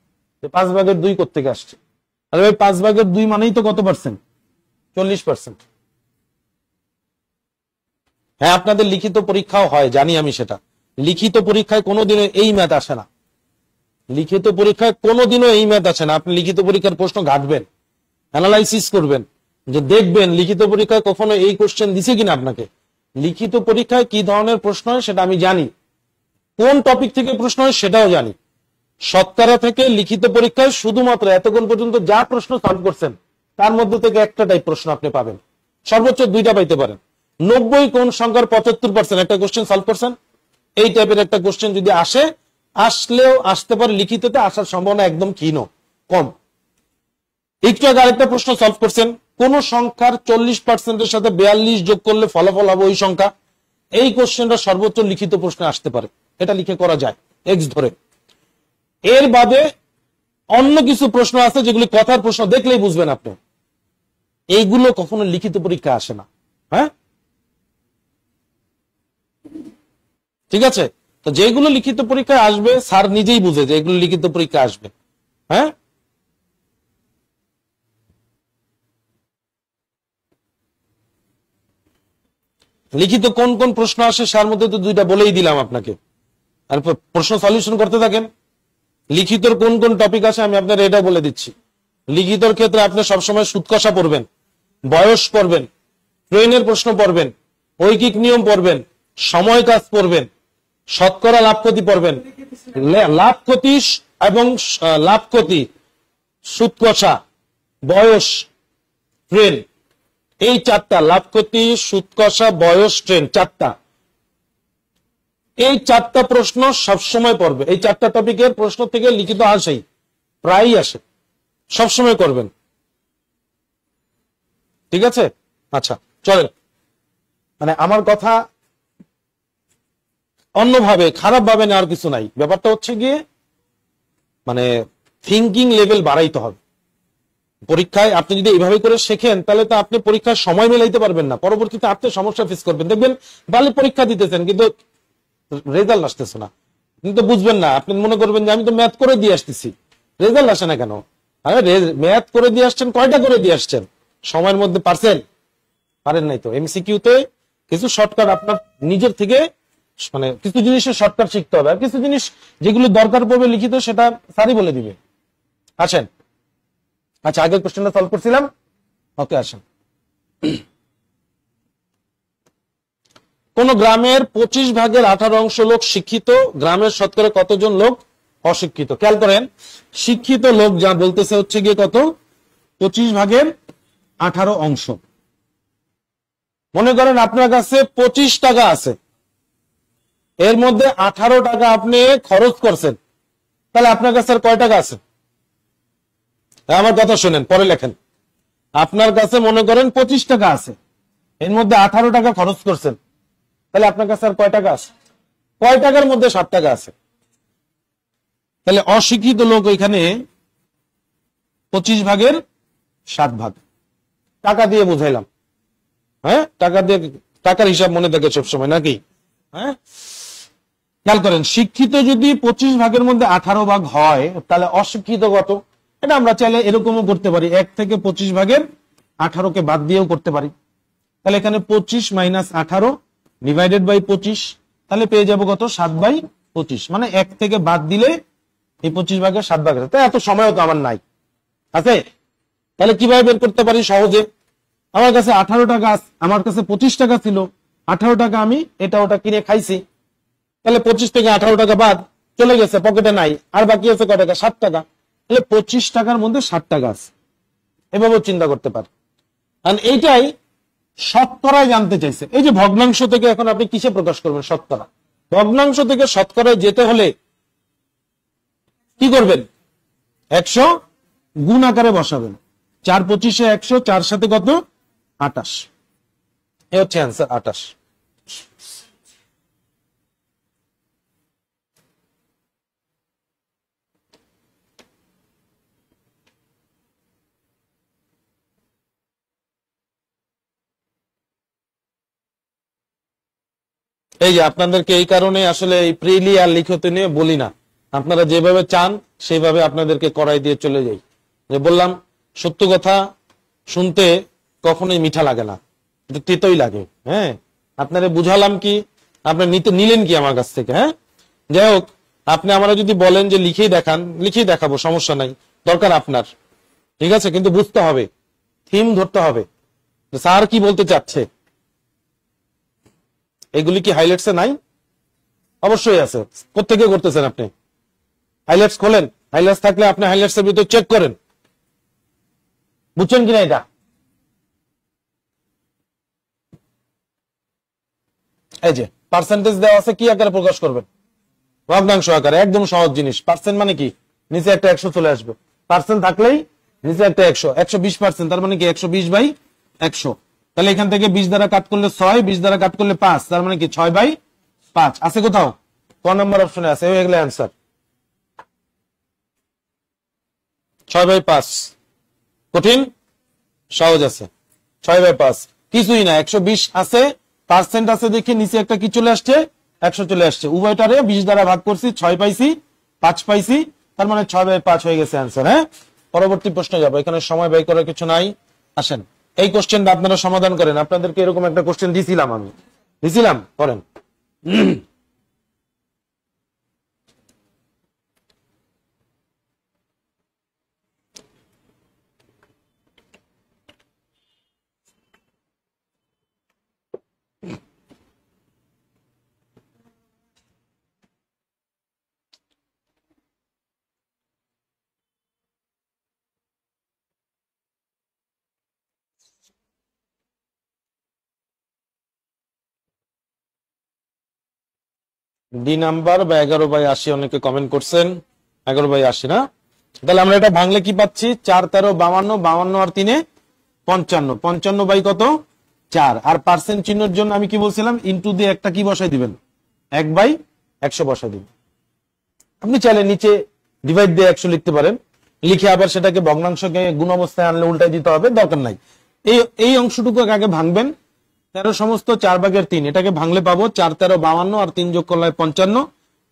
যে 5/2 কোত্থেকে আসছে। আরে ভাই 5/2 মানেই তো কত পার্সেন্ট? 40%। হ্যাঁ, আপনাদের লিখিত পরীক্ষাও হয় জানি আমি, সেটা লিখিত পরীক্ষায় কোনোদিনও এই ম্যাথ আসে না। লিখিত পরীক্ষায় কোনোদিনও এই ম্যাথ আসে না। আপনি লিখিত পরীক্ষার প্রশ্ন ঘাটবেন, অ্যানালাইসিস করবেন, যে দেখবেন লিখিত পরীক্ষায় কখনো এই কোশ্চেন দিছে কিনা আপনাকে। লিখিত পরীক্ষায় কি ধরনের প্রশ্ন হয় সেটা আমি জানি, কোন টপিক থেকে প্রশ্ন হয় সেটাও জানি। শতকরা থেকে লিখিত পরীক্ষায় শুধুমাত্র এতক্ষণ পর্যন্ত যা প্রশ্ন সলভ করছেন তার মধ্যে থেকে একটা টাইপ প্রশ্ন আপনি পাবেন, সর্বোচ্চ 2টা পাইতে পারেন। 90 কোন সংখ্যার 75%? একটা কোশ্চেন সলভ করছেন? এই টাইপের একটা কোশ্চেন যদি আসলেও আসতে পারে, লিখিততে আসার সম্ভাবনা একদম ক্ষীণ, কম। একটু আগে আরেকটা প্রশ্ন সলভ করছেন, কোন সংখ্যার 40%-এর সাথে 42 যোগ করলে ফলাফল হবে ওই সংখ্যা। এই কোশ্চেনটা সর্বোচ্চ লিখিত প্রশ্নে আসতে পারে, এটা লিখে করা যায় এক্স ধরে। এর বাদে অন্য কিছু প্রশ্ন আছে যেগুলি কথার প্রশ্ন, দেখলেই বুঝবেন আপনি, এইগুলো কখনো লিখিত পরীক্ষা আসে না। হ্যাঁ, ঠিক আছে। তো যেগুলো লিখিত পরীক্ষায় আসবে স্যার নিজেই বুঝে যে এগুলো লিখিত পরীক্ষা আসবে। হ্যাঁ, লিখিত কোন কোন প্রশ্ন আসে তার মধ্যে তো দুইটা বলেই দিলাম আপনাকে, আর প্রশ্ন সলিউশন করতে থাকেন। লিখিতর কোন কোন টপিক আসে আমি আপনার এটা বলে দিচ্ছি। লিখিতর ক্ষেত্রে আপনি সবসময় সুদ কষা পড়বেন, বয়স পড়বেন, ট্রেনের প্রশ্ন পড়বেন, ঐকিক নিয়ম পড়বেন, সময় কাজ পড়বেন, শতকরা লাভ ক্ষতি পড়বেন, লাভ ক্ষতি এবং লাভ ক্ষতি, সুদ কষা, বয়স, ট্রেন, এই চারটা, লাভ ক্ষতি, সুদ কষা, বয়স, ট্রেন, চারটা। এই চারটা প্রশ্ন সবসময় পড়বে। এই চারটা টপিকের প্রশ্ন থেকে লিখিত আসেই, প্রায়ই আসে, সবসময় করবেন। ঠিক আছে, আচ্ছা চলেন। মানে আমার কথা অন্যভাবে, খারাপ ভাবে নেওয়ার কিছু নাই। ব্যাপারটা হচ্ছে গিয়ে মানে থিঙ্কিং লেভেল বাড়াইতে হবে। পরীক্ষায় আপনি যদি এইভাবে করে শেখেন তাহলে তো আপনি পরীক্ষার সময় মেলাইতে পারবেন না, পরবর্তীতে আপনি সমস্যা ফেস করবেন। দেখবেন ভালো পরীক্ষা দিতেছেন কিন্তু রেজাল্ট আসতেছে না, কিন্তু বুঝবেন না, আপনি মনে করবেন যে আমি তো ম্যাথ করে দিয়ে আসতেছি, রেজাল্ট আসে না কেন? আরে ম্যাথ করে দিয়ে আসছেন, কয়টা করে দিয়ে আসছেন? সময়ের মধ্যে পারছেন? পারেন নাই তো। এমসিকিউতে কিছু শর্টকাট আপনার নিজের থেকে, মানে কিছু জিনিসের শর্টকাট শিখতে হবে, আর কিছু জিনিস যেগুলো দরকার পড়বে লিখিত সেটা স্যারই বলে দিবে। আসেন, আচ্ছা আগের কোশ্চেনটা সলভ করছিলাম, ওকে আসেন। কোন গ্রামের 25/18 লোক শিক্ষিত, গ্রামের শতকরা কতজন লোক অশিক্ষিত? খেয়াল করেন, শিক্ষিত লোক যা বলতেছে হচ্ছে গিয়ে কত, 25/18। মনে করেন আপনার কাছে 25 টাকা আছে, এর মধ্যে 18 টাকা আপনি খরচ করছেন, তাহলে আপনার কাছে আর কয় টাকা আছে? আমার কথা শুনেন, পরে লেখেন। আপনার কাছে মনে করেন 25 টাকা আছে, এর মধ্যে 18 টাকা খরচ করছেন, তাহলে আপনার কাছে আর কয় টাকা আছে? কয় টাকার মধ্যে 7 টাকা আছে। তাহলে অশিক্ষিত লোক ওইখানে 25/7 টাকা দিয়ে বুঝাইলাম। হ্যাঁ, টাকা দিয়ে, টাকার হিসাব মনে থাকে সবসময় নাকি? হ্যাঁ, খেয়াল করেন, শিক্ষিত যদি 25 মধ্যে 18 হয় তাহলে অশিক্ষিত কত? এটা আমরা চাইলে এরকমও করতে পারি, 1 থেকে 25/18 বাদ দিয়েও করতে পারি। তাহলে এখানে 25 - 18 ডিভাইডেড বাই 25, তাহলে পেয়ে যাবো কত? 7/25। মানে 1 থেকে বাদ দিলে এই 25/7 আছে। তাই এত সময়ও তো আমার নাই, আছে। তাহলে কিভাবে বের করতে পারি সহজে? আমার কাছে 18 টাকা, আমার কাছে 25 টাকা ছিল, 18 টাকা আমি এটা ওটা কিনে খাইছি, তাহলে 25 থেকে 18 টাকা বাদ চলে গেছে, পকেটে নাই, আর বাকি আছে কয় টাকা? 7 টাকা। তাহলে 25 টাকার মধ্যে 7 টাকা আছে, এভাবেও চিন্তা করতে পারে। কারণ এইটাই শতকরায় জানতে চাইছে। এই যে ভগ্নাংশ থেকে এখন আপনি কিসে প্রকাশ করবেন? শতকরা। ভগ্নাংশ থেকে শতকরায় যেতে হলে কি করবেন? 100 গুণ আকারে বসাবেন। 4 × 25 = 100, 4 সাথে কত? 28। এ হচ্ছে অ্যান্সার, 28। এই যে আপনাদেরকে এই কারণে আসলে এই প্রিলি আর লিখিত নিয়ে বলি না, আপনারা যেভাবে চান সেইভাবে আপনাদেরকে করাই দিয়ে চলে যাই। যে বললাম, সত্য কথা শুনতে কখনোই মিঠা লাগে না, তেতোই লাগে। হ্যাঁ, আপনারা বুঝালাম কি, আপনি নিলেন কি আমার কাছ থেকে? হ্যাঁ, যাই হোক, আপনি আমরা যদি বলেন যে লিখেই দেখান, লিখেই দেখাবো, সমস্যা নাই, দরকার আপনার, ঠিক আছে। কিন্তু বুঝতে হবে, থিম ধরতে হবে, স্যার কি বলতে চাচ্ছে। এগুলি কি হাইলাইটসে নাই? অবশ্যই আছে। প্রত্যেকে করতেছেন আপনি, হাইলাইটস খোলেন, হাইলাইটস থাকলে আপনি হাইলাইটস এর ভিতর চেক করেন, বুঝছেন কিনা এটা? এই যে পার্সেন্টেজ দেওয়া আছে, কি আকারে প্রকাশ করবেন? ভগ্নাংশ আকারে। একদম সহজ জিনিস। পার্সেন্ট মানে কি? নিচে একটা 100 চলে আসবে। পার্সেন্ট থাকলেই নিচে একটা 100, 120%, তার মানে কি 120/100। তাহলে এখান থেকে 20 দ্বারা কাট করলে 6, 20 দ্বারা কাট করলে 5, তার মানে কি 6/5 আছে কোথাও? ক নম্বর অপশনে আছে। হয়ে গেলে অ্যান্সার 6/5। কঠিন? সহজ আছে। 6/5 কিছুই না। 120 আছে, পার্সেন্ট আছে দেখে নিচে একটা কি চলে আসছে? 100 চলে আসছে। উভয়টারে 20 দ্বারা ভাগ করছি, 6 পাইছি, 5 পাইছি, তার মানে 6/5 হয়ে গেছে অ্যান্সার। হ্যাঁ, পরবর্তী প্রশ্নে যাবো। এখানে সময় ব্যয় করার কিছু নাই। আসেন, এই কোশ্চেনটা আপনারা সমাধান করেন। আপনাদেরকে এরকম একটা কোশ্চেন দিছিলাম, আমি দিছিলাম, করেন। নাম্বার বা 11/80 অনেকে কমেন্ট করছেন। 11/80 না? তাহলে আমরা এটা ভাঙলে কি পাচ্ছি? 4, 13, 52, 52 আর 3 55, 55 বাই কত? 4। আর পার্সেন্ট চিহ্নের জন্য আমি কি বলছিলাম? ইনটু দিয়ে একটা কি বসাই দিবেন? 1/100 বসাই দিবেন। আপনি চাইলে নিচে ডিভাইড দিয়ে 100 লিখতে পারেন, লিখে আবার সেটাকে ভগ্নাংশকে গুণ অবস্থায় আনলে উল্টাই দিতে হবে, দরকার নাই। এই অংশটুকু আগে ভাঙবেন। 13 সমস্ত 4/3, এটাকে ভাঙলে পাবো 4, 13, 52 আর 3 যোগ করলে 55,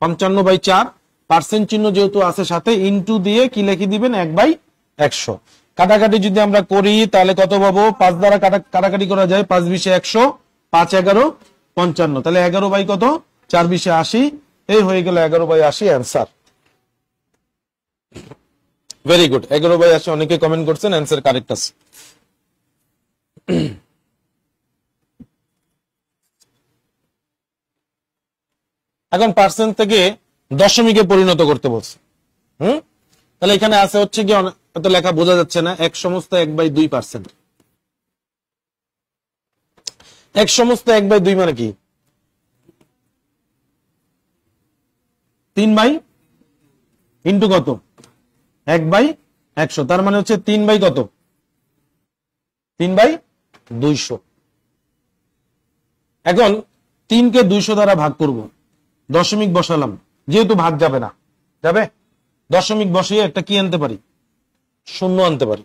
55/4। পার্সেন্ট চিহ্ন যেহেতু আছে সাথে, ইনটু দিয়ে কি লিখে দিবেন? 1/100। কাটাকাটি যদি আমরা করি তাহলে কত পাবো? 5 দ্বারা কাটাকাটি করা যায়, 5 20 100, 5 11 55, তাহলে 11 বাই কত? 4 20 80। এই হয়ে গেল 11/80 অ্যান্সার। ভেরি গুড, 11/80 অনেকে কমেন্ট করছেন, অ্যান্সার কারেক্ট আছে। এখন পার্সেন্ট থেকে দশমিকে পরিণত করতে বলছে। তাহলে এখানে আছে হচ্ছে কি, এত লেখা বোঝা যাচ্ছে না। 1 সমস্ত 1/2%। 1 সমস্ত 1/2 মানে কি? 3 ইন্টু কত? 1/100, তার মানে হচ্ছে 3 বাই কত? 3/200। এখন 3 কে 200 দ্বারা ভাগ করব, দশমিক বসালাম, যেহেতু ভাগ যাবে না, যাবে দশমিক বসিয়ে একটা কি আনতে পারি? 0 আনতে পারি।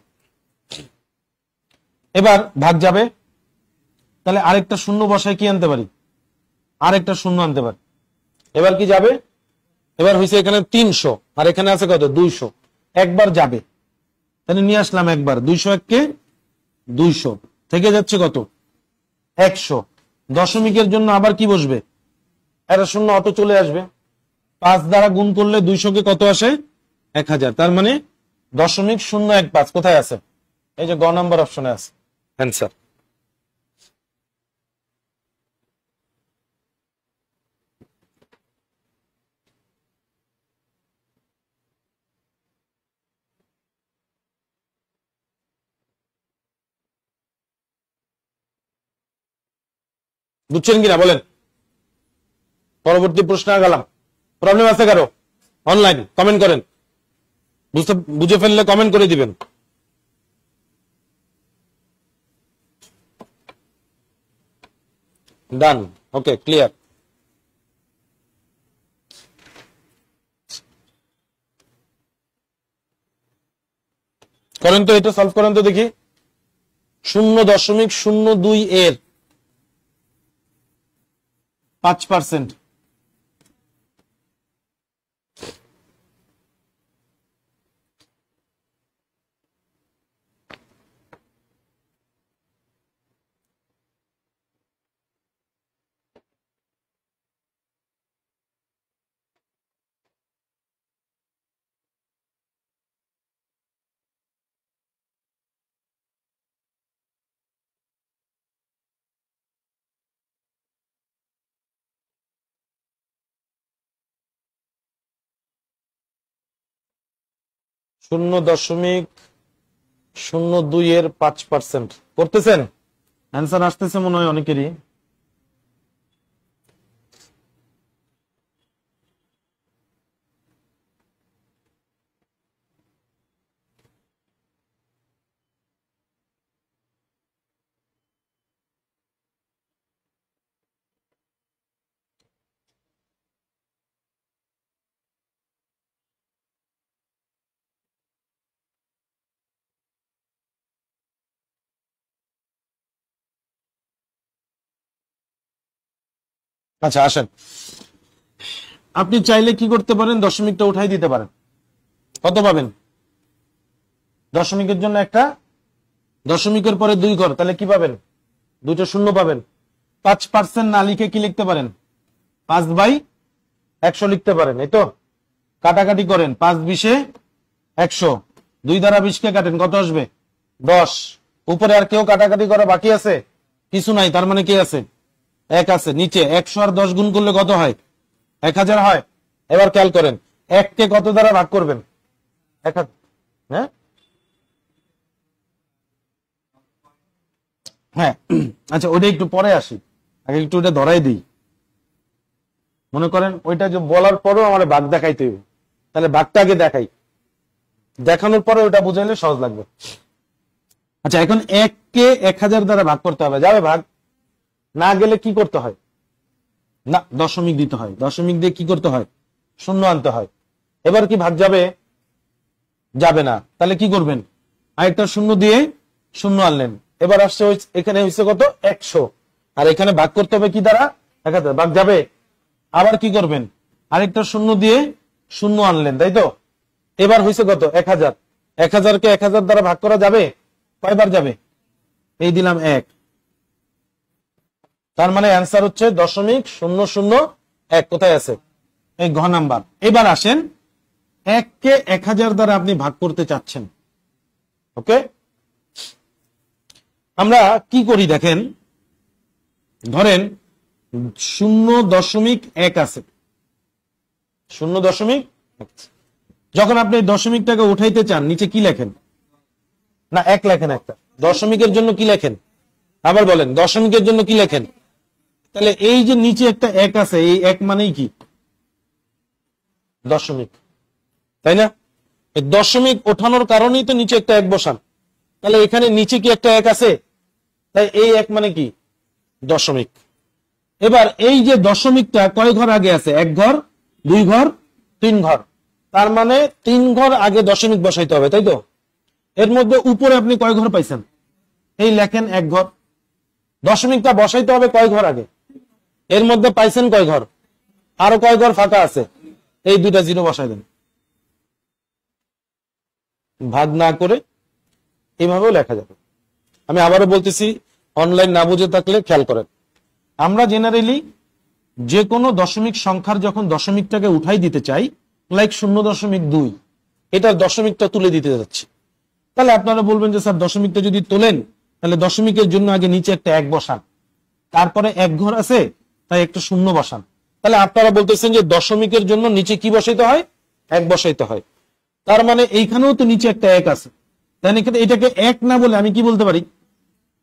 এবার ভাগ যাবে, তাহলে আরেকটা 0 বসায় কি আনতে পারি? আরেকটা 0 আনতে পারি। এবার কি যাবে? এবার হয়েছে এখানে 300 আর এখানে আছে কত? 200। একবার যাবে, তাহলে নিয়ে আসলাম একবার। 201 কে 200 থেকে যাচ্ছে কত? 100। দশমিকের জন্য আবার কি বসবে? একটা 0 অটো চলে আসবে। 5 দ্বারা গুণ করলে 200 কে কত আসে? 1000। তার মানে 0.015 কোথায় আছে? এই যে গ নাম্বার অপশনে আছে অ্যান্সার। বুঝছেন কিনা বলেন? পরবর্তী প্রশ্নে গেলাম। প্রবলেম আছে কারো? অনলাইন কমেন্ট করেন, বুঝে ফেললে কমেন্ট করে দিবেন। ডান, ওকে, ক্লিয়ার। করেন তো, এটা সলভ করেন তো দেখি। 0.02 এর 5%। শূন্য দশমিক 02 এর 5% করতেছেন? অ্যান্সার আসতেছে মনে হয় অনেকেরই। আচ্ছা আসেন, আপনি চাইলে কি করতে পারেন, দশমিকটা উঠাই দিতে পারেন। কত পাবেন? দশমিকের জন্য একটা, দশমিকের পরে 2 ঘর, তাহলে কি পাবেন? 2টা শূন্য পাবেন। 5% না লিখে কি লিখতে পারেন? 5/100 লিখতে পারেন, এই তো। কাটাকাটি করেন, 5 × 100, 2 দ্বারা 20 কে কাটেন, কত আসবে? 10। উপরে আর কেউ কাটাকাটি করা বাকি আছে? কিছু নাই, তার মানে কি আছে? 1 আছে। নিচে 100 আর 10 গুণ করলে কত হয়? 1000 হয়। এবার খেয়াল করেন, 1 কে কত দ্বারা ভাগ করবেন? 1000। হ্যাঁ হ্যাঁ, আচ্ছা ওইটা একটু পরে আসি, আগে একটু ওটা ধরাই দিই। মনে করেন ওইটা যে বলার পরেও আমার ভাগ দেখাইতে হবে, তাহলে ভাগটা আগে দেখাই, দেখানোর পরে ওটা বুঝাইলে সহজ লাগবে। আচ্ছা এখন 1 কে 1000 দ্বারা ভাগ করতে হবে, যাবে ভাগ? না গেলে কি করতে হয়? না, দশমিক দিতে হয়। দশমিক দিয়ে কি করতে হয়? শূন্য আনতে হয়। এবার কি ভাগ যাবে? যাবে না। তাহলে কি করবেন? আরেকটা শূন্য দিয়ে শূন্য আনলেন। এবার আসছে এখানে হয়েছে কত? 100। আর এখানে ভাগ করতে হবে কি দ্বারা? 1000। ভাগ যাবে? আবার কি করবেন? আরেকটা শূন্য দিয়ে শূন্য আনলেন, তাই তো? এবার হয়েছে কত? 1000। 1000 কে 1000 দ্বারা ভাগ করা যাবে? কয়বার যাবে? এই দিলাম 1। তার মানে অ্যান্সার হচ্ছে 0.001। কোথায় আছে? এই ঘ নাম্বার। এবার আসেন, 1 কে 1000 দ্বারা আপনি ভাগ করতে চাচ্ছেন, ওকে? আমরা কি করি দেখেন, ধরেন 0.1 আছে, 0.1। যখন আপনি দশমিকটাকে উঠাইতে চান, নিচে কি লেখেন? না 1 লেখেন একটা। দশমিকের জন্য কি লেখেন? আবার বলেন, দশমিকের জন্য কি লেখেন? তাহলে এই যে নিচে একটা 1 আছে, এই 1 মানেই কি? দশমিক, তাই না? এই দশমিক ওঠানোর কারণেই তো নিচে একটা 1 বসান। তাহলে এখানে নিচে কি একটা 1 আছে? তাই এই 1 মানে কি? দশমিক। এবার এই যে দশমিকটা কয় ঘর আগে আছে? 1 ঘর, 2 ঘর, 3 ঘর। তার মানে 3 ঘর আগে দশমিক বসাইতে হবে, তাই তো? এর মধ্যে উপরে আপনি কয় ঘর পাইছেন? এই লেখেন 1 ঘর। দশমিকটা বসাইতে হবে কয় ঘর আগে? এর মধ্যে পাইছেন কয় ঘর? আরো কয় ঘর ফাঁকা আছে? এই 2টা 0 বসাই দেন। ভাগ না করে এইভাবেও লেখা যাবে। আমি আবারও বলতেছি, অনলাইন না বুঝে থাকলে খেয়াল করেন। আমরা জেনারেলি যে কোনো দশমিক সংখ্যার যখন দশমিকটাকে উঠাই দিতে চাই, লাইক 0.2, এটার দশমিকটা তুলে দিতে যাচ্ছি, তাহলে আপনারা বলবেন যে স্যার দশমিকটা যদি তোলেন, তাহলে দশমিকের জন্য আগে নিচে একটা 1 বসান, তারপরে 1 ঘর আছে তাই একটা শূন্য বসান। তাহলে আপনারা বলতেছেন যে দশমিকের জন্য নিচে কি বসাইতে হয়? 1 বসাইতে হয়। তার মানে এইখানেও তো নিচে একটা 1 আছে, তাই না? এটাকে 1 না বলে আমি কি বলতে পারি?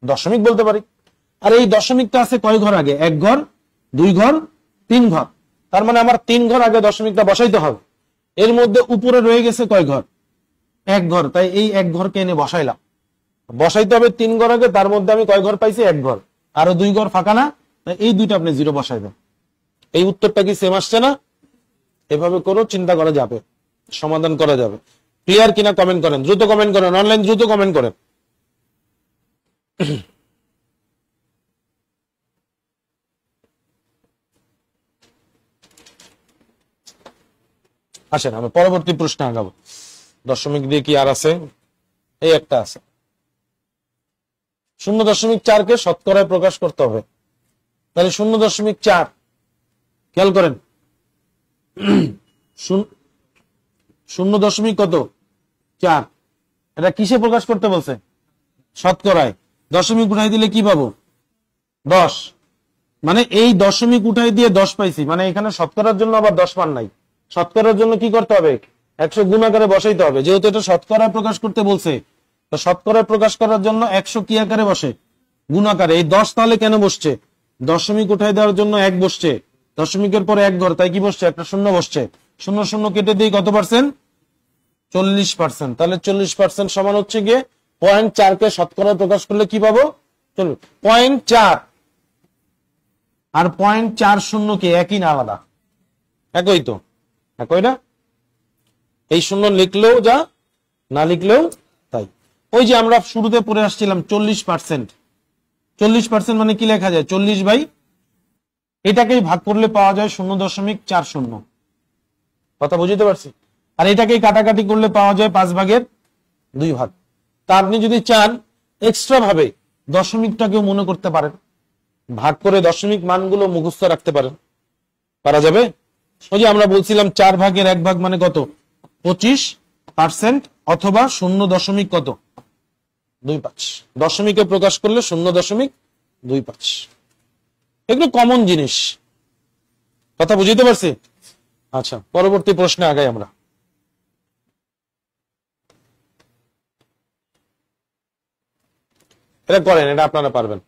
দশমিক বলতে পারি। আর এই দশমিকটা আছে কয় ঘর আগে? 1 ঘর, 2 ঘর, 3 ঘর। তার মানে আমার 3 ঘর আগে দশমিকটা বসাইতে হবে। এর মধ্যে উপরে রয়ে গেছে কয় ঘর? 1 ঘর। তাই এই 1 ঘরকে এনে বসাইলাম। বসাইতে হবে 3 ঘর আগে, তার মধ্যে আমি কয় ঘর পাইছি? 1 ঘর। আরো 2 ঘর ফাঁকা না? এই 2টা আপনি 0 বসাই দেন। এই উত্তরটা কি সেম আসছে না? এভাবে করো, চিন্তা করা যাবে, সমাধান করা যাবে। ক্লিয়ার কিনা কমেন্ট করেন, দ্রুত কমেন্ট করেন, অনলাইন দ্রুত কমেন্ট করেন। আসেন আমি পরবর্তী প্রশ্ন আগাবো। দশমিক দিয়ে কি আর আছে? এই একটা আছে, 0.4 কে শতকরায় প্রকাশ করতে হবে। তাহলে 0.4, খেয়াল করেন, 0. কত? 4। এটা কিসে প্রকাশ করতে বলছে? শতকরায়। দশমিক উঠাই দিলে কি পাবো? 10। মানে এই দশমিক উঠাই দিয়ে 10 পাইছি, মানে এখানে শতকরার জন্য আবার 10 পান নাই। শতকরার জন্য কি করতে হবে? 100 গুণ আকারে বসাইতে হবে। যেহেতু এটা শতকরায় প্রকাশ করতে বলছে, তো শতকরায় প্রকাশ করার জন্য 100 কি আকারে বসে? গুণ আকারে। এই 10 তাহলে কেন বসছে? দশমিক উঠাই দেওয়ার জন্য 1 বসছে, দশমিকের পরে 1 ঘর, তাই কি বসছে? একটা শূন্য বসছে। 0 কেটে দিই কত পার্সেন্ট? 40%। তাহলে 40% সমান হচ্ছে গিয়ে 0.4 কে শতকরায় প্রকাশ করলে কি পাবো? 0.4 আর 0.40 কি একই না আলাদা? একই তো, একই না? এই শূন্য লিখলেও যা, না লিখলেও তাই। ওই যে আমরা শুরুতে পড়ে আসছিলাম 40%। 40% মানে কি লেখা যায়? 40/100। এটাকেই ভাগ করলে পাওয়া যায় 0.40। কথা বুঝতে পারছি? আর এটাকেই কাটাকাটি করলে পাওয়া যায় 5/2 তা আপনি যদি চান এক্সট্রা ভাবে দশমিকটাকেও মনে করতে পারেন, ভাগ করে দশমিক মানগুলো মুখস্থ রাখতে পারেন। পারা যাবে? ওই যে আমরা বলছিলাম 4/1 মানে কত? 25% অথবা 0.25। দশমিকে প্রকাশ করলে 0.25। এগুলো কমন জিনিস। কথা বুঝতে পারছি? আচ্ছা, পরবর্তী প্রশ্নে আগাই আমরা। এটা করেন, এটা আপনারা পারবেন।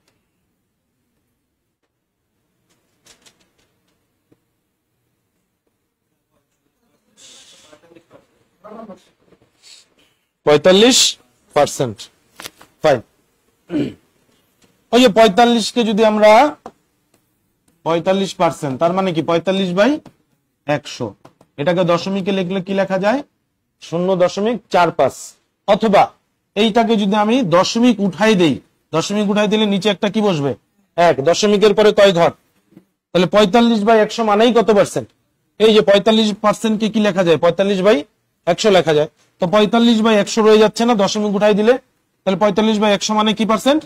%45। ফাইন। ওই যে 45কে যদি আমরা 45%, তার মানে কি 45/100, এটাকে দশমিকে লিখলে কি লেখা যায়? 0.45। অথবা এইটাকে যদি আমি দশমিক উঠাই দেই, দশমিক উঠাই দিলে নিচে একটা কি বসবে? 1। দশমিকের পরে কয় ঘর? তাহলে 45/100 মানেই কত পার্সেন্ট? এই যে 45% কে কি লেখা যায়? 45/100 লেখা যায়। তো 45/100 রয়ে যাচ্ছে না দশমিক উঠাই দিলে? তাহলে 45/100 মানে কি পার্সেন্ট?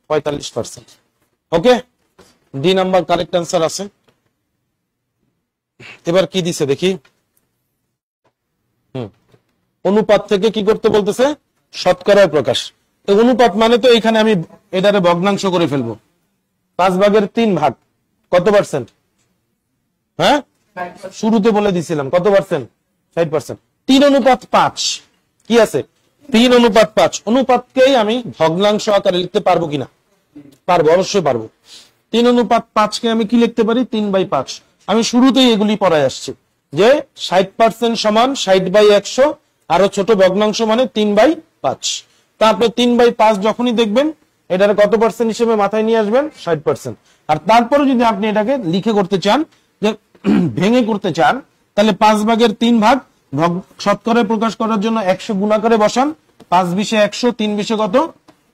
45%। ওকে, ডি নাম্বার কারেক্ট অ্যান্সার আছে। এবার কি দিছে দেখি। অনুপাত থেকে কি করতে বলতেছে? শতকরায় প্রকাশ। তো অনুপাত মানে তো এখানে আমি এটারে ভগ্নাংশ করে ফেলবো। 5/3 কত পার্সেন্ট? হ্যাঁ, শুরুতে বলে দিছিলাম কত পার্সেন্ট? 60%। 3:5 কি আছে? 3:5। অনুপাতকেই আমি ভগ্নাংশ আকারে লিখতে পারবো কিনা? পারবো, অবশ্যই পারবো। 3:5 কে আমি কি লিখতে পারি? 3/5। আমি শুরুতেই এগুলি পড়ায় আসছি যে 60% সমান 60/100, আরো ছোট ভগ্নাংশ মানে 3/5। তা আপনি 3/5 যখনই দেখবেন এটার কত পার্সেন্ট হিসেবে মাথায় নিয়ে আসবেন? 60%। আর তারপরে যদি আপনি এটাকে লিখে করতে চান, যে ভেঙে করতে চান, তাহলে 5/3 শতকরায় প্রকাশ করার জন্য 100 গুণাকারে বসান। 5×20 100, 3×20 কত?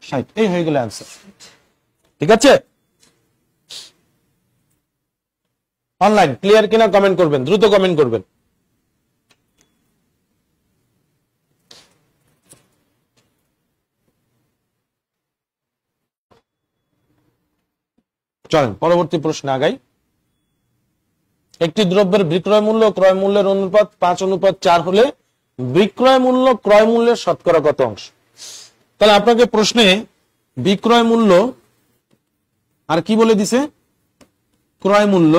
60। এই হয়ে গেল অ্যান্সার। ঠিক আছে? অনলাইন ক্লিয়ার কিনা কমেন্ট করবেন, দ্রুত কমেন্ট করবেন। চলেন পরবর্তী প্রশ্নে আগাই। একটি দ্রব্যের বিক্রয় মূল্য ক্রয় মূল্যের অনুপাত 5:4 হলে বিক্রয় মূল্য ক্রয় মূল্যের শতকরা কত অংশ? তাহলে আপনাকে প্রশ্নে বিক্রয় মূল্য আর কি বলে দিছে? ক্রয় মূল্য।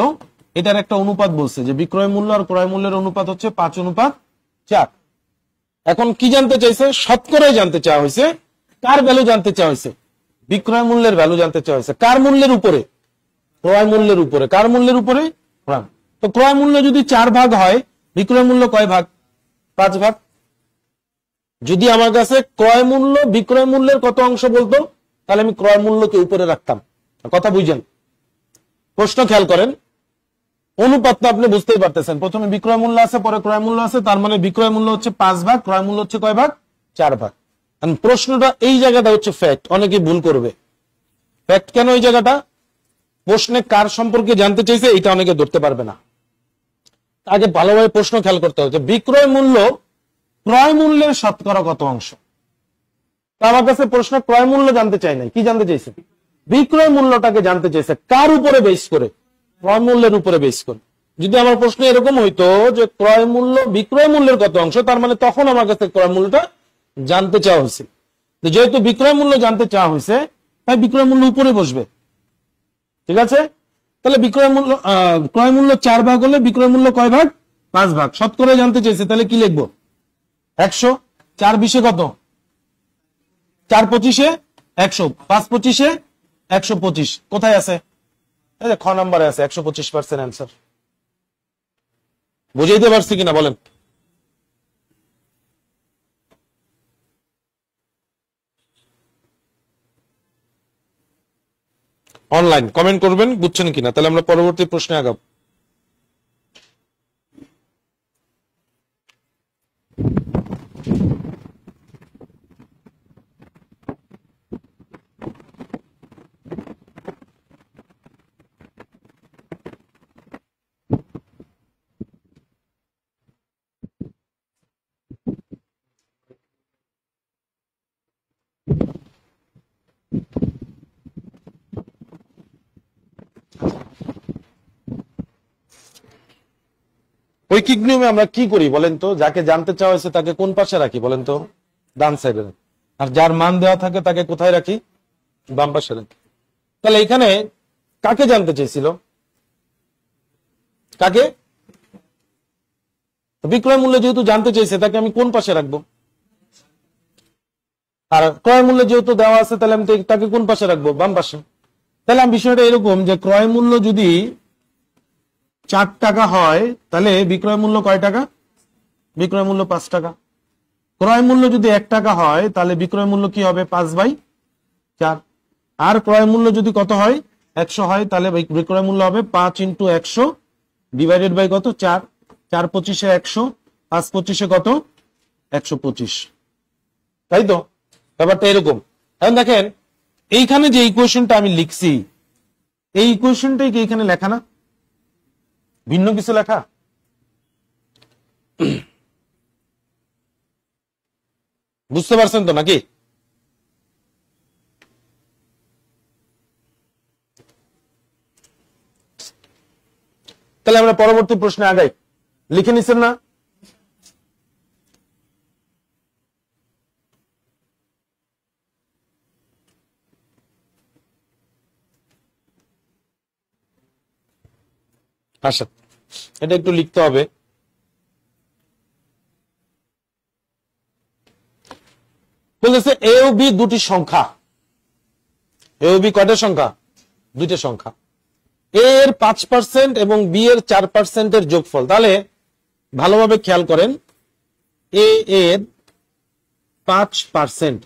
এটার একটা অনুপাত বলছে যে বিক্রয় মূল্য আর ক্রয় মূল্যের অনুপাত হচ্ছে 5:4। এখন কি জানতে চাইছে? শতকরাই জানতে চাওয়া হয়েছে। কার ভ্যালু জানতে চাওয়া হয়েছে? বিক্রয় মূল্যের ভ্যালু জানতে চাওয়া হয়েছে। কার মূল্যের উপরে? ক্রয় মূল্যের উপরে। কার মূল্যের উপরে? তো ক্রয় মূল্য যদি 4 ভাগ হয়, বিক্রয় মূল্য কয় ভাগ? 5 ভাগ। যদি আমার কাছে ক্রয় মূল্য বিক্রয় মূল্যের কত অংশ বলতো, তাহলে আমি ক্রয় মূল্যকে উপরে রাখতাম। কথা বুঝেন? প্রশ্ন খেয়াল করেন। অনুপাত তো আপনি বুঝতেই পারতেছেন, প্রথমে বিক্রয় মূল্য আছে, পরে ক্রয় মূল্য আছে, তার মানে বিক্রয় মূল্য হচ্ছে 5 ভাগ, ক্রয় মূল্য হচ্ছে কয় ভাগ? 4 ভাগ। প্রশ্নটা এই জায়গাটা হচ্ছে ফ্যাক্ট, অনেকে ভুল করবে। ফ্যাক্ট কেন এই জায়গাটা? প্রশ্নে কার সম্পর্কে জানতে চাইছে এটা অনেকে ধরতে পারবে না। আগে ভালোভাবে প্রশ্ন খেয়াল করতে হবে, বিক্রয় মূল্য ক্রয় মূল্যের শতকরা কত অংশ। আমার কাছে প্রশ্ন ক্রয় মূল্য জানতে চাই নাই, কি জানতে চাইছে? বিক্রয় মূল্যটাকে জানতে চাইছে। কার উপরে বেস করে? ক্রয় মূল্যের উপরে বেস করে। যদি আমার প্রশ্ন এরকম হইতো যে ক্রয় মূল্য বিক্রয় মূল্যের কত অংশ, তার মানে তখন আমার কাছে ক্রয় মূল্যটা জানতে চাওয়া হয়েছে। যেহেতু বিক্রয় মূল্য জানতে চাওয়া হয়েছে, তাই বিক্রয় মূল্য উপরে বসবে। ঠিক আছে? তাহলে বিক্রয় মূল্য ক্রয় মূল্য 4 ভাগ হলে বিক্রয় মূল্য কয় ভাগ? 5 ভাগ। শতকরা জানতে চাইছে, তাহলে কি লিখবো? 100। 4×20 কত? 4×25 100। 5×25 125। কোথায় আছে? এই যে খ নম্বরে আছে 125% অ্যান্সার। বুঝাইতে পারছি কিনা বলেন? অনলাইন কমেন্ট করবেন বুঝছেন কিনা, তাহলে আমরা পরবর্তী প্রশ্নে আগাবো। ঐকিক নিয়মে আমরা কি করি বলেন তো? যাকে জানতে চাওয়া হয়েছে তাকে কোন পাশে রাখি বলেন তো? ডান সাইডে। আর যার মান দেওয়া থাকে তাকে কোথায় রাখি? বাম পাশে রাখি। তাহলে এখানে কাকে জানতে চেয়েছিল? কাকে? বিক্রয় মূল্য যেহেতু জানতে চেয়েছে তাকে আমি কোন পাশে রাখবো? আর ক্রয় মূল্য যেহেতু দেওয়া আছে তাহলে আমি তাকে কোন পাশে রাখবো? বাম পাশে। তাহলে আমি বিষয়টা এরকম যে ক্রয় মূল্য যদি 4 টাকা হয় তাহলে বিক্রয় মূল্য কয় টাকা? বিক্রয় মূল্য 5 টাকা। ক্রয় মূল্য যদি 1 টাকা হয় তাহলে বিক্রয় মূল্য কি হবে? 5/4। আর ক্রয় মূল্য যদি কত হয়? 100 হয় তাহলে বিক্রয় মূল্য হবে 5 × 100 ডিভাইডেড বাই কত? 4। 4 25 100, 5 25 কত? 125। তাই তো ব্যাপারটা এরকম। এখন দেখেন এইখানে যে ইকুয়েশনটা আমি লিখছি এই ইকুয়েশনটাই কি এখানে লেখা না? ভিন্ন কিছু লেখা? বুঝতে পারছেন তো নাকি? তাহলে আমরা পরবর্তী প্রশ্নে আগাই। লিখে নিছেন না? আচ্ছা, এটা একটু লিখতে হবে। বলতেছে এ ও বি দুটি সংখ্যা। এ ও বি কয়টা সংখ্যা? দুইটা সংখ্যা। এ এর 5% এবং বি এর 4% এর যোগফল। তাহলে ভালোভাবে খেয়াল করেন, এ এর 5%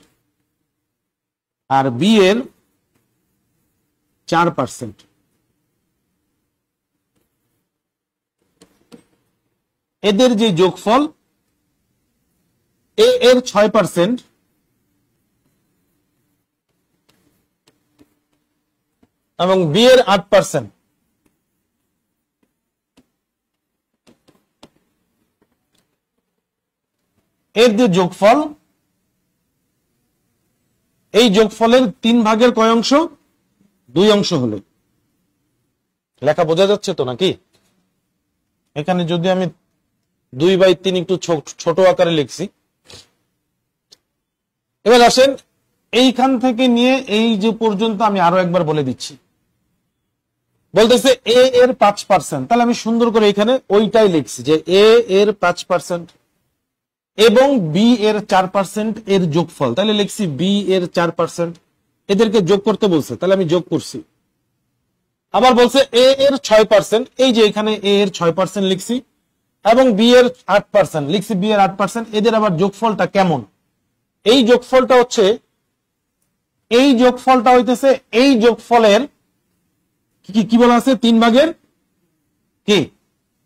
আর বি এর 4%। এদের যে যোগফল এ এর 6% এবং বি এর 8%। এর যে যোগফল এই যোগফলের 3 ভাগের কয় অংশ? 2 অংশ হলে। লেখা বোঝা যাচ্ছে তো নাকি? এখানে যদি আমি 2/3 একটু ছোট আকারে লিখছি। এবার আসেন এইখান থেকে নিয়ে এই যে পর্যন্ত আমি আরো একবার বলে দিচ্ছি। বলতেছে এ এর 5%, তাহলে আমি সুন্দর করে এখানে ওইটাই লিখছি যে এ এর 5% এবং বি এর 4% এর যোগফল। তাহলে লিখছি বি এর 4%। এদেরকে যোগ করতে বলছে তাহলে আমি যোগ করছি। আবার বলছে এ এর 6%, এই যে এখানে এ এর 6% লিখছি এবং বি এর 8% লিখছি, বি এর 8%। এদের আবার যোগফলটা কেমন? এই যোগফলটা হচ্ছে এই যোগফলটা হইতেছে এই যোগফলের কি বলা আছে? 3 ভাগের কি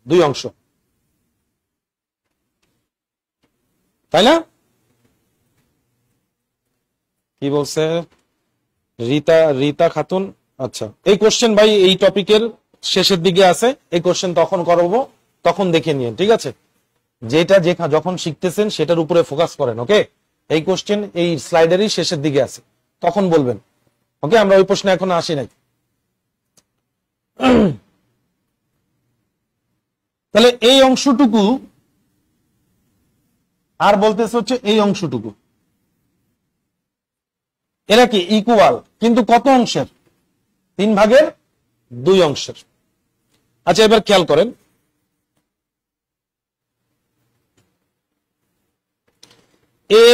2 অংশ, তাই না? কি বলছে রীতা খাতুন? আচ্ছা, এই কোশ্চেন ভাই এই টপিকের শেষের দিকে আছে। এই কোশ্চেন তখন করবো, তখন দেখে নিন, ঠিক আছে? যেটা যখন শিখতেছেন সেটার উপরে ফোকাস করেন, ওকে? এই কোশ্চেন এই স্লাইডেরই শেষের দিকে আছে, তখন বলবেন, ওকে? আমরা ওই প্রশ্নে এখন আসি নাই। তাহলে এই অংশটুকু আর বলতেছে হচ্ছে এই অংশটুকু, এরা কি ইকুয়াল, কিন্তু কত অংশের? 3 ভাগের 2 অংশের। আচ্ছা, এবার খেয়াল করেন, এ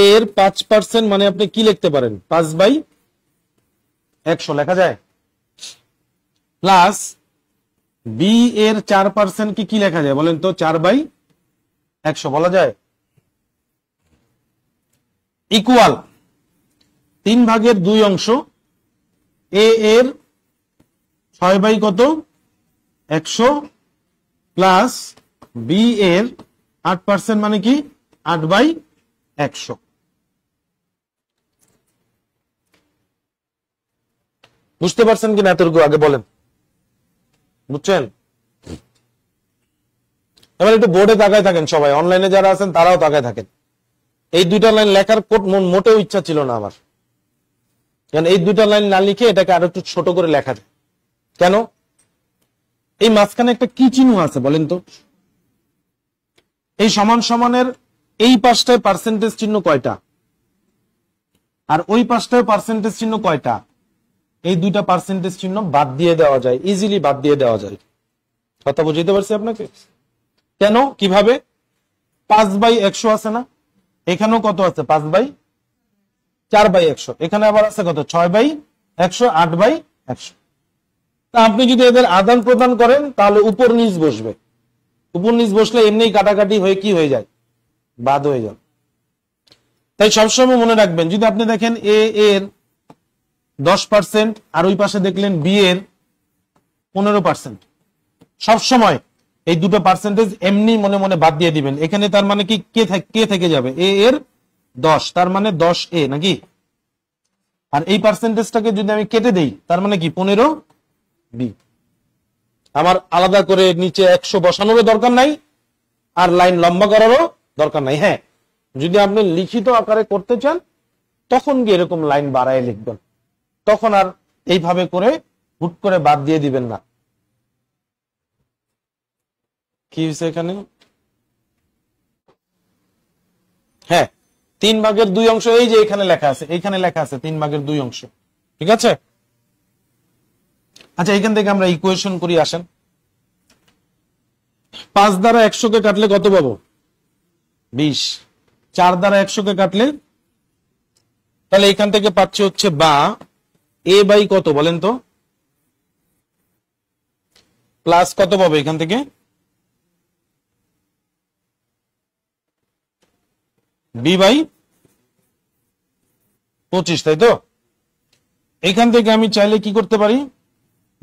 এর 5% মানে আপনি কি লিখতে পারেন? 5/100 লেখা যায়। প্লাস বি এর 4% কি লেখা যায় বলেন তো? 4/100 বলা যায়। ইকুয়াল 3 ভাগের 2 অংশ, এ এর 6/100 প্লাস বি এর 8% মানে কি 8/100। বুঝতে পারছেন কিনা এতটুকু আগে বলেন? বুঝছেন? এবার একটু বোর্ডে তাকায় থাকেন সবাই, অনলাইনে যারা আছেন তারাও তাকায় থাকেন। এই 2টা লাইন লেখার মোটেও ইচ্ছা ছিল না আমার, কারণ এই 2টা লাইন না লিখে এটাকে আরো একটু ছোট করে লেখা যায়। কেন? এই মাঝখানে একটা কি চিহ্ন আছে বলেন তো? এই সমান সমানের এই পাশটায় পার্সেন্টেজ চিহ্ন কয়টা আর ওই পাশটায় পার্সেন্টেজ চিহ্ন কয়টা? এই দুইটা পার্সেন্টেজ চিহ্ন বাদ দিয়ে দেওয়া যায়, ইজিলি বাদ দিয়ে দেওয়া যায়। কথা বুঝতে পারছি আপনাকে? কেন, কিভাবে? 5/100 আছে না, এখানেও কত আছে? 5/4/100, এখানে আবার আছে কত? 6/100, 8/100। তা আপনি যদি এদের আদান প্রদান করেন তাহলে উপর নিচ বসবে, উপর নিচ বসলে এমনি কাটাকাটি হয়ে কি হয়ে যায়? বাদ হয়ে যায়। তাই সবসময় মনে রাখবেন, যদি আপনি দেখেন এ এর 10% আর ওই পাশে দেখলেন বি এর 15%, সবসময় এই দুটো পার্সেন্টেজ এমনি মনে মনে বাদ দিয়ে দিবেন। এখানে তার মানে কি কে থেকে যাবে? এ এর 10, তার মানে 10 এ নাকি? আর এই পার্সেন্টেজটাকে যদি আমি কেটে দেই তার মানে কি? 15 বি। আমার আলাদা করে নিচে 100 বসানোরও দরকার নাই, আর লাইন লম্বা করারও দরকার নাই। হ্যাঁ, যদি আপনি লিখিত আকারে করতে চান তখন গিয়ে এরকম লাইন বাড়ায় লিখবেন, তখন আর এইভাবে করে হুট করে বাদ দিয়ে দিবেন না। কি হয়েছে এখানে? হ্যাঁ, 3/2 এই যে এখানে লেখা আছে, এইখানে লেখা আছে 3/2, ঠিক আছে? আচ্ছা, এখান থেকে আমরা ইকুয়েশন করি, আসেন। 5 দ্বারা 100 কাটলে কত পাবো? 20। 4 দ্বারা 100 কাটলে, তাহলে এখান থেকে পাচ্ছি হচ্ছে বা এ বাই কত বলেন তো? প্লাস কত পাবো এখান থেকে? b/25, তাই তো? এখান থেকে আমি চাইলে কি করতে পারি?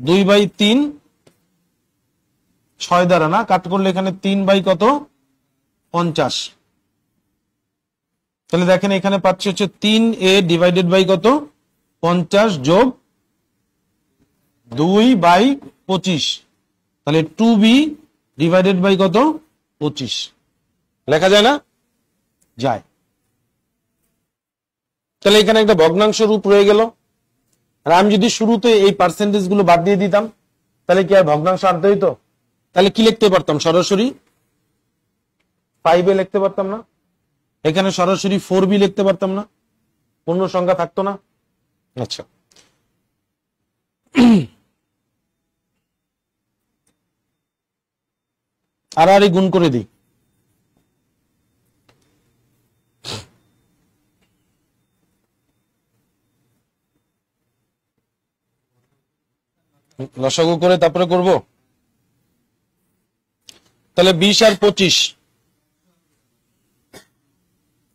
2/3, 6 দ্বারা না কাট করলে এখানে 3/50। তাহলে দেখেন এখানে পাচ্ছি হচ্ছে 3a ডিভাইডেড বাই কত? 50 যোগ 2/25, তাহলে 2b ডিভাইডেড বাই কত? 25 লেখা যায় না? যায়। তাহলে এখানে একটা ভগ্নাংশ রূপ রয়ে গেল। আর আমি যদি শুরুতে এই পার্সেন্টেজ গুলো বাদ দিয়ে দিতাম তাহলে কি আর ভগ্নাংশ আনতে হইতো? তাহলে কি লিখতে পারতাম? সরাসরি 5a লিখতে পারতাম না? এখানে সরাসরি 4b লিখতে পারতাম না? পূর্ণ সংখ্যা থাকতো না? আচ্ছা, আর গুণ করে দিই। লসাগু করে তারপরে করব। তাহলে 20 আর 25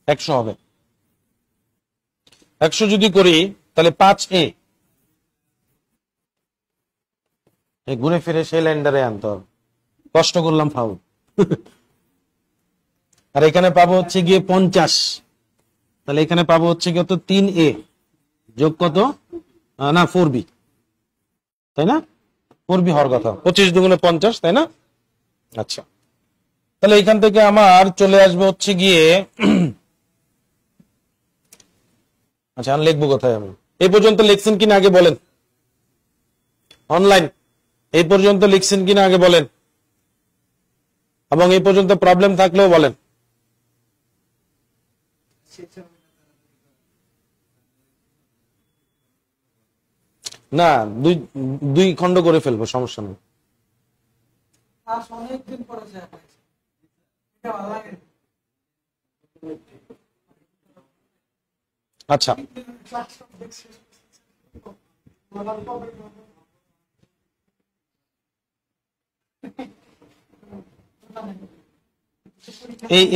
100 হবে। 100 যদি করি তাহলে 5a, ঘুরে ফিরে সেই লাইনটারে আনতে হবে, কষ্ট করলাম ফাউল। আর এখানে পাবো হচ্ছে গিয়ে 50, তাহলে এখানে পাবো হচ্ছে কত? 3a যোগ কত? না 4b, তাই না? 4b হওয়ার কথা, 25 দুগুণে 50, তাই না? আচ্ছা, তাহলে এখান থেকে আমার চলে আসবে হচ্ছে গিয়ে, আচ্ছা আমি লিখবো কোথায়? আমি এই পর্যন্ত লিখছেন কিনা আগে বলেন? অনলাইন এই পর্যন্ত লিখছেন কিনা আগে বলেন, এবং এই পর্যন্ত প্রবলেম থাকলেও বলেন। না, দুই খণ্ড করে ফেলবো, সমস্যা নেই। আচ্ছা,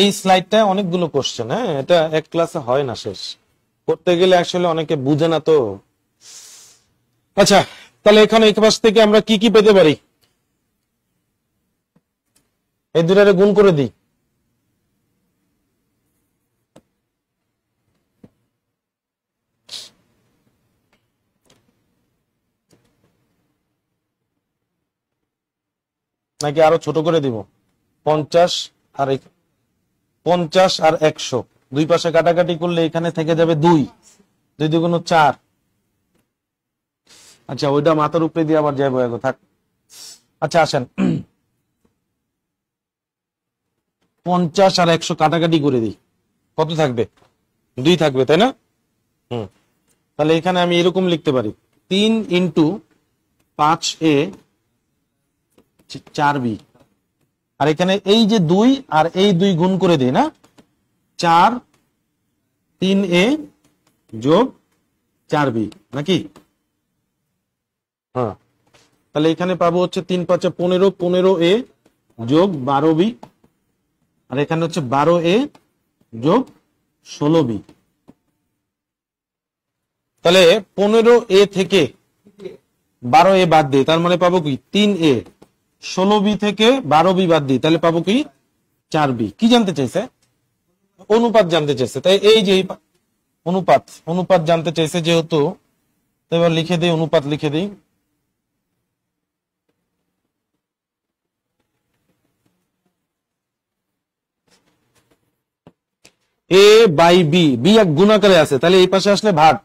এই স্লাইডটা অনেকগুলো কোশ্চেন, হ্যাঁ, এটা এক ক্লাসে হয় না, শেষ করতে গেলে আসলে অনেকে বুঝে না তো। আচ্ছা, তাহলে এখানে এক পাশ থেকে আমরা কি কি পেতে পারি? এই দুটারে গুণ করে দিই। নাকি আরো ছোট করে দিব? 50 আর 100, দুই পাশে কাটাকাটি করলে এখানে থেকে যাবে 2, 2 দুগুণ 4। আচ্ছা, ওইটা মাথার উপরে দিয়ে আবার যাবো, থাক। আচ্ছা আসেন, 50 আর 100 কাটাকাটি করে দিই, কত থাকবে? 2 থাকবে, তাই না? তাহলে এখানে আমি এরকম লিখতে পারি 3 ইন্টু 5a 4b, আর এখানে এই যে 2 আর এই 2 গুণ করে দিই না, 4 3a যোগ 4b নাকি? হ্যাঁ, তাহলে এখানে পাবো হচ্ছে 3 5 15, 15a যোগ 12b, আর এখানে হচ্ছে 12a যোগ 16b। তাহলে 15a থেকে 12a বাদ দিই, তার মানে পাবো কি 3a, 16b থেকে 12b বাদ দিই, তাহলে পাবো কি 4b। কি জানতে চাইছে? অনুপাত জানতে চাইছে। তাই এই যে অনুপাত জানতে চাইছে যেহেতু, এবার লিখে দিই, অনুপাত লিখে দিই। a বাই বি, বি এক গুণাকারে আছে, তাহলে এই পাশে আসলে ভাগ,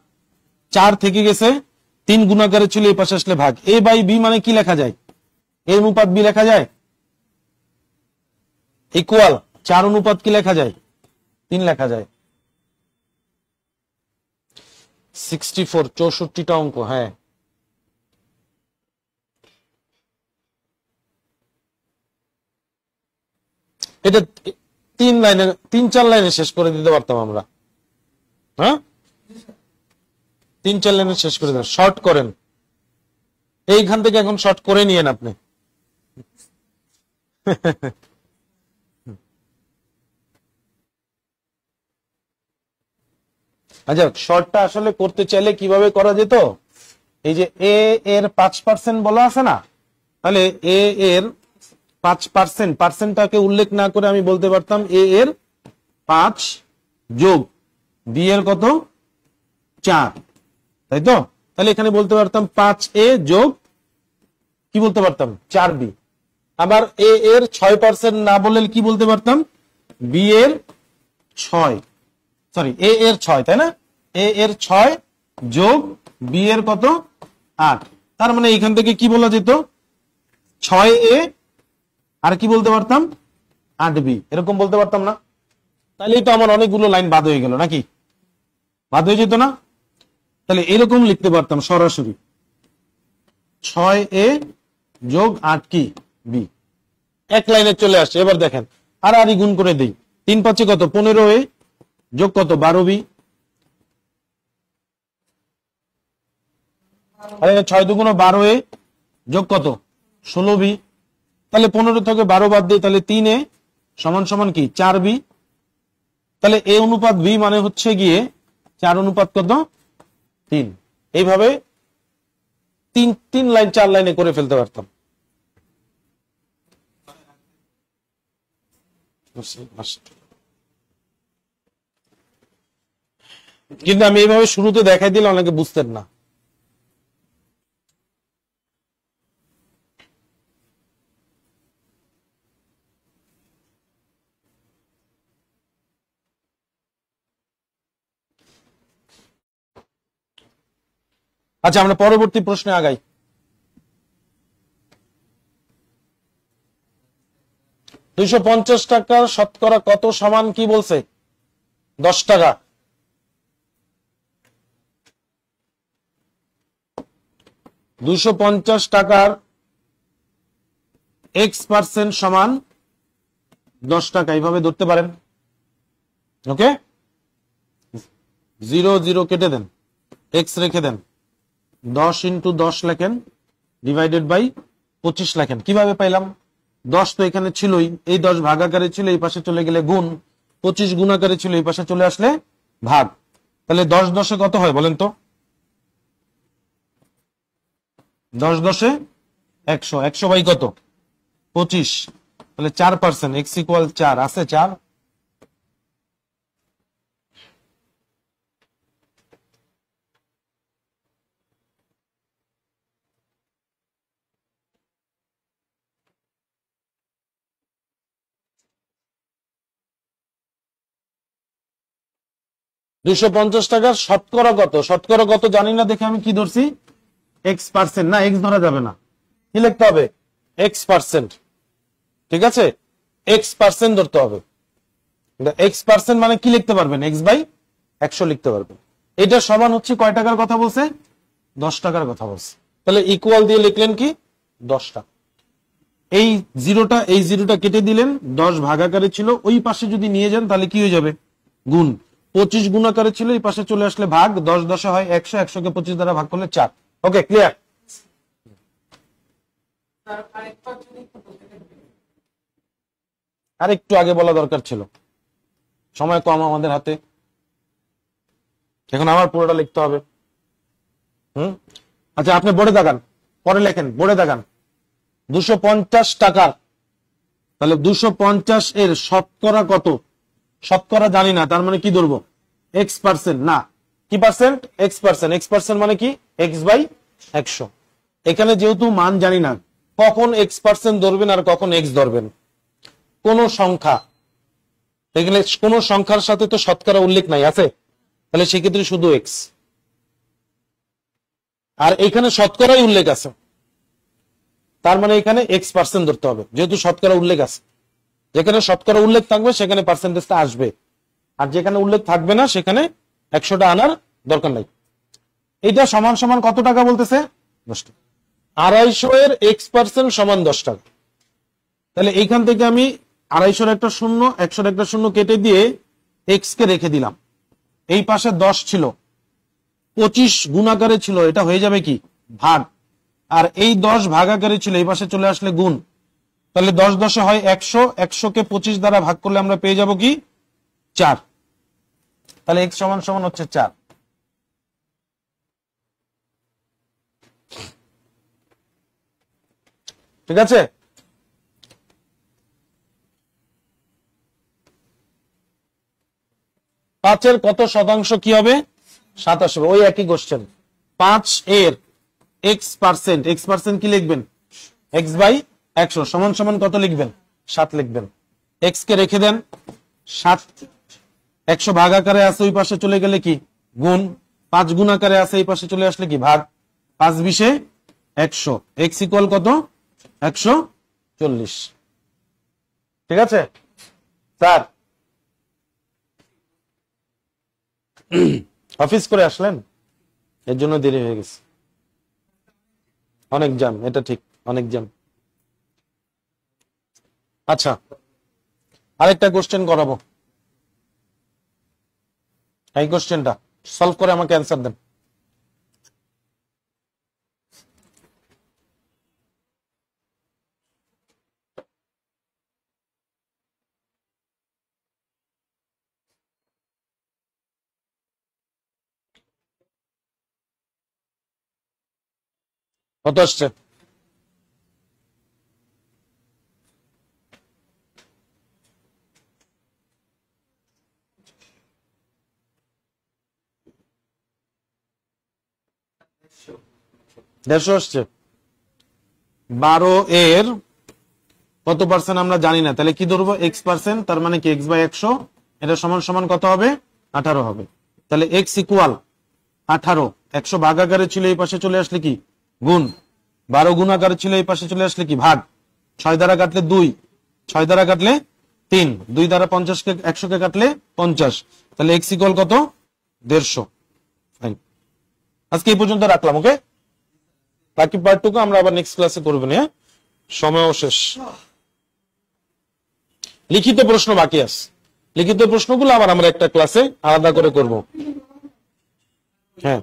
4 থেকে গেছে 3 গুণাকারে ছিল, এই পাশে আসলে ভাগ। a বাই বি মানে কি লেখা যায়? a অনুপাত বি লেখা যায়, ইকুয়াল 4 অনুপাত কি লেখা যায়? 3 লেখা যায়। 64, 64টা অঙ্ক। হ্যাঁ, এটা 3 4 লাইনে শেষ করে দিতে পারতাম আমরা। হ্যাঁ, 3 4 লাইনে শেষ করে দেন, শর্ট করেন। এইখান থেকে এখন শর্ট করে নিয়েন আপনি। আচ্ছা, শর্টটা আসলে করতে চাইলে কিভাবে করা যেত? এই যে এ এর 5% বলা আছে না, তাহলে এ এর 5%, পার্সেন্টটাকে উল্লেখ না করে আমি বলতে পারতাম এ এর 5 যোগ বি এর কত 4, তাই তো? তাহলে এখানে বলতে পারতাম 5a যোগ কি বলতে পারতাম 4b। আবার এ এর 6% না বললে কি বলতে পারতাম? বি এর 6, সরি এ এর 6, তাই না? এ এর 6 যোগ বি এর কত 8। তার মানে এখান থেকে কি বলা যেত? 6a আর কি বলতে পারতাম 8b, এরকম বলতে পারতাম না? তাহলেই তো আমার অনেকগুলো লাইন বাদ হয়ে গেল, নাকি? বাদ হয়ে যেত না? তাহলে এরকম লিখতে পারতাম সরাসরি 6a যোগ 8 কি বি, এক লাইনে চলে আসছে। এবার দেখেন আর গুণ করে দিই, 3 5 কত 15a যোগ কত 12b, আর 6 2 12a যোগ কত 16b। তাহলে 15 থেকে 12 বাদ দিই, তাহলে 3a সমান সমান কি 4b। তাহলে a অনুপাত b মানে হচ্ছে গিয়ে 4 অনুপাত কত 3। এইভাবে 3 লাইন 4 লাইনে করে ফেলতে পারতাম। কিন্তু আমি এইভাবে শুরুতে দেখাই দিলে অনেকে বুঝতেন না। আচ্ছা, আমরা পরবর্তী প্রশ্নে আগাই। 250 টাকার শতকরা কত সমান কি বলছে? 10 টাকা। 250 টাকার x% সমান 10 টাকা, এইভাবে ধরতে পারেন। ওকে, 0 0 কেটে দেন, x রেখে দেন, 10 ইন্টু 10 লেখেন, ডিভাইডেড বাই 25 লেখেন। কিভাবে পাইলাম? 10 তো এখানে ছিলই, এই 10 ভাগাকারে ছিল, এই পাশে চলে গেলে গুণ, 25 গুণাকারে ছিল, এই পাশে চলে আসলে ভাগ। তাহলে 10 10 কত হয় বলেন তো? 10 10 100, 100 বাই কত 25, তাহলে 4%, x ইকুয়াল 4 আছে 4। টাকার শতকরা কত? শতকরা কত জানি না দেখে আমি কি ধরছি x%, না x ধরা যাবে না, কি লিখতে হবে x%। ঠিক আছে, x% ধরতে হবে। x% মানে কি লিখতে পারবেন, x/100 লিখতে পারবেন। এটা সমান হচ্ছে কয় টাকার কথা বলছে, 10 টাকার কথা বলছে। তাহলে ইকুয়াল দিয়ে লিখলেন কি 10 টাকা। এই জিরোটা কেটে দিলেন, 10 ভাগাকারে ছিল, ওই পাশে যদি নিয়ে যান তাহলে কি হয়ে যাবে, গুণ। 25 গুণাকারে ছিল, এই পাশে চলে আসলে ভাগ, 10 10 হয় 100, 100 কে 25 দ্বারা ভাগ করলে 4। ওকে, ক্লিয়ার? আর একটু আগে বলা দরকার ছিল, সময় কম আমাদের হাতে, এখন আমার পুরোটা লিখতে হবে। আচ্ছা, আপনি বোর্ডে দাগান, পরে লেখেন, বোর্ডে দাগান। 250 টাকার, তাহলে 250 এর শতকরা কত, শতকরা জানি না, তার মানে কি ধরবো, x% না, কি পার্সেন্ট, x%। x% মানে কি, x/100। এখানে যেহেতু মান জানি না, কখন x% ধরবেন আর কখন x ধরবেন, কোন সংখ্যা, এখানে কোন সংখ্যার সাথে তো শতকরা উল্লেখ নাই, আছে? তাহলে সেক্ষেত্রে শুধু x, আর এখানে শতকরাই উল্লেখ আছে, তার মানে এখানে x% ধরতে হবে, যেহেতু শতকরা উল্লেখ আছে। যেখানে শতকরা উল্লেখ থাকবে সেখানে পার্সেন্টেজটা আসবে, আর যেখানে উল্লেখ থাকবে না সেখানে 100টা আনার দরকার নাই। এটা সমান সমান কত টাকা বলতেছে, 10 টাকা। 250 এর x% সমান 10 টাকা। তাহলে এইখান থেকে আমি 250 একটা শূন্য, 100 একটা শূন্য কেটে দিয়ে x কে রেখে দিলাম। এই পাশে 10 ছিল, 25 গুণাকারে ছিল, এটা হয়ে যাবে কি ভাগ, আর এই 10 ভাগাকারে ছিল, এই পাশে চলে আসলে গুণ। তাহলে 10 10 হয় 100, 100 কে 25 দ্বারা ভাগ করলে আমরা পেয়ে যাব কি 4। তাহলে x সমান সমান হচ্ছে 4। ঠিক আছে? পাঁচের কত শতাংশ কি হবে, 27 হবে। ওই একই কোশ্চেন। 5 এর x% কি লিখবেন, x/100 সমান সমান কত লিখবেন, 7 লিখবেন। x কে রেখে দেন, 7 100 ভাগাকারে আছে, ওই পাশে চলে গেলে কি গুণ, 5 গুণাকারে আছে, এই পাশে চলে আসলে কি ভাগ, 5 20 100, x ইকুয়াল কত, 140। ঠিক আছে স্যার? অফিস করে আসলেন, এর জন্য দেরি হয়ে গেছে, অনেক জ্যাম, এটা ঠিক, অনেক জ্যাম। আচ্ছা, আরেকটা কোশ্চেন করাবো, এই কোশ্চেনটা সলভ করে আমাকে অ্যান্সার দেন। কত আসছে, দেড়শো আসছে। 12 এর কত পার্সেন্ট আমরা জানি না, তাহলে কি ধরবো, x%, তার মানে কি x/100, এটা সমান সমান কত হবে, 18 হবে। তাহলে x ইকুয়াল 18, 100 ভাগাকারে ছিল, এই পাশে চলে আসলে কি গুণ, 12 গুণাকারে ছিল, এই পাশে চলে আসলে কি ভাগ, 6 দ্বারা কাটলে 2, 6 দ্বারা কাটলে 3, 2 দ্বারা 50 কে 100 কে কাটলে 50, তাহলে x ইকুয়াল কত, 150। ফাইন, আজকে এই পর্যন্ত রাখলাম। ওকে, বাকি পার্টটুকু আমরা আবার নেক্সট ক্লাসে করব না, সময়ও শেষ। লিখিত প্রশ্ন বাকি আছে, লিখিত প্রশ্নগুলো আবার আমরা একটা ক্লাসে আলাদা করে করব। হ্যাঁ,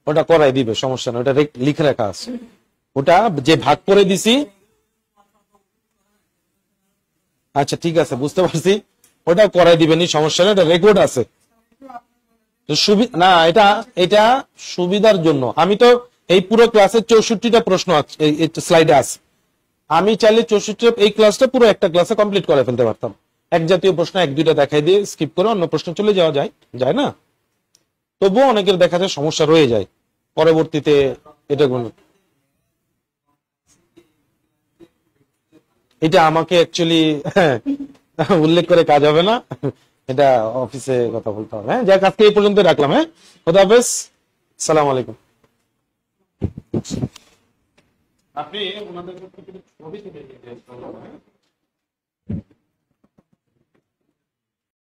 ওটা করাই দিবে, সমস্যা না, ওটা লিখে রাখা আছে, ওটা যে ভাগ করে দিছি। আচ্ছা ঠিক আছে, বুঝতে পারছি, ওটা করাই দিবেনি, সমস্যা না, এটা রেকর্ড আছে। না, এটা সুবিধার জন্য, আমি তো এই পুরো ক্লাসের 64টা প্রশ্ন স্লাইডে আছে, আমি চাইলে 64 এই ক্লাসটা পুরো একটা ক্লাসে কমপ্লিট করে ফেলতে পারতাম। এক জাতীয় প্রশ্ন 1-2টা দেখাই দিয়ে স্কিপ করে অন্য প্রশ্ন চলে যাওয়া যায় না? তবুও অনেকের দেখা যায় সমস্যা রয়ে যায় পরবর্তীতে। এটা আমাকে অ্যাকচুয়ালি উল্লেখ করে কাজ হবে না, এটা অফিসে কথা বলতে হবে। হ্যাঁ, যাক আজকে এই পর্যন্ত রাখলাম। হ্যাঁ, খোদা হাফেজ, আসসালামু আলাইকুম। আপনি ওনাদের